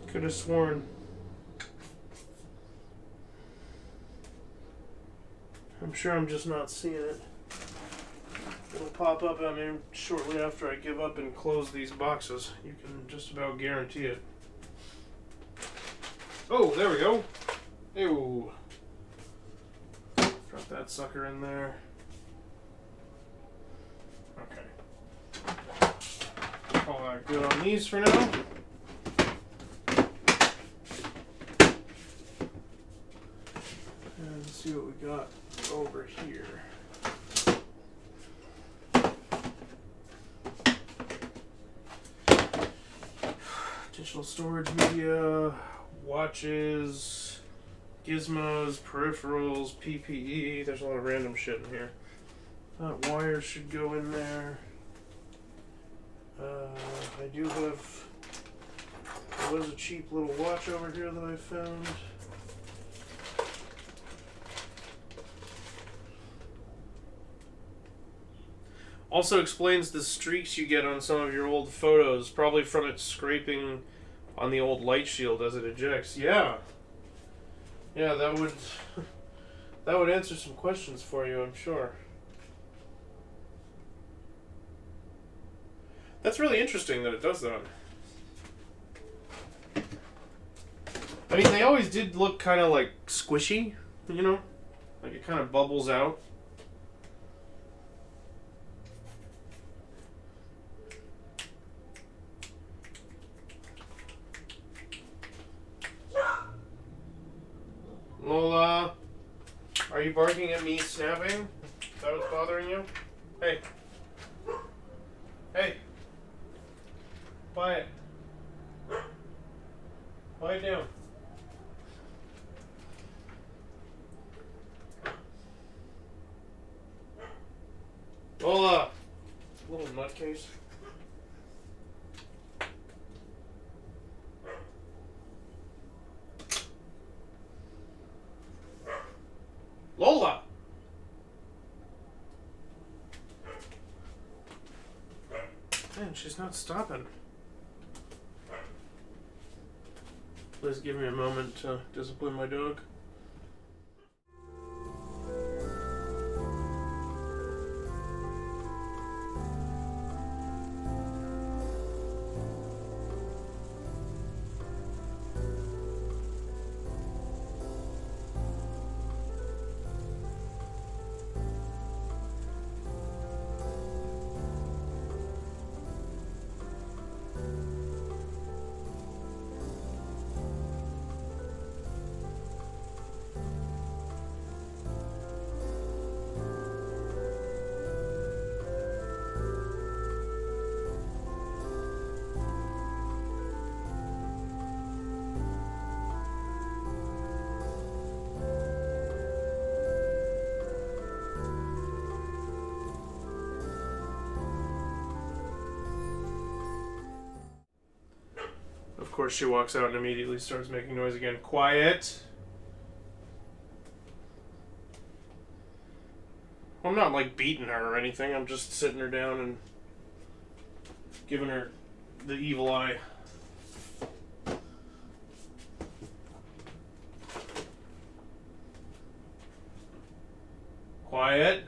Could have sworn. I'm sure I'm just not seeing it. It'll pop up at me shortly after I give up and close these boxes. You can just about guarantee it. Oh, there we go. Ew. Drop that sucker in there. Okay. Call that good on these for now. And let's see what we got over here. Digital storage media, watches, gizmos, peripherals, PPE. There's a lot of random shit in here. That wire should go in there. I do have. There was a cheap little watch over here that I found. Also explains the streaks you get on some of your old photos, probably from it scraping on the old light shield as it ejects. Yeah. Yeah, that would answer some questions for you, I'm sure. That's really interesting that it does that. I mean, they always did look kind of like squishy, you know? Like it kind of bubbles out. barking at me snapping? Is that what's bothering you? Hey. Hey. Quiet. Quiet down. Lola! Little nutcase. Lola! Man, she's not stopping. Please give me a moment to discipline my dog. Of course, she walks out and immediately starts making noise again. Quiet. I'm not like beating her or anything. I'm just sitting her down and giving her the evil eye. Quiet.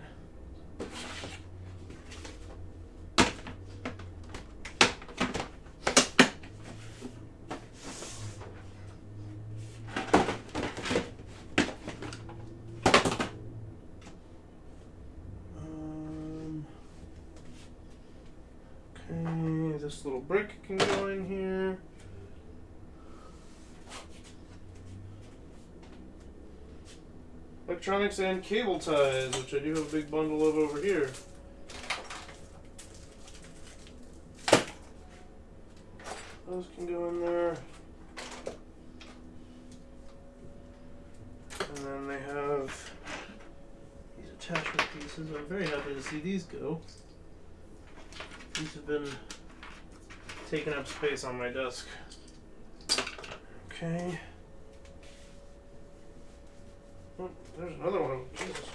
Okay, this little brick can go in here. Electronics and cable ties, which I do have a big bundle of over here. Those can go in there. And then they have these attachment pieces. I'm very happy to see these go. These have been taking up space on my desk. Okay. Oh, there's another one. Jesus.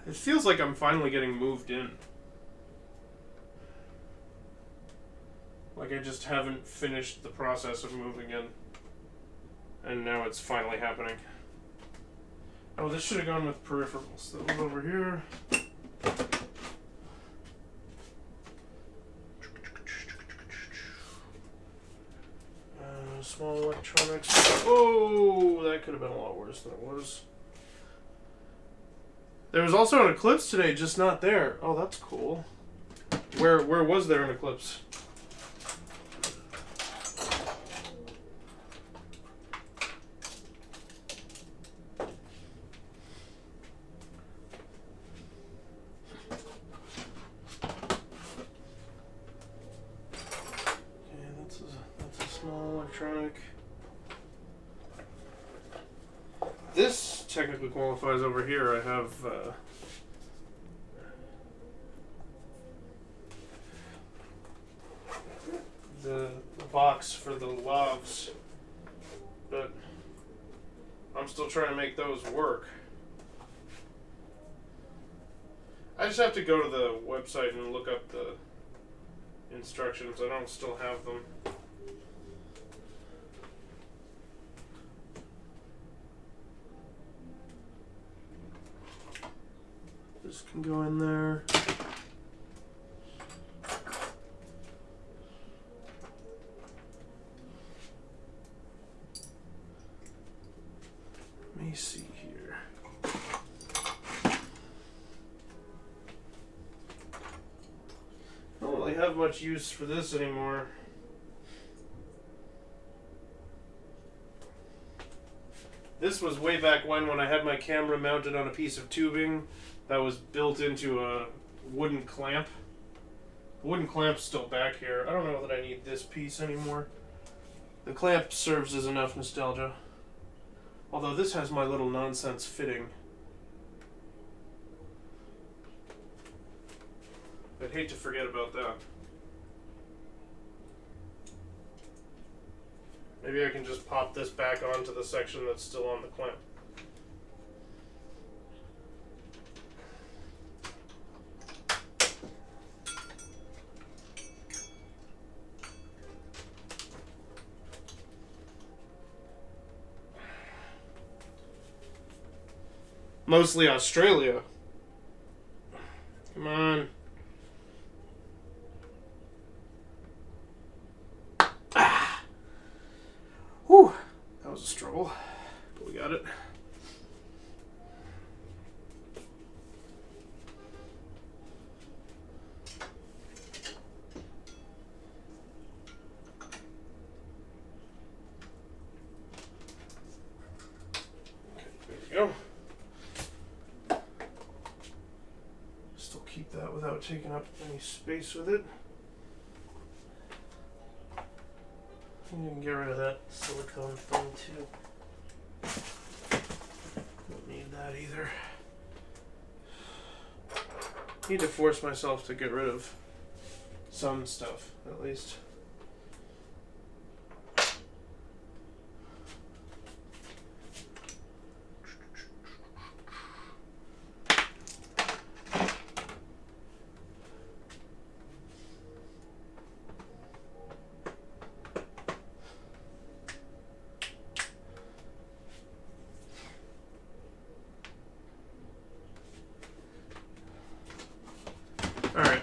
It feels like I'm finally getting moved in. Like I just haven't finished the process of moving in. And now it's finally happening. Oh, this should have gone with peripherals. That was over here. Small electronics. Oh, that could have been a lot worse than it was. There was also an eclipse today, just not there. Oh, that's cool. Where was there an eclipse? Electronic. This technically qualifies over here. I have the box for the lavs, but I'm still trying to make those work. I just have to go to the website and look up the instructions. I don't still have them. This can go in there. Let me see here. I don't really have much use for this anymore. This was way back when I had my camera mounted on a piece of tubing that was built into a wooden clamp. The wooden clamp's still back here. I don't know that I need this piece anymore. The clamp serves as enough nostalgia. Although this has my little nonsense fitting. I'd hate to forget about that. Maybe I can just pop this back onto the section that's still on the clamp. Mostly Australia. Come on. Whew, that was a struggle, but we got it. Okay, there we go. Still keep that without taking up any space with it. You can get rid of that silicone thing too. Don't need that either. Need to force myself to get rid of some stuff, at least. Alright.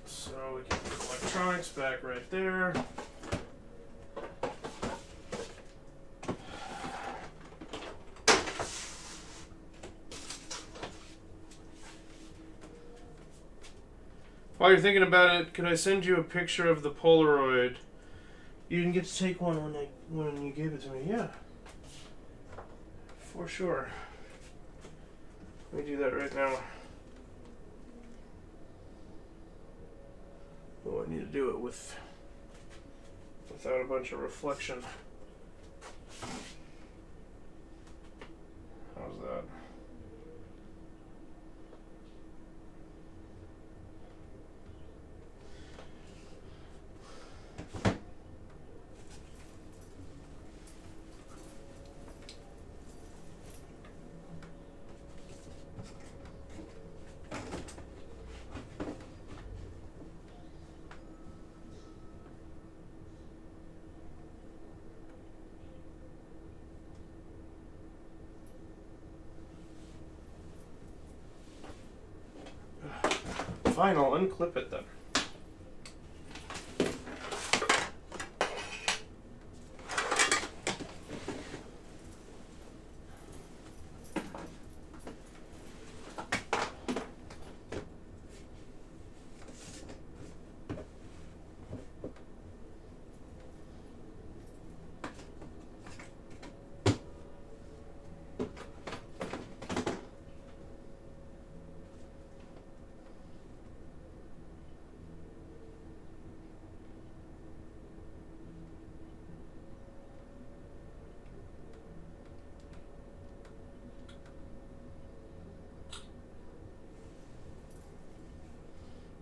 So we can put electronics back right there. While you're thinking about it, could I send you a picture of the Polaroid? You didn't get to take one when you gave it to me. Yeah. For sure. Let me do that right now. Oh, I need to do it without a bunch of reflection. How's that? Fine, I'll unclip it then.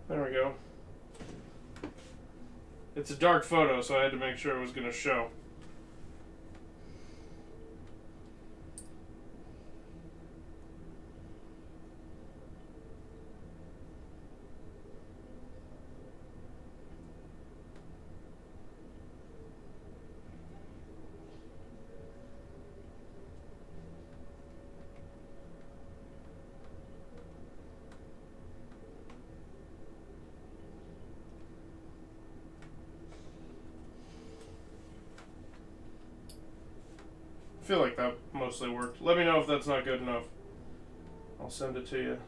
There we go. It's a dark photo, so I had to make sure it was going to show. I feel like that mostly worked. Let me know if that's not good enough. I'll send it to you.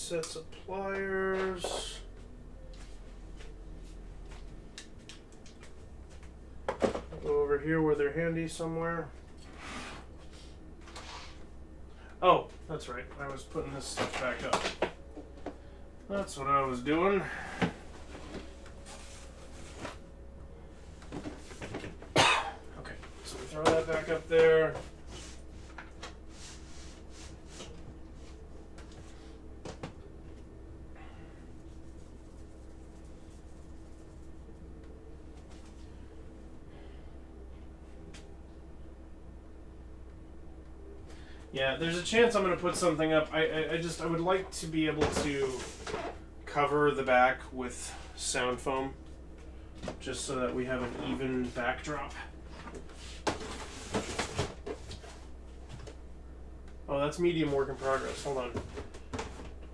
sets of pliers. Go over here where they're handy somewhere. Oh, that's right. I was putting this stuff back up. That's what I was doing. Okay, so we throw that back up there. Yeah, there's a chance I'm going to put something up. I would like to be able to cover the back with sound foam, just so that we have an even backdrop. Oh, that's medium work in progress. Hold on.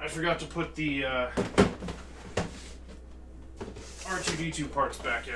I forgot to put the R2-D2 parts back in.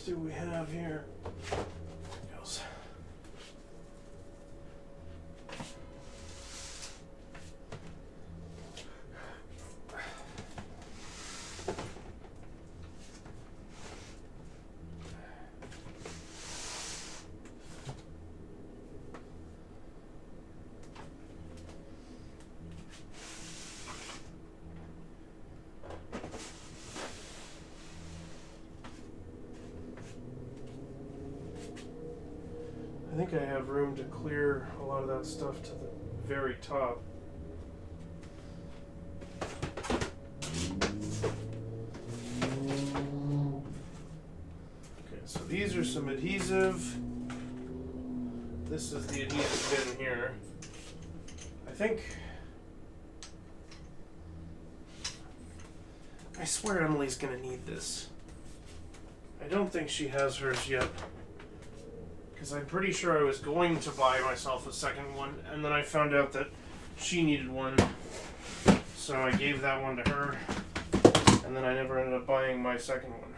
Do we have here? There goes. I think I have room to clear a lot of that stuff to the very top. Okay, so these are some adhesive. This is the adhesive bin here. I swear Emily's gonna need this. I don't think she has hers yet. Because I'm pretty sure I was going to buy myself a second one, and then I found out that she needed one. So I gave that one to her, and then I never ended up buying my second one.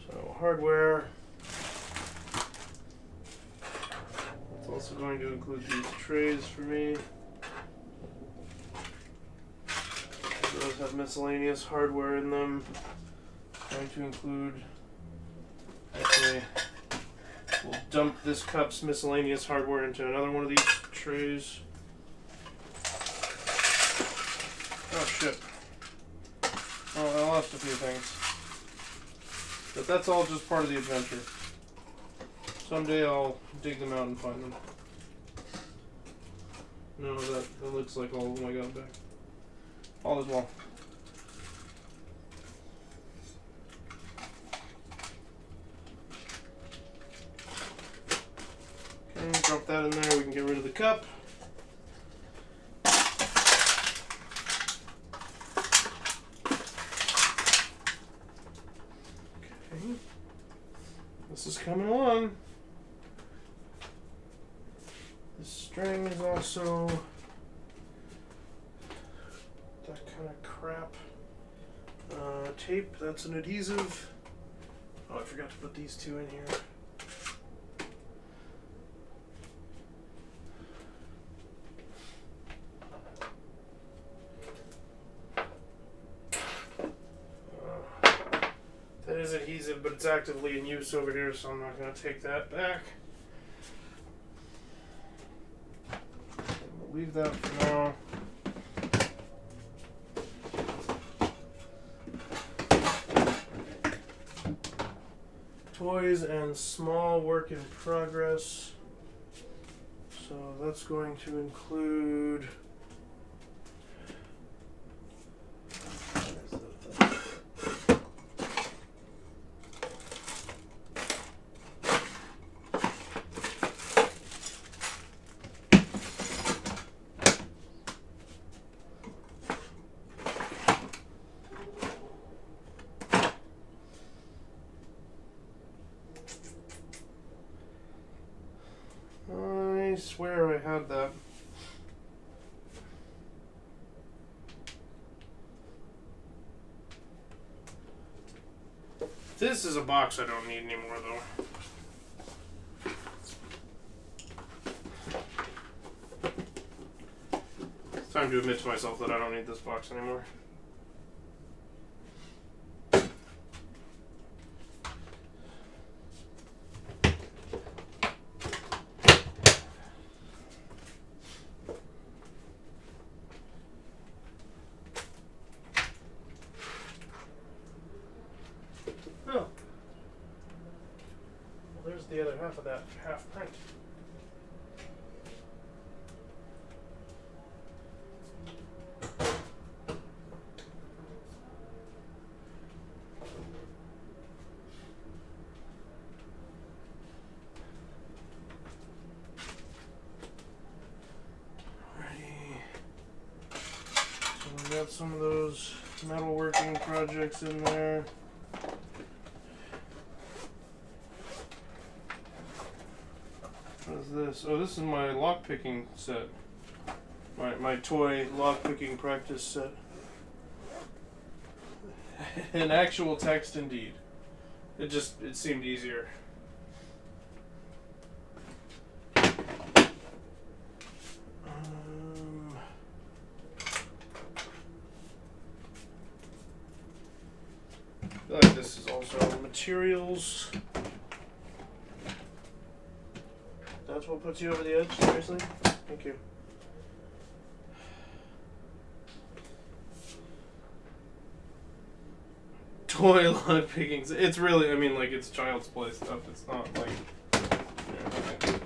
So hardware. It's also going to include these trays for me. Those have miscellaneous hardware in them. Going to include, actually, we'll dump this cup's miscellaneous hardware into another one of these trays. Oh shit. Oh, I lost a few things. But that's all just part of the adventure. Someday I'll dig them out and find them. No, that looks like all of them I got back. All is well. Okay, drop that in there, we can get rid of the cup. Okay. This is coming along. This string is also that kind of crap. Tape, that's an adhesive. Oh, I forgot to put these two in here. That is adhesive, but it's actively in use over here, so I'm not going to take that back. We'll leave that for now. toys and small work in progress. So that's going to include. I swear I had that. This is a box I don't need anymore, though. It's time to admit to myself that I don't need this box anymore. Oh. Well, there's the other half of that half print. Alrighty. So we got some of those metalworking projects in there. What is this? Oh, this is my lockpicking set. My toy lockpicking practice set. An actual text indeed. It seemed easier. I feel like this is also materials. That's what puts you over the edge, seriously? Thank you. Toy lock pickings. It's really, I mean, like, it's child's play stuff. It's not like. Yeah,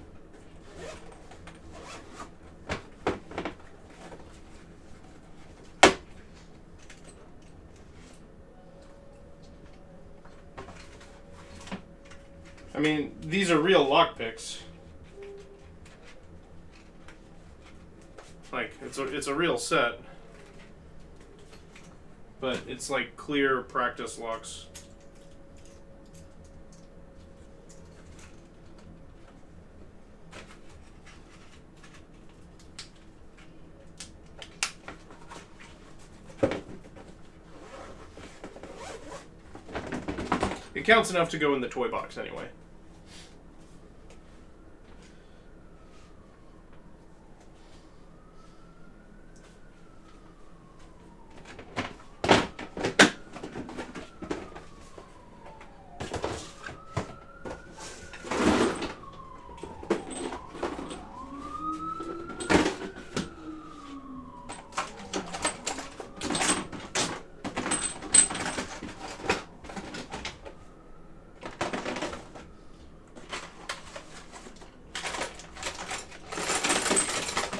I mean, these are real lockpicks. Like, it's a real set. But it's like clear practice locks. It counts enough to go in the toy box anyway.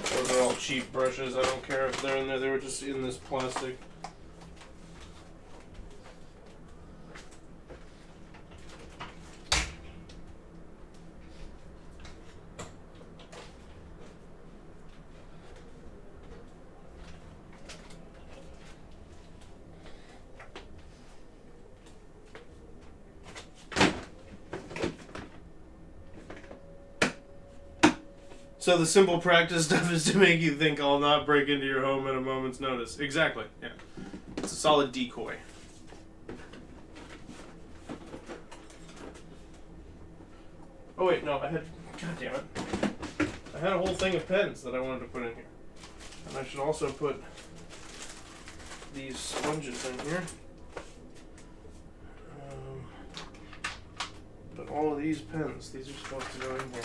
Those are all cheap brushes. I don't care if they're in there. They were just in this plastic. So the simple practice stuff is to make you think I'll not break into your home at a moment's notice. Exactly, yeah. It's a solid decoy. Oh wait, no, God damn it. I had a whole thing of pens that I wanted to put in here. And I should also put these sponges in here. But all of these pens, these are supposed to go in here.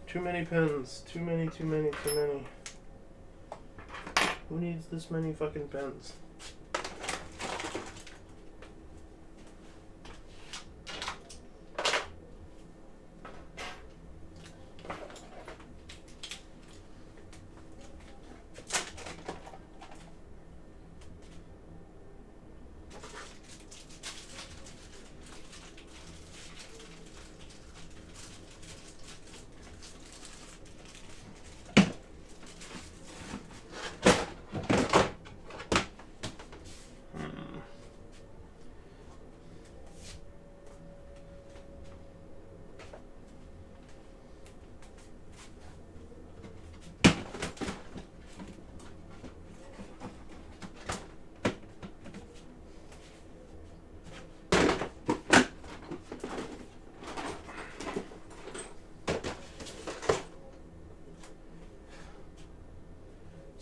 Too many many pens. Too many. Who needs this many fucking pens?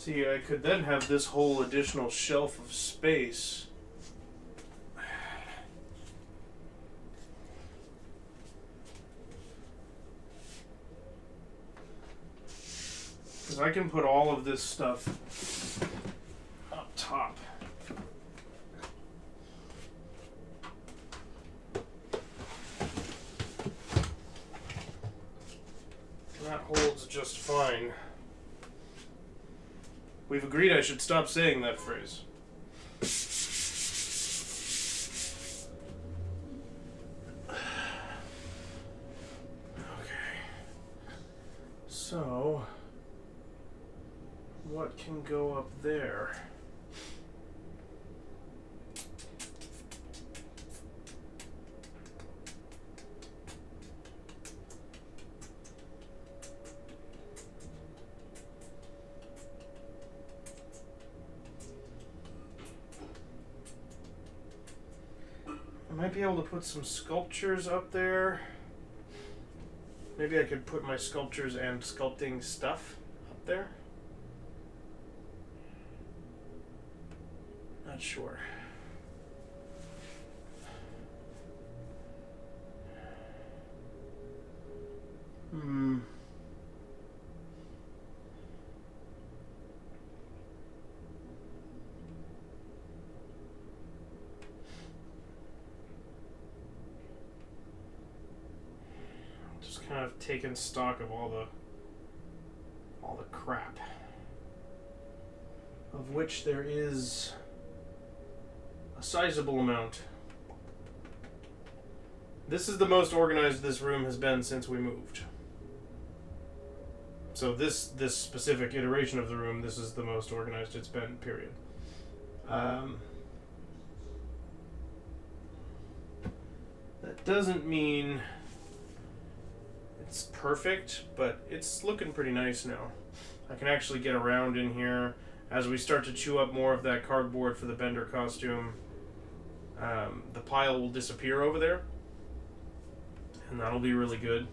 See, I could then have this whole additional shelf of space. Because I can put all of this stuff up top. That holds just fine. We've agreed I should stop saying that phrase. Okay. So, what can go up there? I might be able to put some sculptures up there. Maybe I could put my sculptures and sculpting stuff up there. Not sure. Kind of taken stock of all the crap, of which there is a sizable amount. This is the most organized this room has been since we moved. So this specific iteration of the room, this is the most organized it's been, period. That doesn't mean it's perfect, but it's looking pretty nice now. I can actually get around in here. As we start to chew up more of that cardboard for the Bender costume, the pile will disappear over there, and that'll be really good.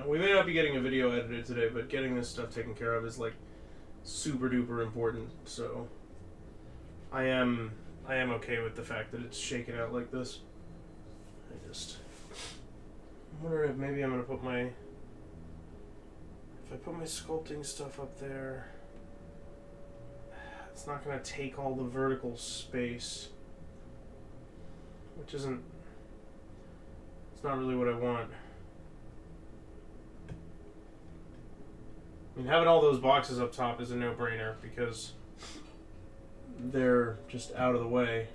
We may not be getting a video edited today, but getting this stuff taken care of is like super duper important. So I am okay with the fact that it's shaken out like this. I'm wondering if maybe I'm gonna put if I put my sculpting stuff up there, it's not gonna take all the vertical space, which isn't. It's not really what I want. I mean, having all those boxes up top is a no-brainer because they're just out of the way.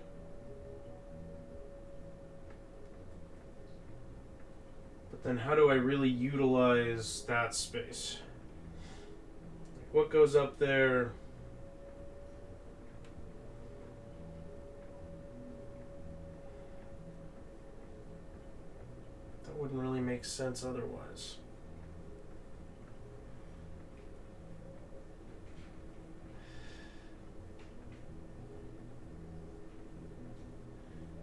But then how do I really utilize that space? What goes up there? That wouldn't really make sense otherwise.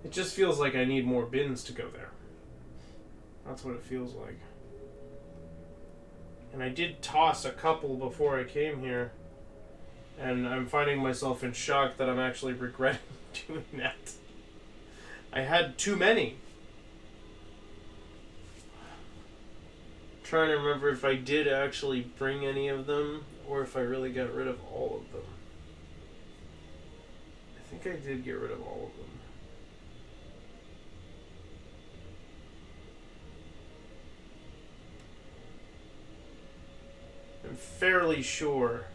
It just feels like I need more bins to go there. That's what it feels like. And I did toss a couple before I came here. And I'm finding myself in shock that I'm actually regretting doing that. I had too many. Trying to remember if I did actually bring any of them or if I really got rid of all of them. I think I did get rid of all of them. I'm fairly sure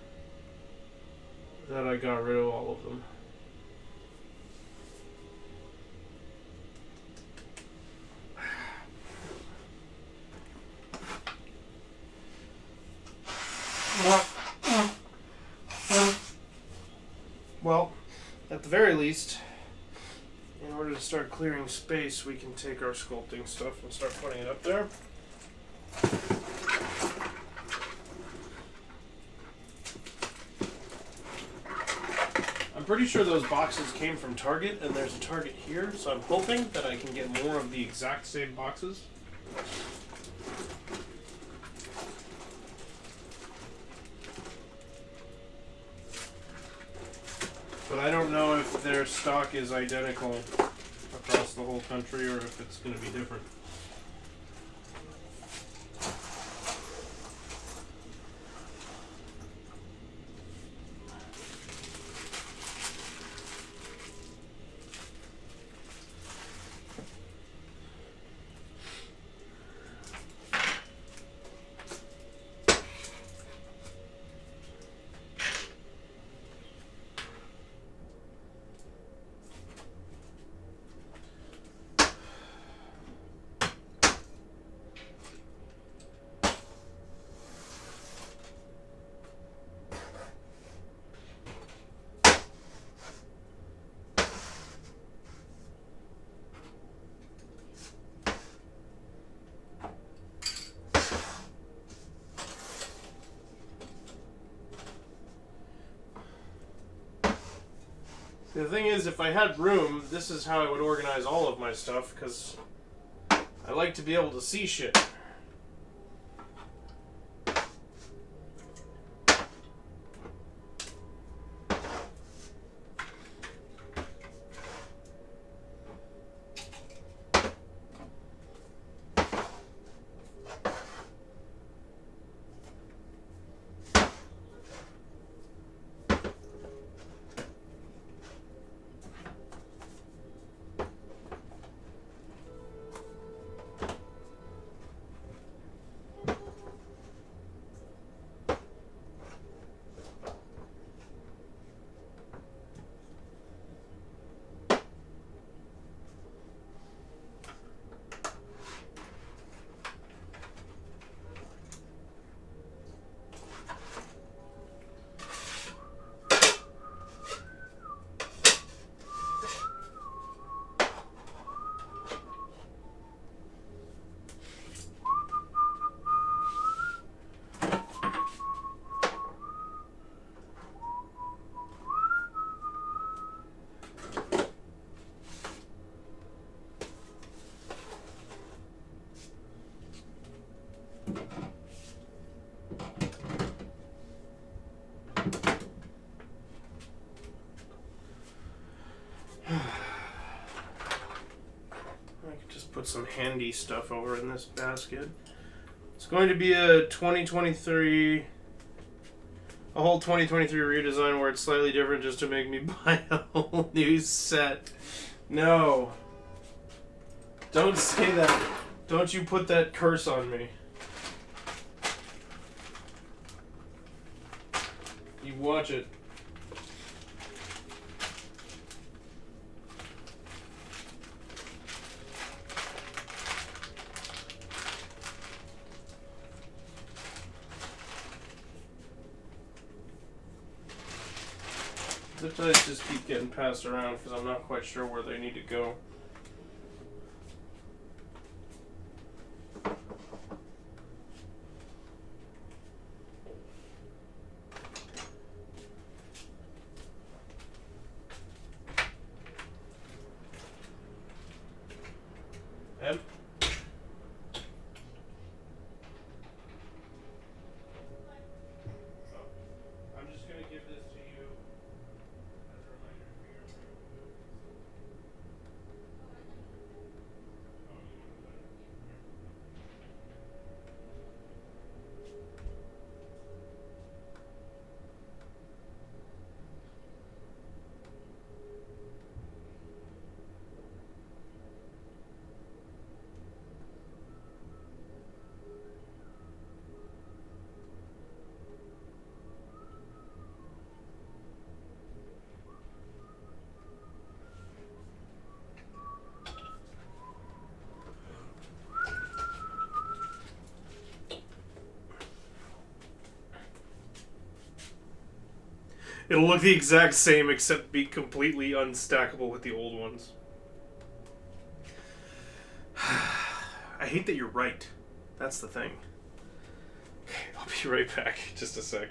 that I got rid of all of them. Well, at the very least, in order to start clearing space, we can take our sculpting stuff and start putting it up there. I'm pretty sure those boxes came from Target, and there's a Target here, so I'm hoping that I can get more of the exact same boxes. But I don't know if their stock is identical across the whole country or if it's going to be different. The thing is, if I had room, this is how I would organize all of my stuff, because I like to be able to see shit. Put some handy stuff over in this basket. It's going to be a 2023, a whole 2023 redesign where it's slightly different just to make me buy a whole new set. No. Don't say that. Don't you put that curse on me. You watch it. Zip ties just keep getting passed around because I'm not quite sure where they need to go. It'll look the exact same except be completely unstackable with the old ones. I hate that you're right. That's the thing. Okay, I'll be right back. Just a sec.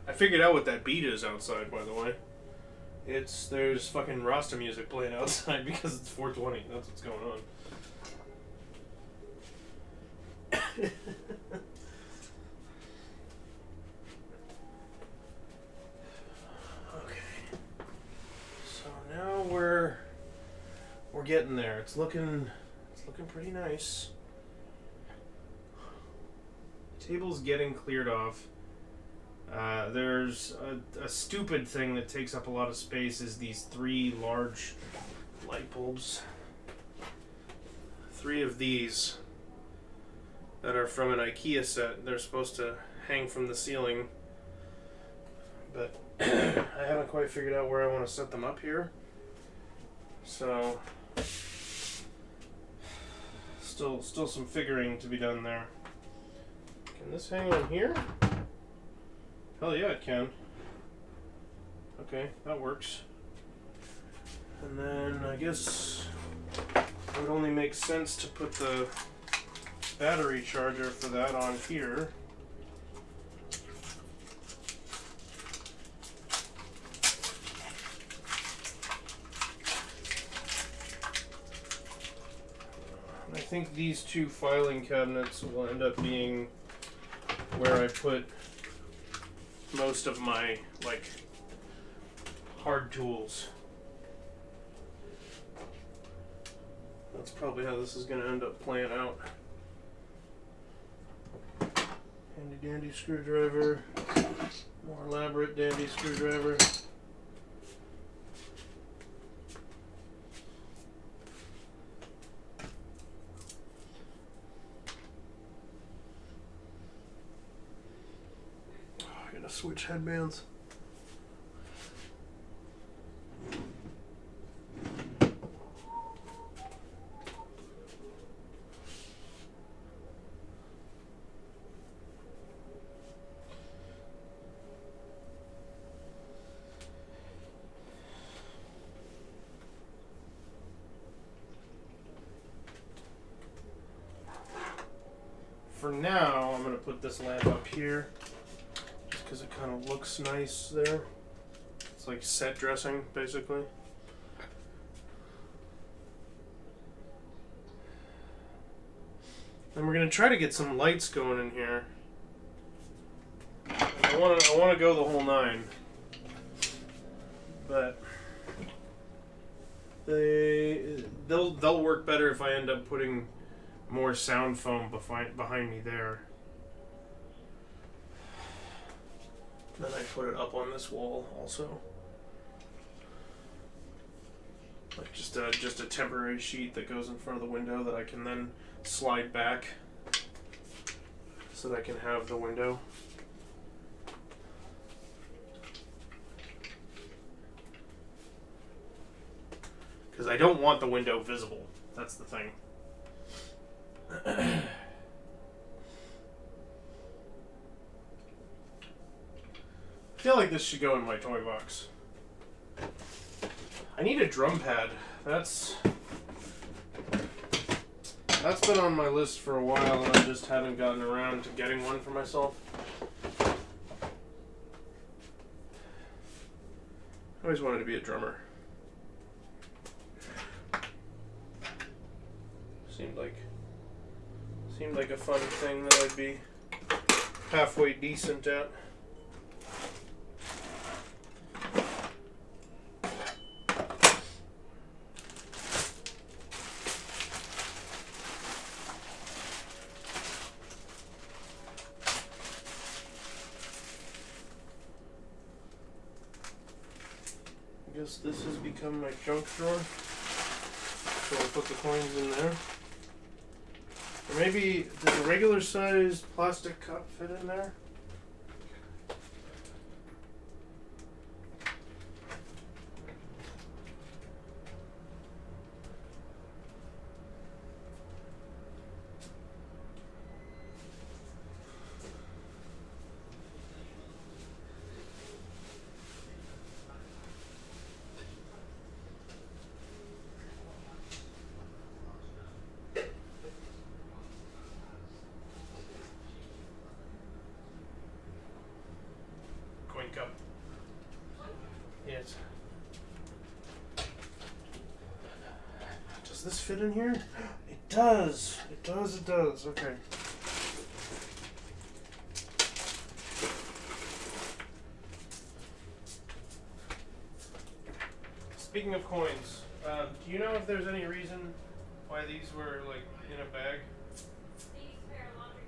I figured out what that beat is outside, by the way. There's fucking Rasta music playing outside because it's 420. That's what's going on. Okay. So now we're getting there. It's looking pretty nice. The table's getting cleared off. There's a stupid thing that takes up a lot of space is these 3 large light bulbs. 3 of these that are from an IKEA set. They're supposed to hang from the ceiling, but I haven't quite figured out where I want to set them up here. So still some figuring to be done there. Can this hang on here? Hell yeah, it can. Okay, that works. And then I guess it would only make sense to put the battery charger for that on here. I think these two filing cabinets will end up being where I put most of my, like, hard tools. That's probably how this is going to end up playing out. Handy dandy screwdriver. More elaborate dandy screwdriver. Oh, I gotta switch headbands. For now, I'm going to put this lamp up here, just because it kind of looks nice there. It's like set dressing, basically. And we're going to try to get some lights going in here. I want to go the whole 9, but they'll work better if I end up putting more sound foam behind me there. Then I put it up on this wall also. Like just a temporary sheet that goes in front of the window that I can then slide back so that I can have the window. Because I don't want the window visible. That's the thing. I feel like this should go in my toy box. I need a drum pad. That's been on my list for a while, and I just haven't gotten around to getting one for myself. I always wanted to be a drummer. Seemed like a fun thing that I'd be halfway decent at. I guess this has become my junk drawer. So I'll put the coins in there. Or maybe, does a regular sized plastic cup fit in there? Cup. Yes. Does this fit in here? It does. It does. It does. Okay. Speaking of coins, do you know if there's any reason why these were like in a bag? They used to pay our laundry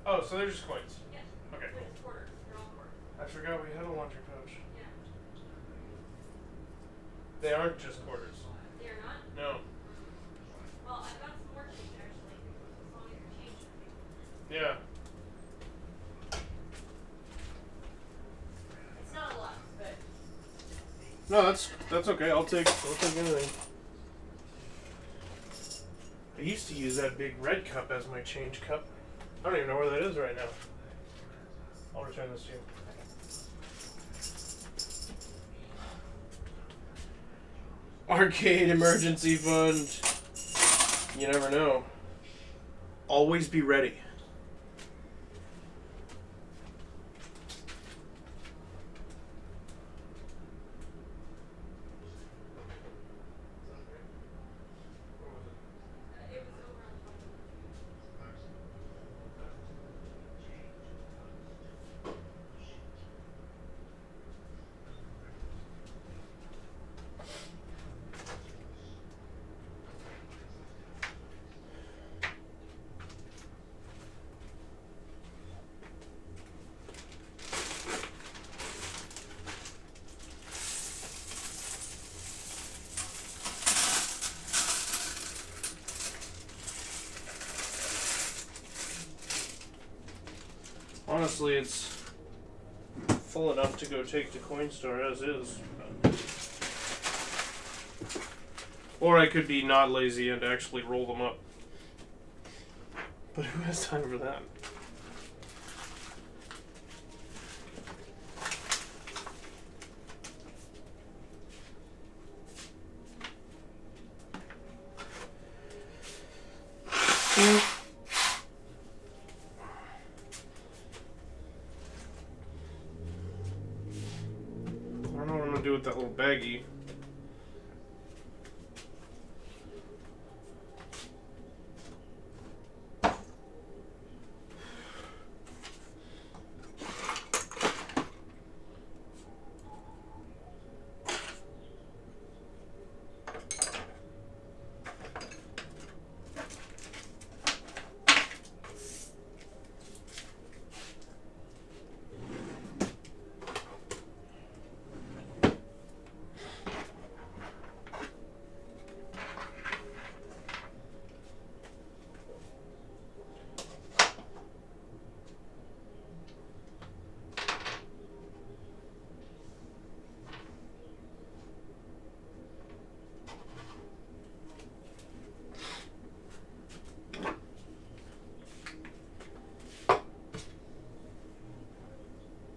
pouch. Oh, so they're just coins. Yes. Okay, cool. It's quarters. They're all quarters. I forgot we had a laundry pouch. Yeah. They aren't just quarters. They are not? No. Well, I've got some more change actually, as long as you're changing. Yeah. It's not a lot, but No, that's okay. I'll take anything. I used to use that big red cup as my change cup. I don't even know where that is right now. I'll return this to you. Arcade emergency fund. You never know. Always be ready. it was honestly, it's full enough to go take to Coinstar as is. Or I could be not lazy and actually roll them up. But who has time for that? I don't know what I'm gonna do with that little baggie.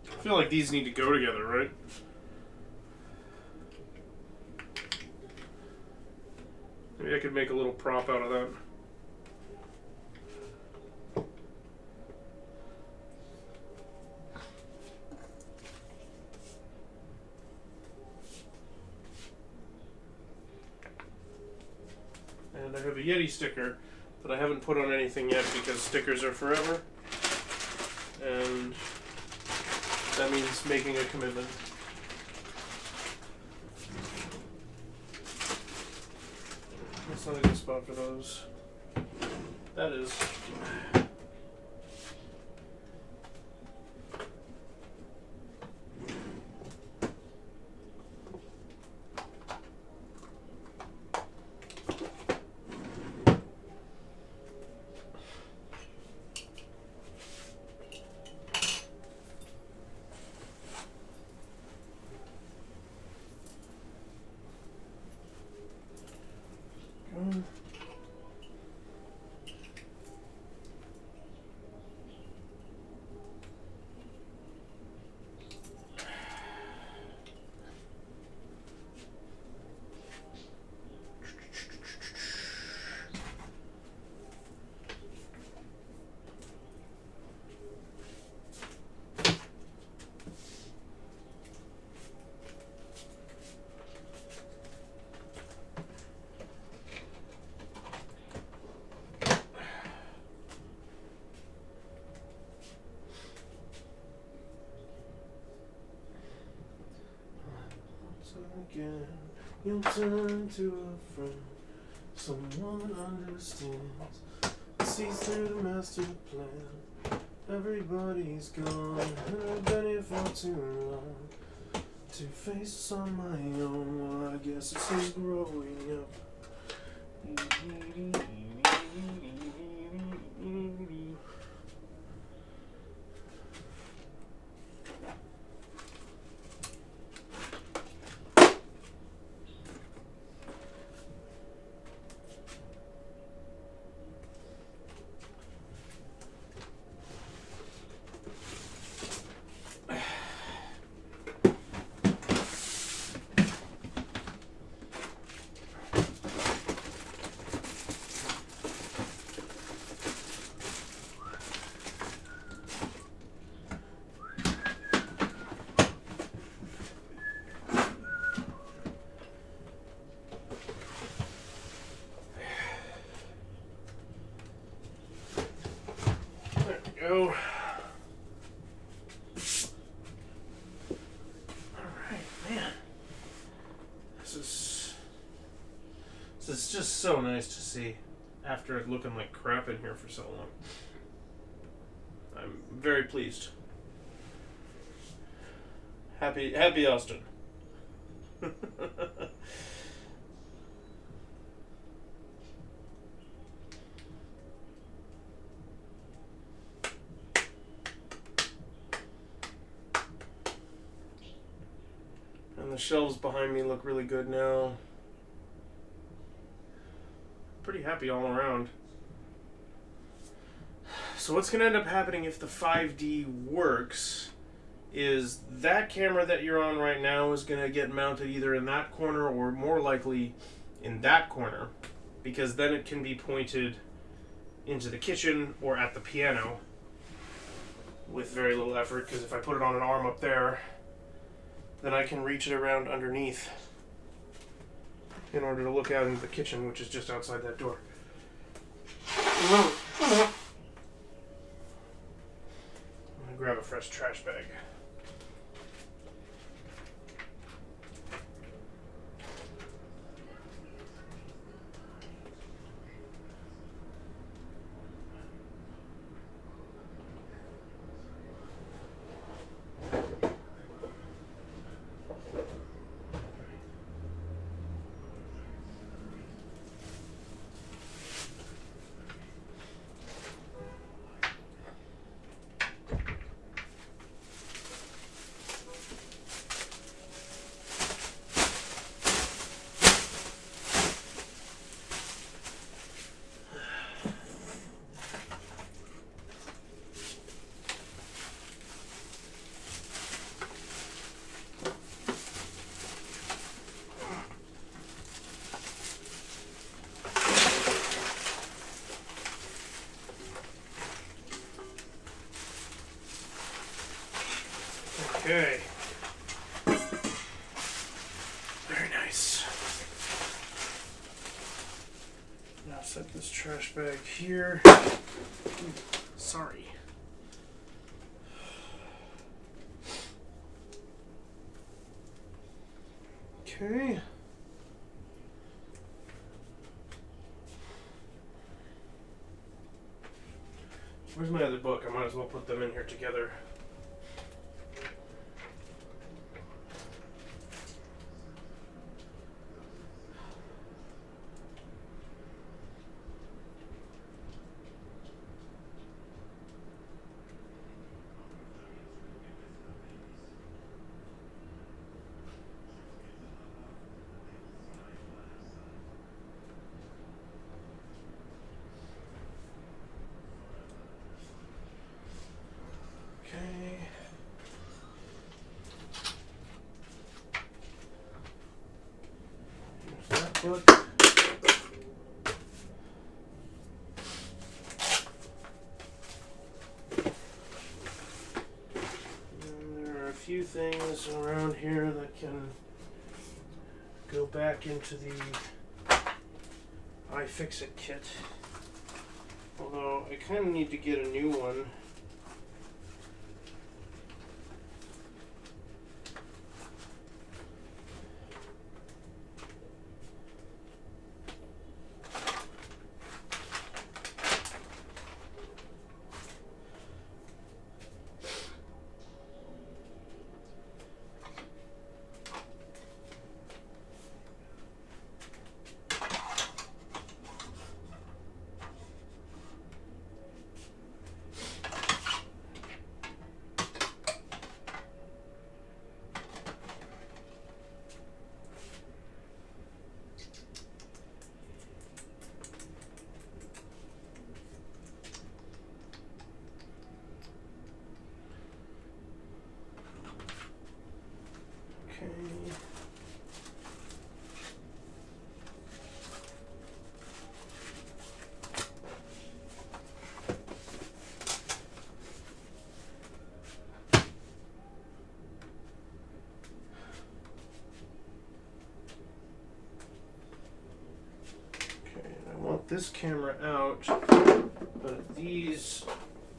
I feel like these need to go together, right? Maybe I could make a little prop out of that. And I have a Yeti sticker that I haven't put on anything yet because stickers are forever. And that means making a commitment. That's not a good spot for those. That is. Again, you'll turn to a friend, someone understands, sees through the master plan. Everybody's gone, and I've been here for too long to face this on my own. Well, I guess it's just growing up. Go. Alright, man. This is just so nice to see after it looking like crap in here for so long. I'm very pleased. Happy Austin. shelves behind me look really good now. Pretty happy all around. So what's going to end up happening if the 5D works is that camera that you're on right now is going to get mounted either in that corner or more likely in that corner, because then it can be pointed into the kitchen or at the piano with very little effort, because if I put it on an arm up there, then I can reach it around underneath in order to look out into the kitchen, which is just outside that door. I'm gonna grab a fresh trash bag. Okay. Very nice. Now set this trash bag here. Ooh, sorry. Okay. Where's my other book? I might as well put them in here together. Book. And there are a few things around here that can go back into the iFixit kit. Although I kind of need to get a new one. This camera out, but these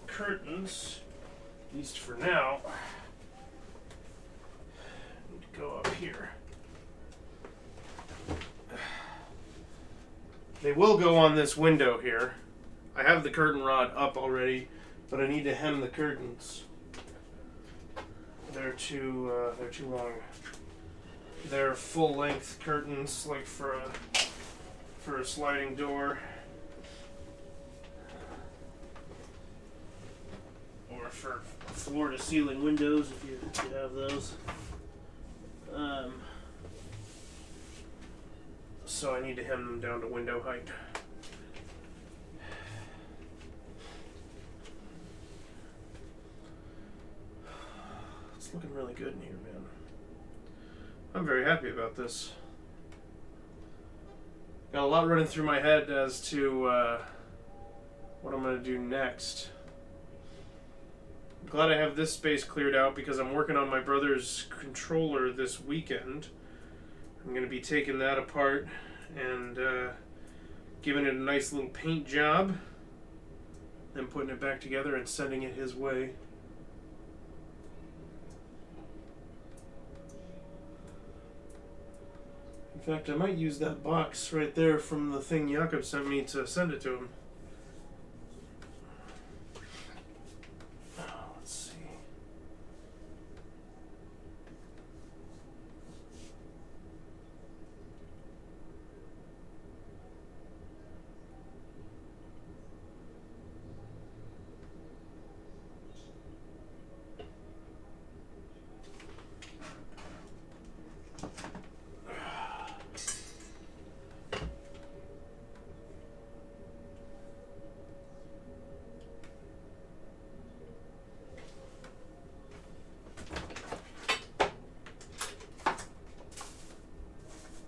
curtains, at least for now, need to go up here. They will go on this window here. I have the curtain rod up already, but I need to hem the curtains. They're too long. They're full-length curtains, like for a sliding door, or for floor-to-ceiling windows if you have those. so I need to hem them down to window height. It's looking really good in here, man. I'm very happy about this. Got a lot running through my head as to what I'm going to do next. I'm glad I have this space cleared out because I'm working on my brother's controller this weekend. I'm going to be taking that apart and giving it a nice little paint job, then putting it back together and sending it his way. In fact, I might use that box right there from the thing Jakob sent me to send it to him. Let's see.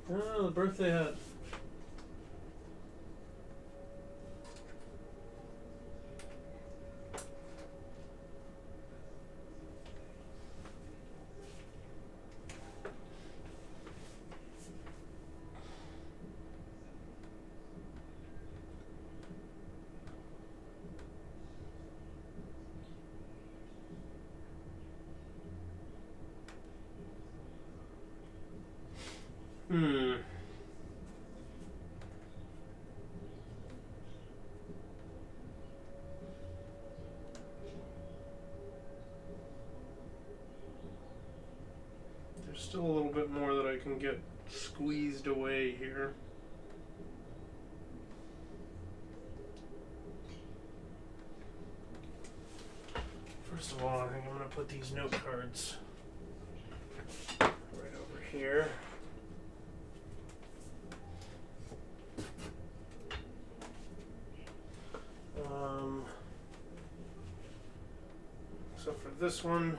Oh, the birthday hat. There's still a little bit more that I can get squeezed away here. First of all, I think I'm going to put these note cards right over here. So for this one,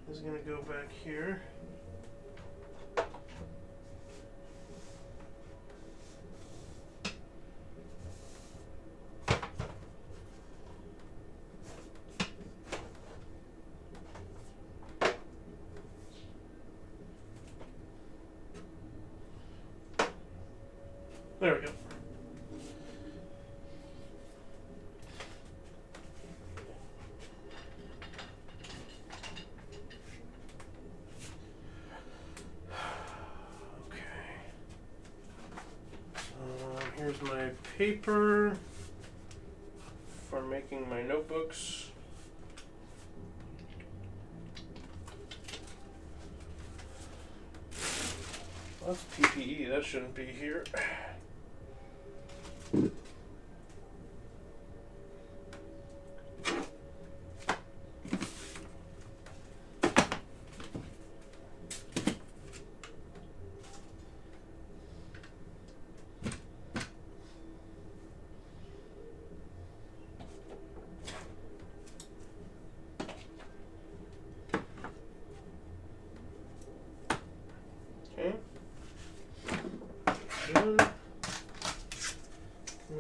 is going to go back here. There we go. Here's my paper for making my notebooks. Well, that's PPE, that shouldn't be here.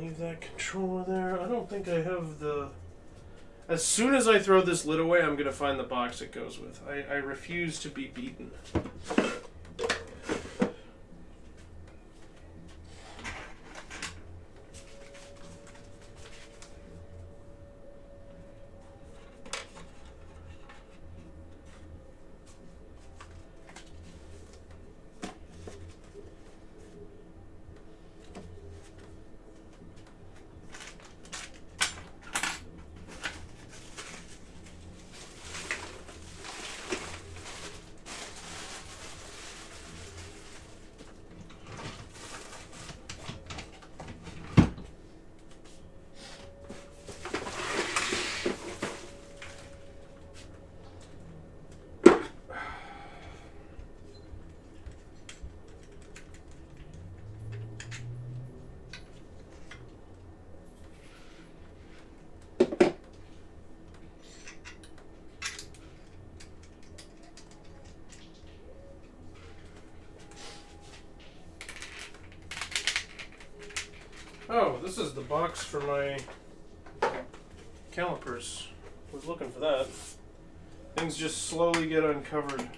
Leave that controller there. I don't think I have the... As soon as I throw this lid away, I'm going to find the box it goes with. I refuse to be beaten. Oh, this is the box for my calipers. I was looking for that. Things just slowly get uncovered.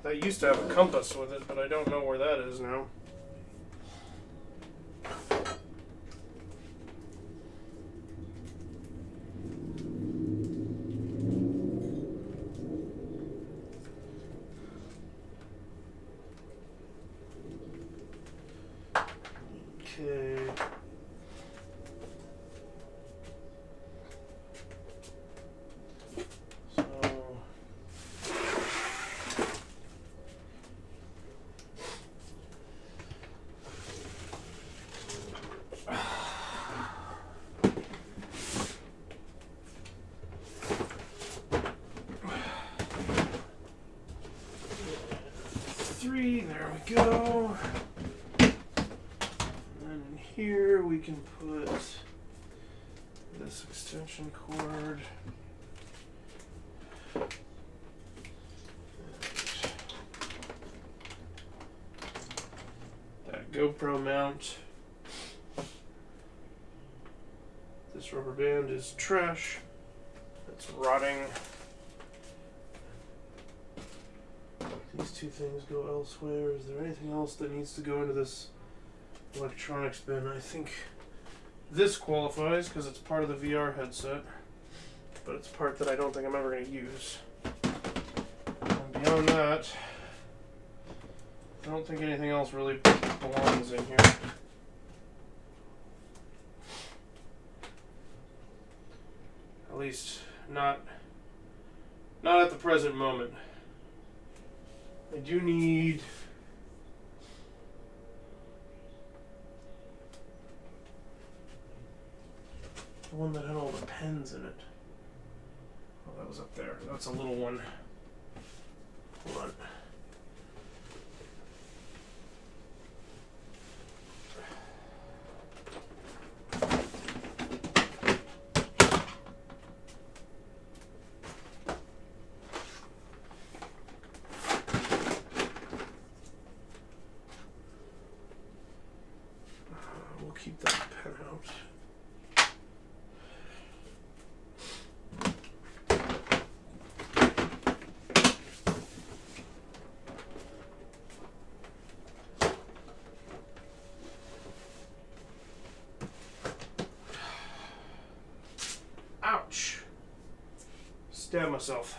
That used to have a compass with it, but I don't know where that is now. Okay. Three, there we go. And then in here we can put this extension cord. That GoPro mount. This rubber band is trash. It's rotting. These two things go elsewhere. Is there anything else that needs to go into this electronics bin? I think this qualifies because it's part of the VR headset, but it's part that I don't think I'm ever going to use. And beyond that, I don't think anything else really belongs in here. At least not at the present moment. I do need the one that had all the pens in it. Oh, that was up there. That's a little one. Hold on. We'll keep that pen out. Ouch! Stabbed myself.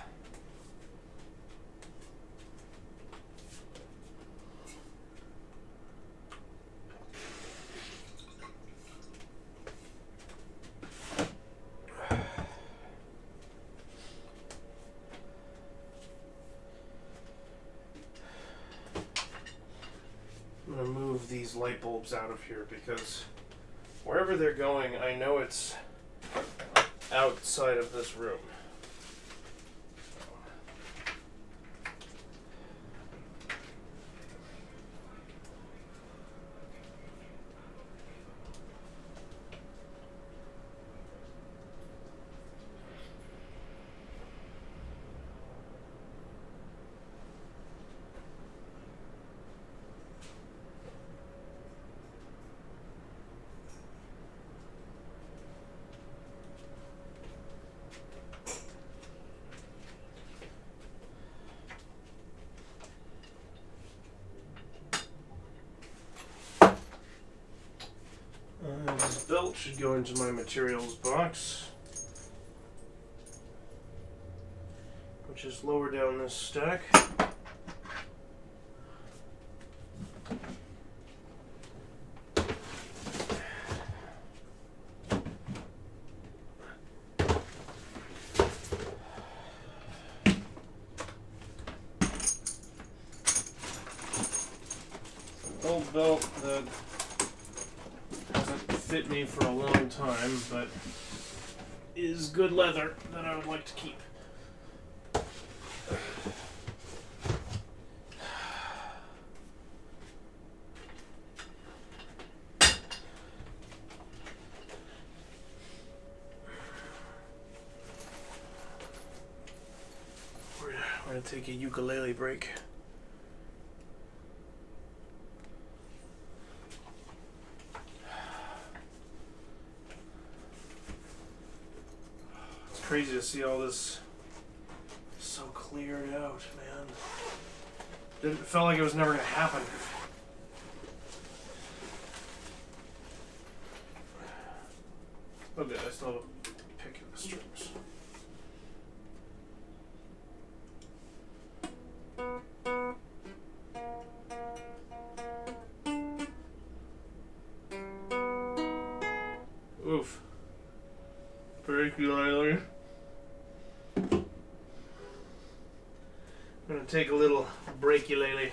I'm going to move these light bulbs out of here because wherever they're going, I know it's outside of this room. This belt should go into my materials box, which is lower down this stack. An old belt that hasn't fit me for a long time, but is good leather that I would like to keep. We're gonna take a ukulele break. It's crazy to see all this so cleared out, man. It felt like it was never gonna happen. Okay, I still have a pick in the strings. Oof. Particularly. I'm gonna take a little breaky-lele.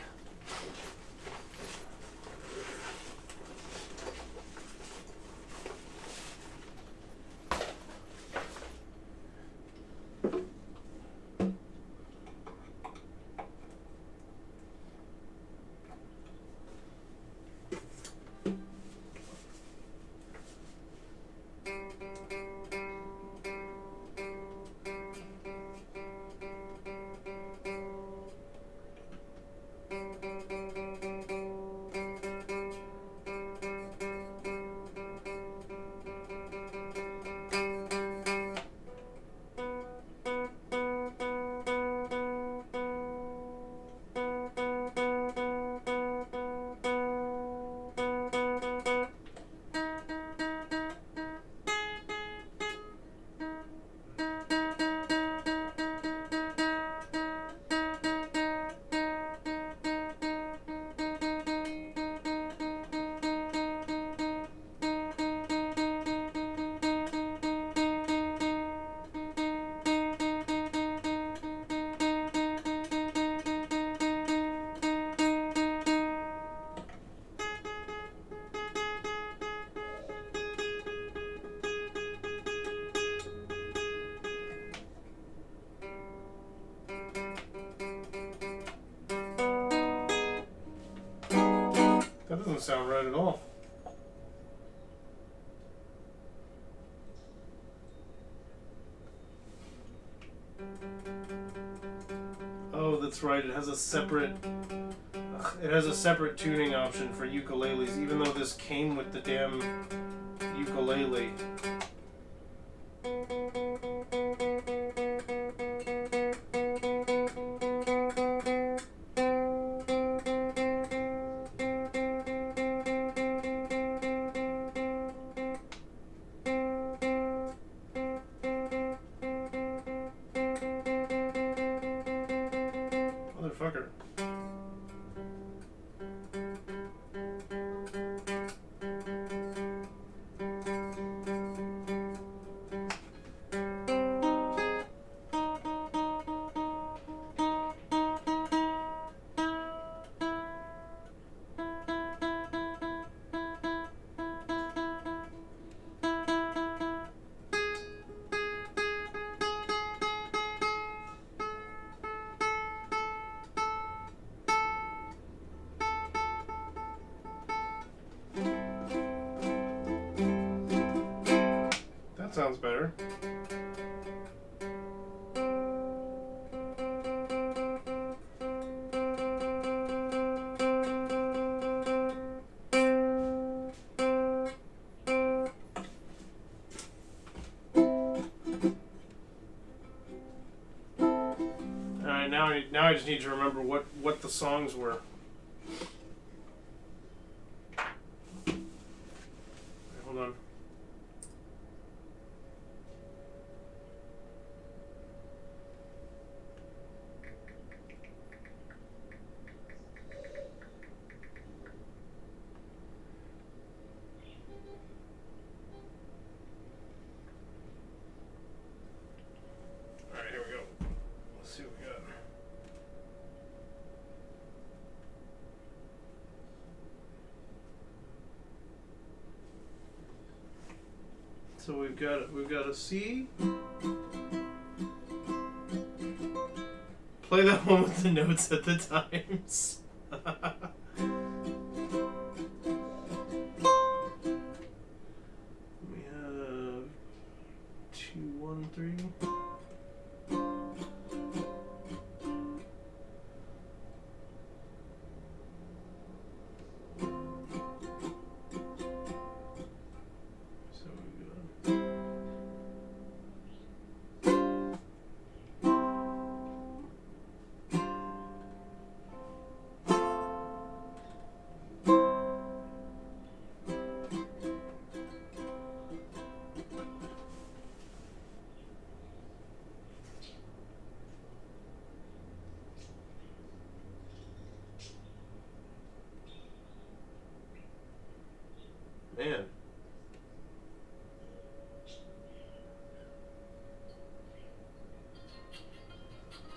That doesn't sound right at all. Oh, that's right. It has a separate tuning option for ukuleles, even though this came with the damn ukulele. Motherfucker. That sounds better. Alright, now I just need to remember what the songs were. Hold on. Alright, here we go. Let's see what we got. So we've got a C. Play that one with the notes at the times. We have 2, 1, 3. man.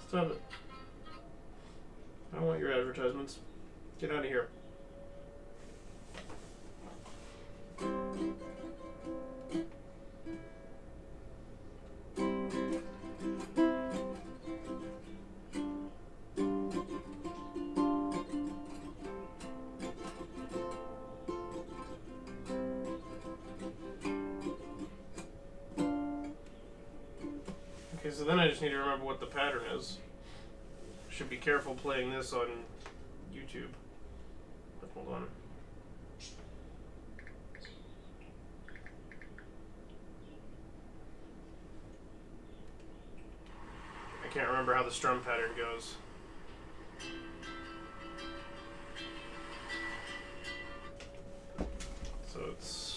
Stop it. I don't want your advertisements. Get out of here. Okay, so then I just need to remember what the pattern is. Should be careful playing this on YouTube. But hold on. I can't remember how the strum pattern goes. So it's...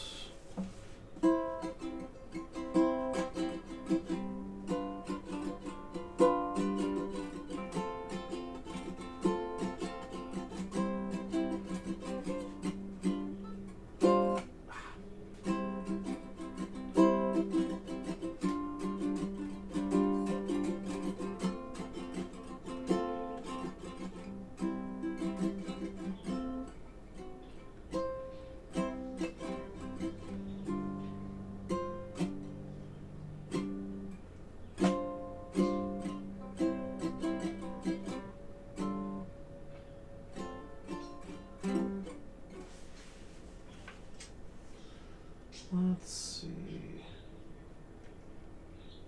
Let's see.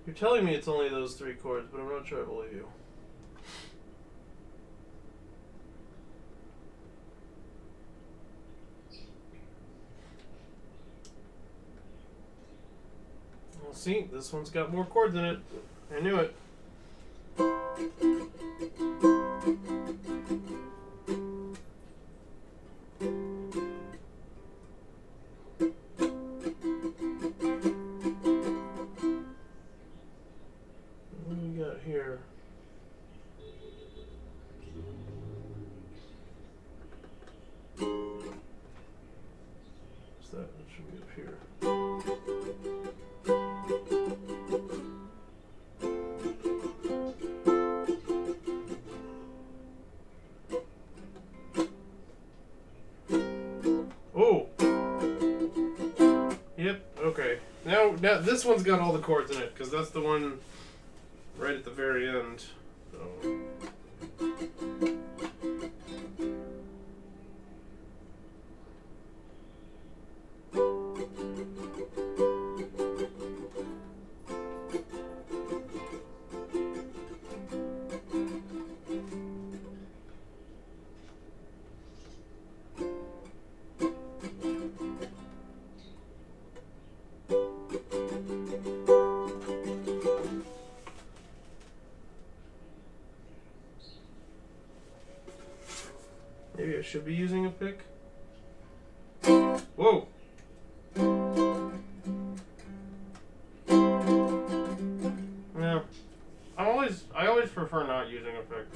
You're telling me it's only those 3 chords, but I'm not sure I believe you. Well, see, this one's got more chords in it. I knew it. Here. What's that? That should be up here. Oh! Yep, okay. Now this one's got all the chords in it, because that's the one right at the very end. So. Maybe I should be using a pick. Whoa! No. I always prefer not using a pick.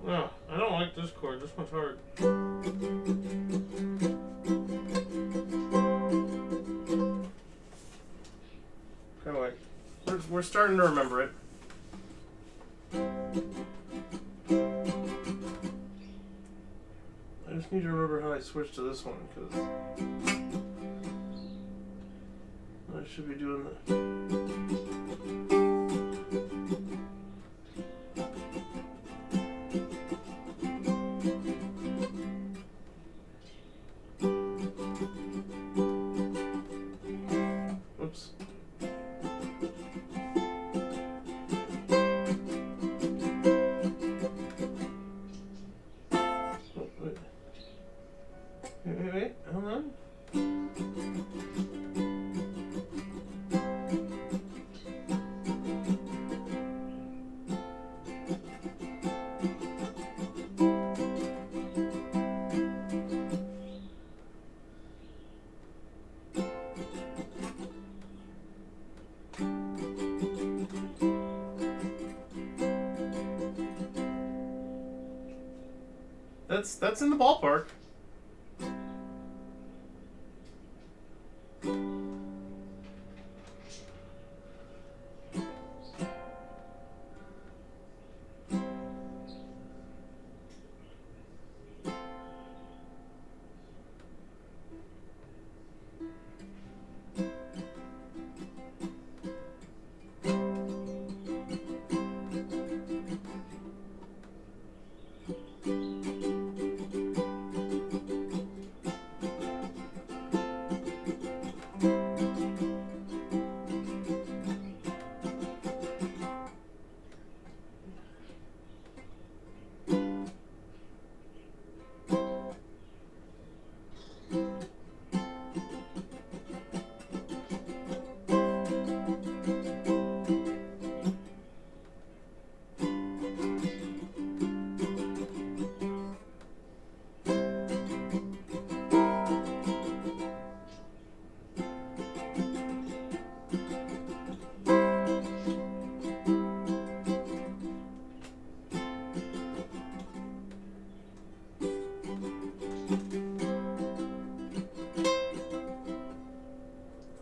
Oh, I don't like this chord. This one's hard. Kind of like, we're starting to remember it. I just need to remember how I switched to this one, because I should be doing that. Oops. Oh, wait. Wait, hold on. That's in the ballpark.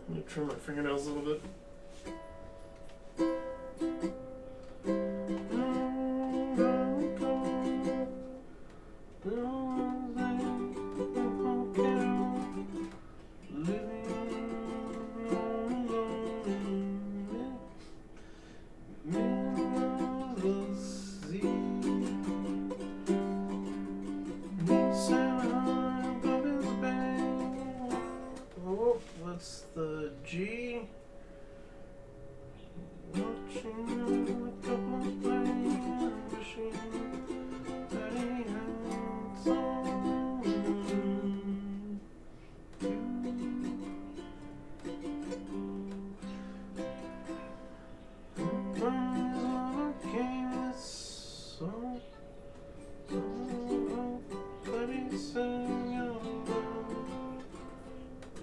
Let me trim my fingernails a little bit. What's the G? Watching a couple playing, wishing that he had someone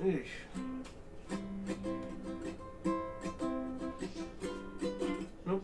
Eesh. Nope.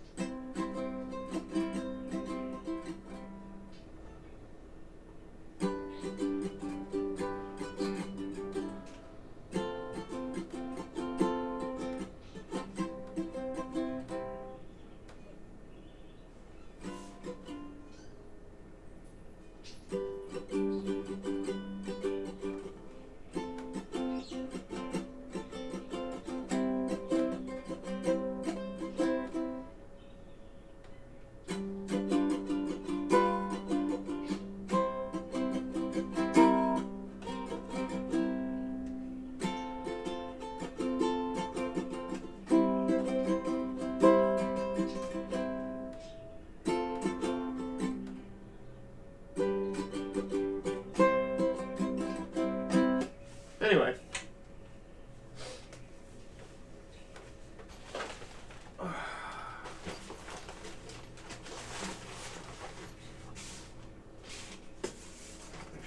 Anyway. I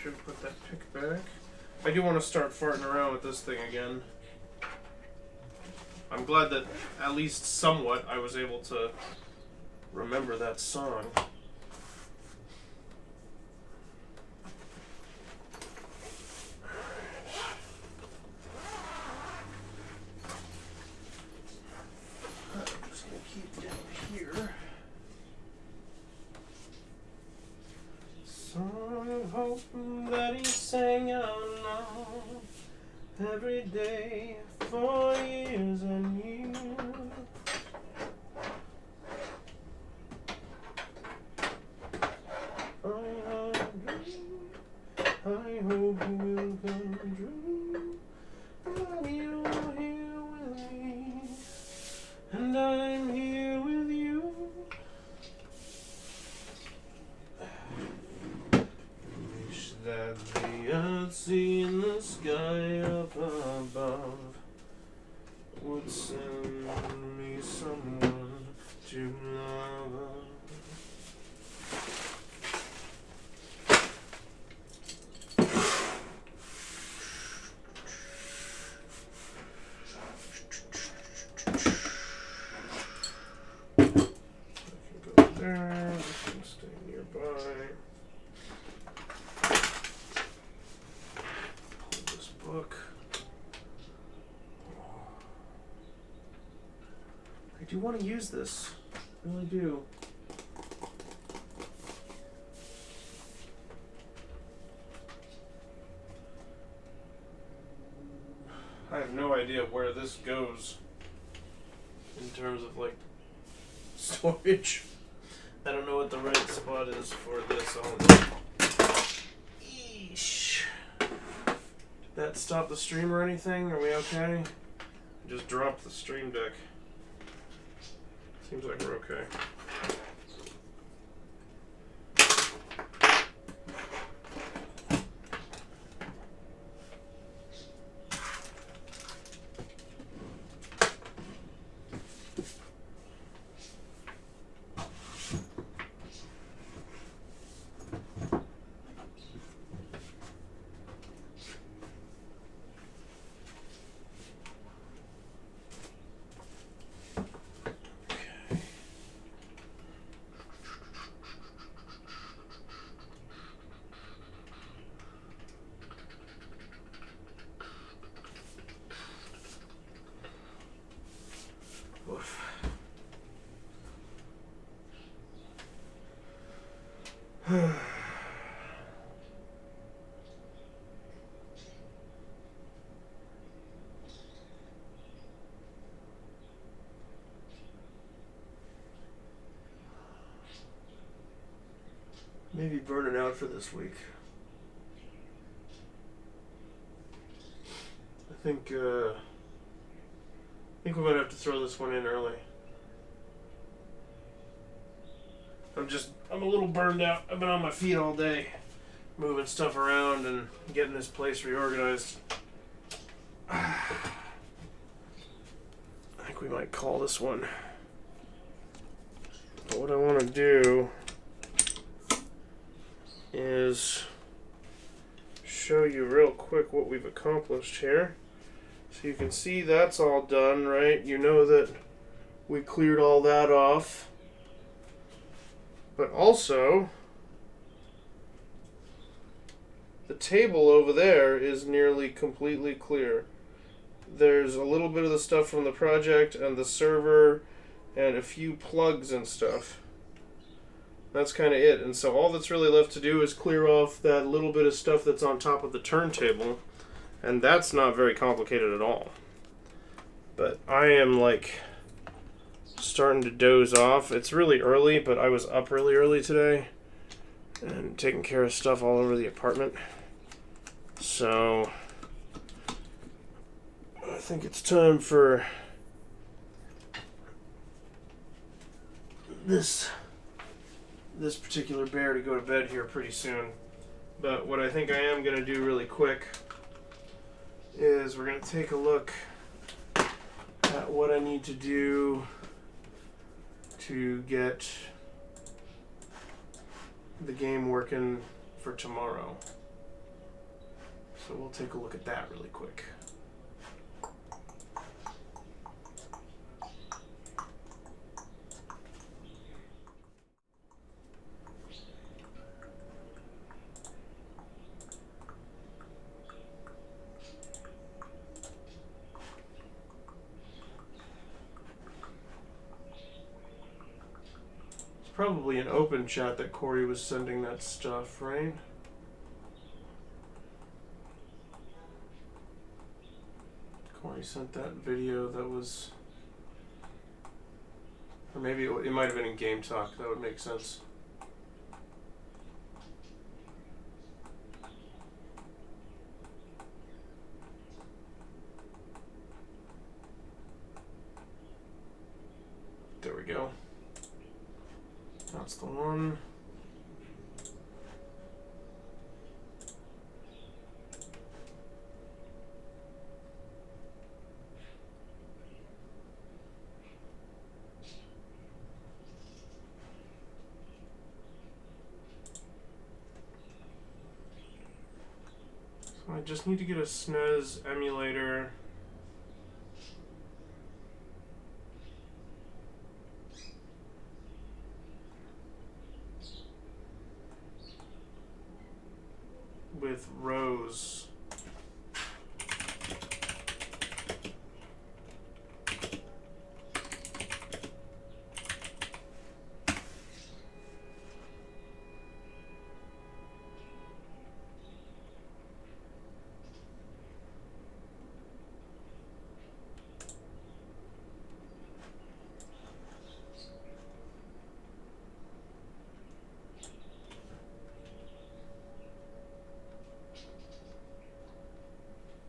should put that pick back. I do want to start farting around with this thing again. I'm glad that at least somewhat I was able to remember that song. Hope that he sang out loud every day for years and years. I hope you will come true. While you're here with me, and I'm here with you. Wish that the earthsea in the sky up above would send me someone to love. There, we can stay nearby. Pull this book. I do want to use this. I really do. I have no idea where this goes in terms of like storage. I don't know what the right spot is for this. Eesh. Did that stop the stream or anything? Are we okay? I just dropped the stream deck. Seems like we're okay. Maybe burning out for this week. I think we might have to throw this one in early. I'm a little burned out. I've been on my feet all day, moving stuff around and getting this place reorganized. I think we might call this one. But what I want to do is show you real quick what we've accomplished here. So you can see that's all done, right? You know that we cleared all that off. But also, the table over there is nearly completely clear. There's a little bit of the stuff from the project and the server and a few plugs and stuff. That's kind of it. And so all that's really left to do is clear off that little bit of stuff that's on top of the turntable. And that's not very complicated at all. But I am like starting to doze off. It's really early, but I was up really early today and taking care of stuff all over the apartment. So I think it's time for this particular bear to go to bed here pretty soon. But what I think I am going to do really quick is we're going to take a look at what I need to do to get the game working for tomorrow. So we'll take a look at that really quick. Probably an open chat that Corey was sending that stuff, right? Corey sent that video that was... Or maybe it might have been in Game Talk. That would make sense. There we go. That's the one. So I just need to get a SNES emulator. With Rose.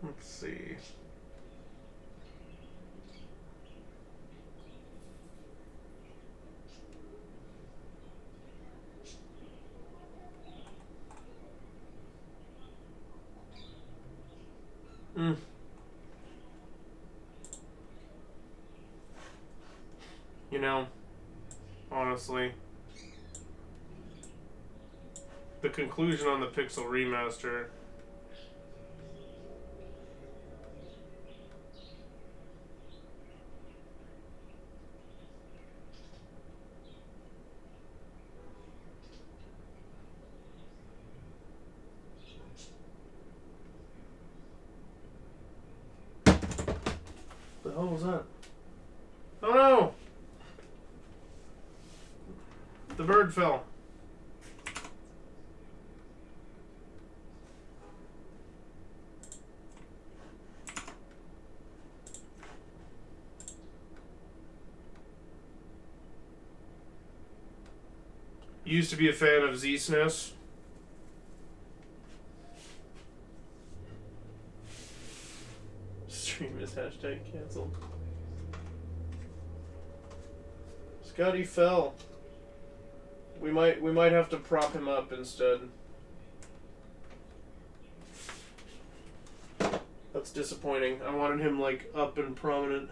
Let's see. You know, honestly, the conclusion on the Pixel remaster. The hell was that? Oh no! The bird fell. Used to be a fan of Z-SNES. Stream is hashtag canceled. Scotty fell. We might have to prop him up instead. That's disappointing. I wanted him like up and prominent.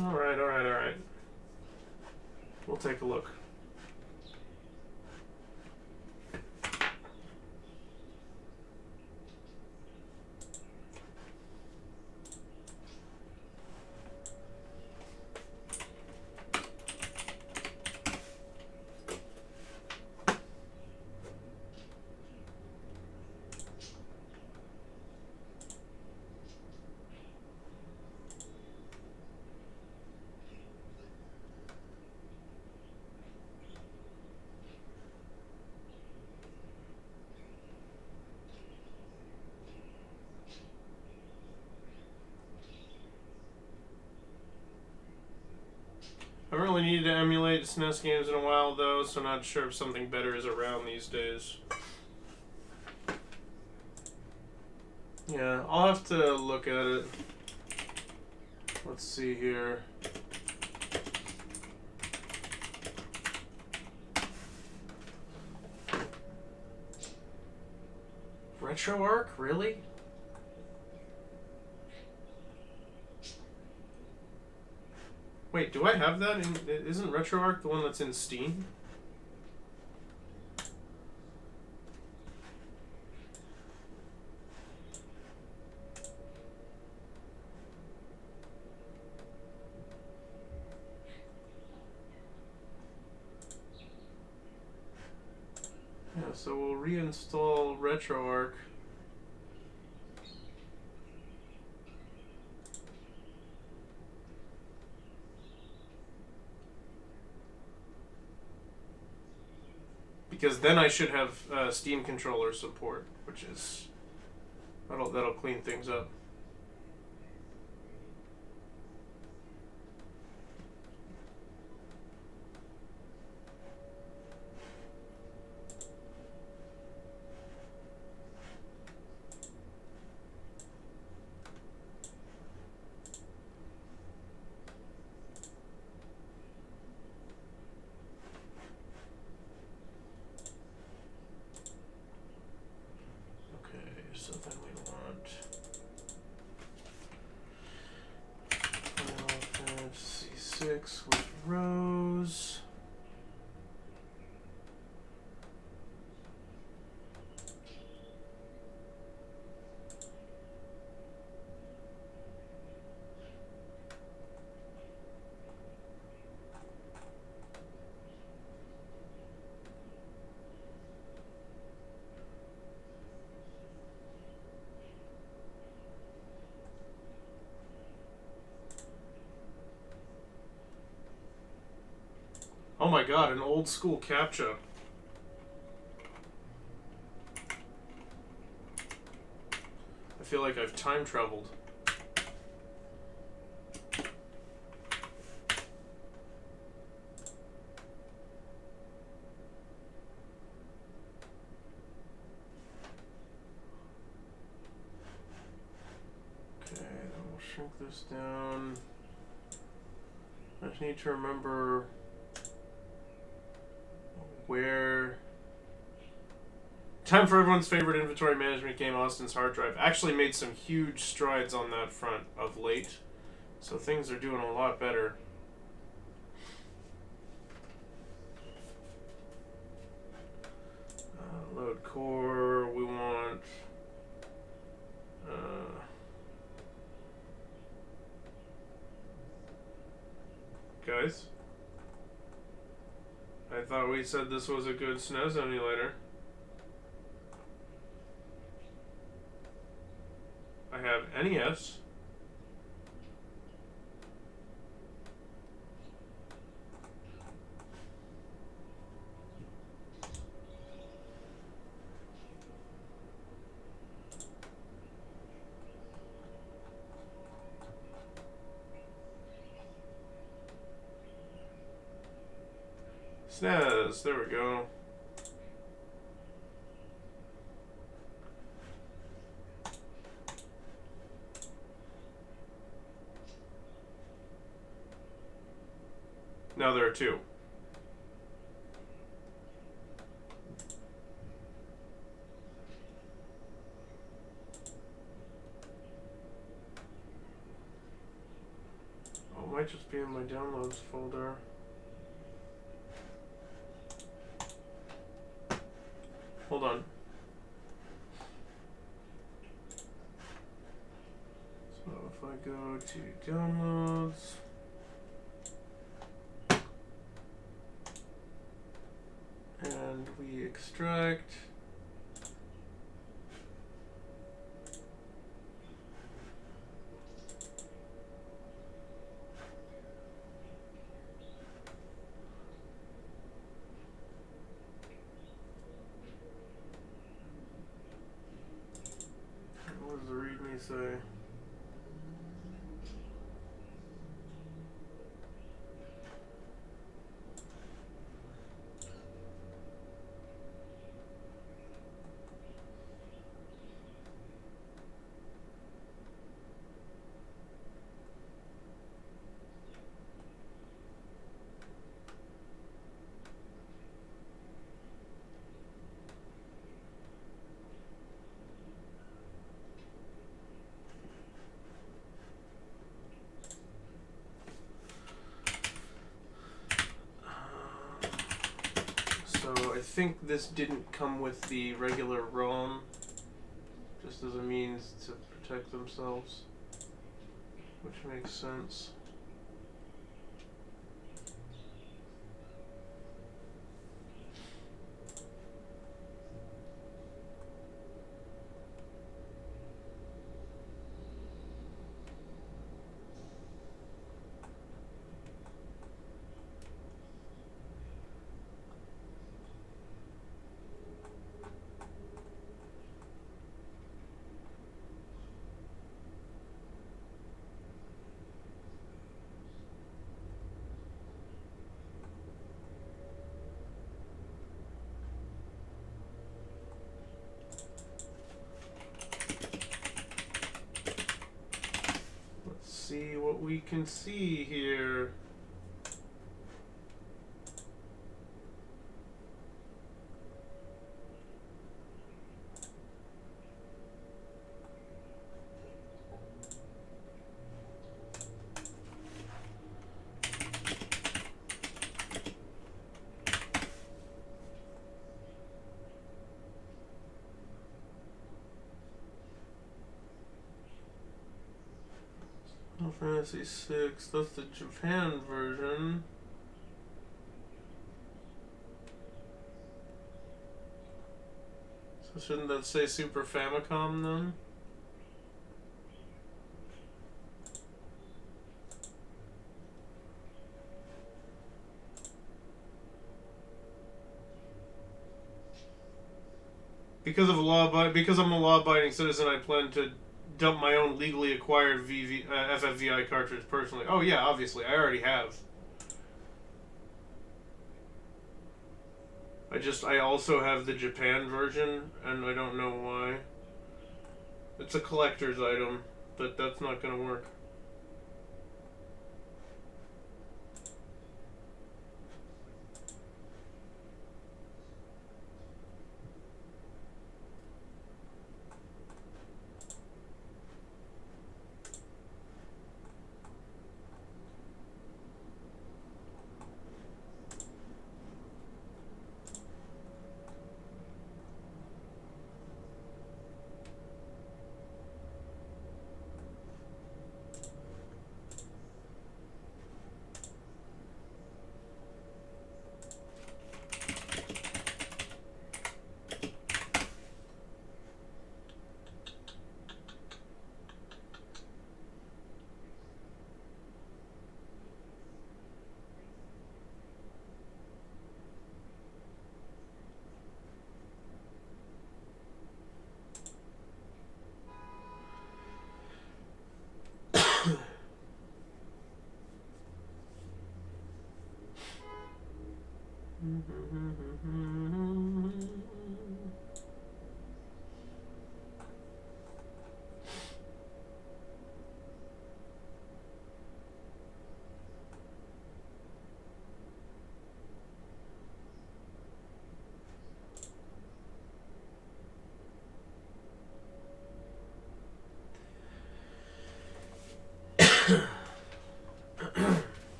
Alright. We'll take a look. I haven't really needed to emulate SNES games in a while, though, so not sure if something better is around these days. Yeah, I'll have to look at it. Let's see here. RetroArch? Really? Wait, do I have that? Isn't RetroArch the one that's in Steam? Yeah, so we'll reinstall RetroArch. Because then I should have Steam controller support, which is that'll clean things up. So then we want Final Fantasy VI with Rose. Oh my god, an old school CAPTCHA. I feel like I've time traveled. Okay, then we'll shrink this down. I just need to remember where... Time for everyone's favorite inventory management game, Austin's hard drive. Actually made some huge strides on that front of late. So things are doing a lot better. Load core, we want... guys? I thought we said this was a good SNES emulator. I have NES. SNES, there we go. Now there are two. Oh, it might just be in my downloads folder. Hold on. So if I go to downloads, and we extract, what does the README say? think this didn't come with the regular ROM, just as a means to protect themselves, which makes sense. See what we can see here. Final Fantasy VI, that's the Japan version. So shouldn't that say Super Famicom then? Because I'm a law-abiding citizen, I plan to dump my own legally acquired FFVI cartridge personally. Oh yeah, obviously, I already have. I also have the Japan version, and I don't know why. It's a collector's item, but that's not gonna work.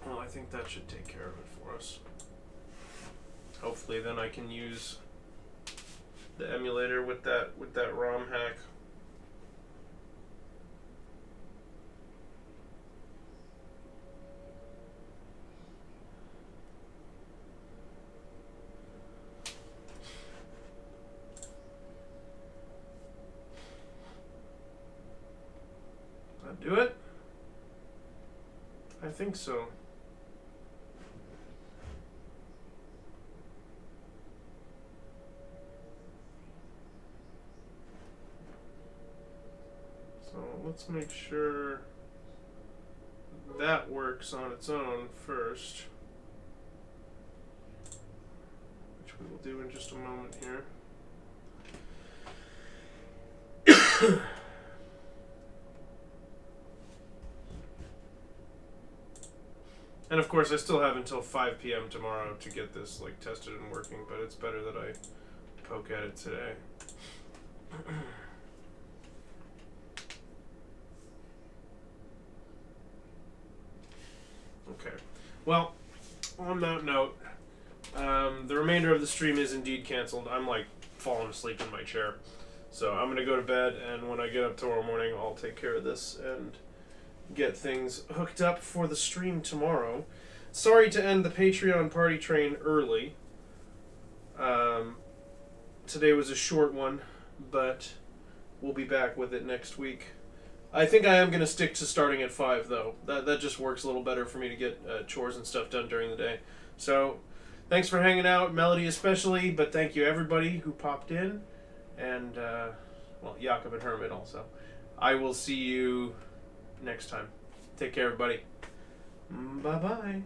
Well, I think that should take care of it for us. Hopefully then I can use the emulator with that ROM hack. That do it? I think so. So let's make sure that works on its own first, which we will do in just a moment here. And of course, I still have until 5 p.m. tomorrow to get this tested and working, but it's better that I poke at it today. Okay. Well, on that note, The remainder of the stream is indeed canceled. I'm like falling asleep in my chair. So I'm going to go to bed, and when I get up tomorrow morning, I'll take care of this and get things hooked up for the stream tomorrow. Sorry to end the Patreon party train early. Today was a short one, but we'll be back with it next week. I think I am going to stick to starting at 5, though. That just works a little better for me to get chores and stuff done during the day. So, thanks for hanging out, Melody especially, but thank you everybody who popped in. And, well, Jakob and Hermit also. I will see you next time. Take care, everybody. Bye-bye.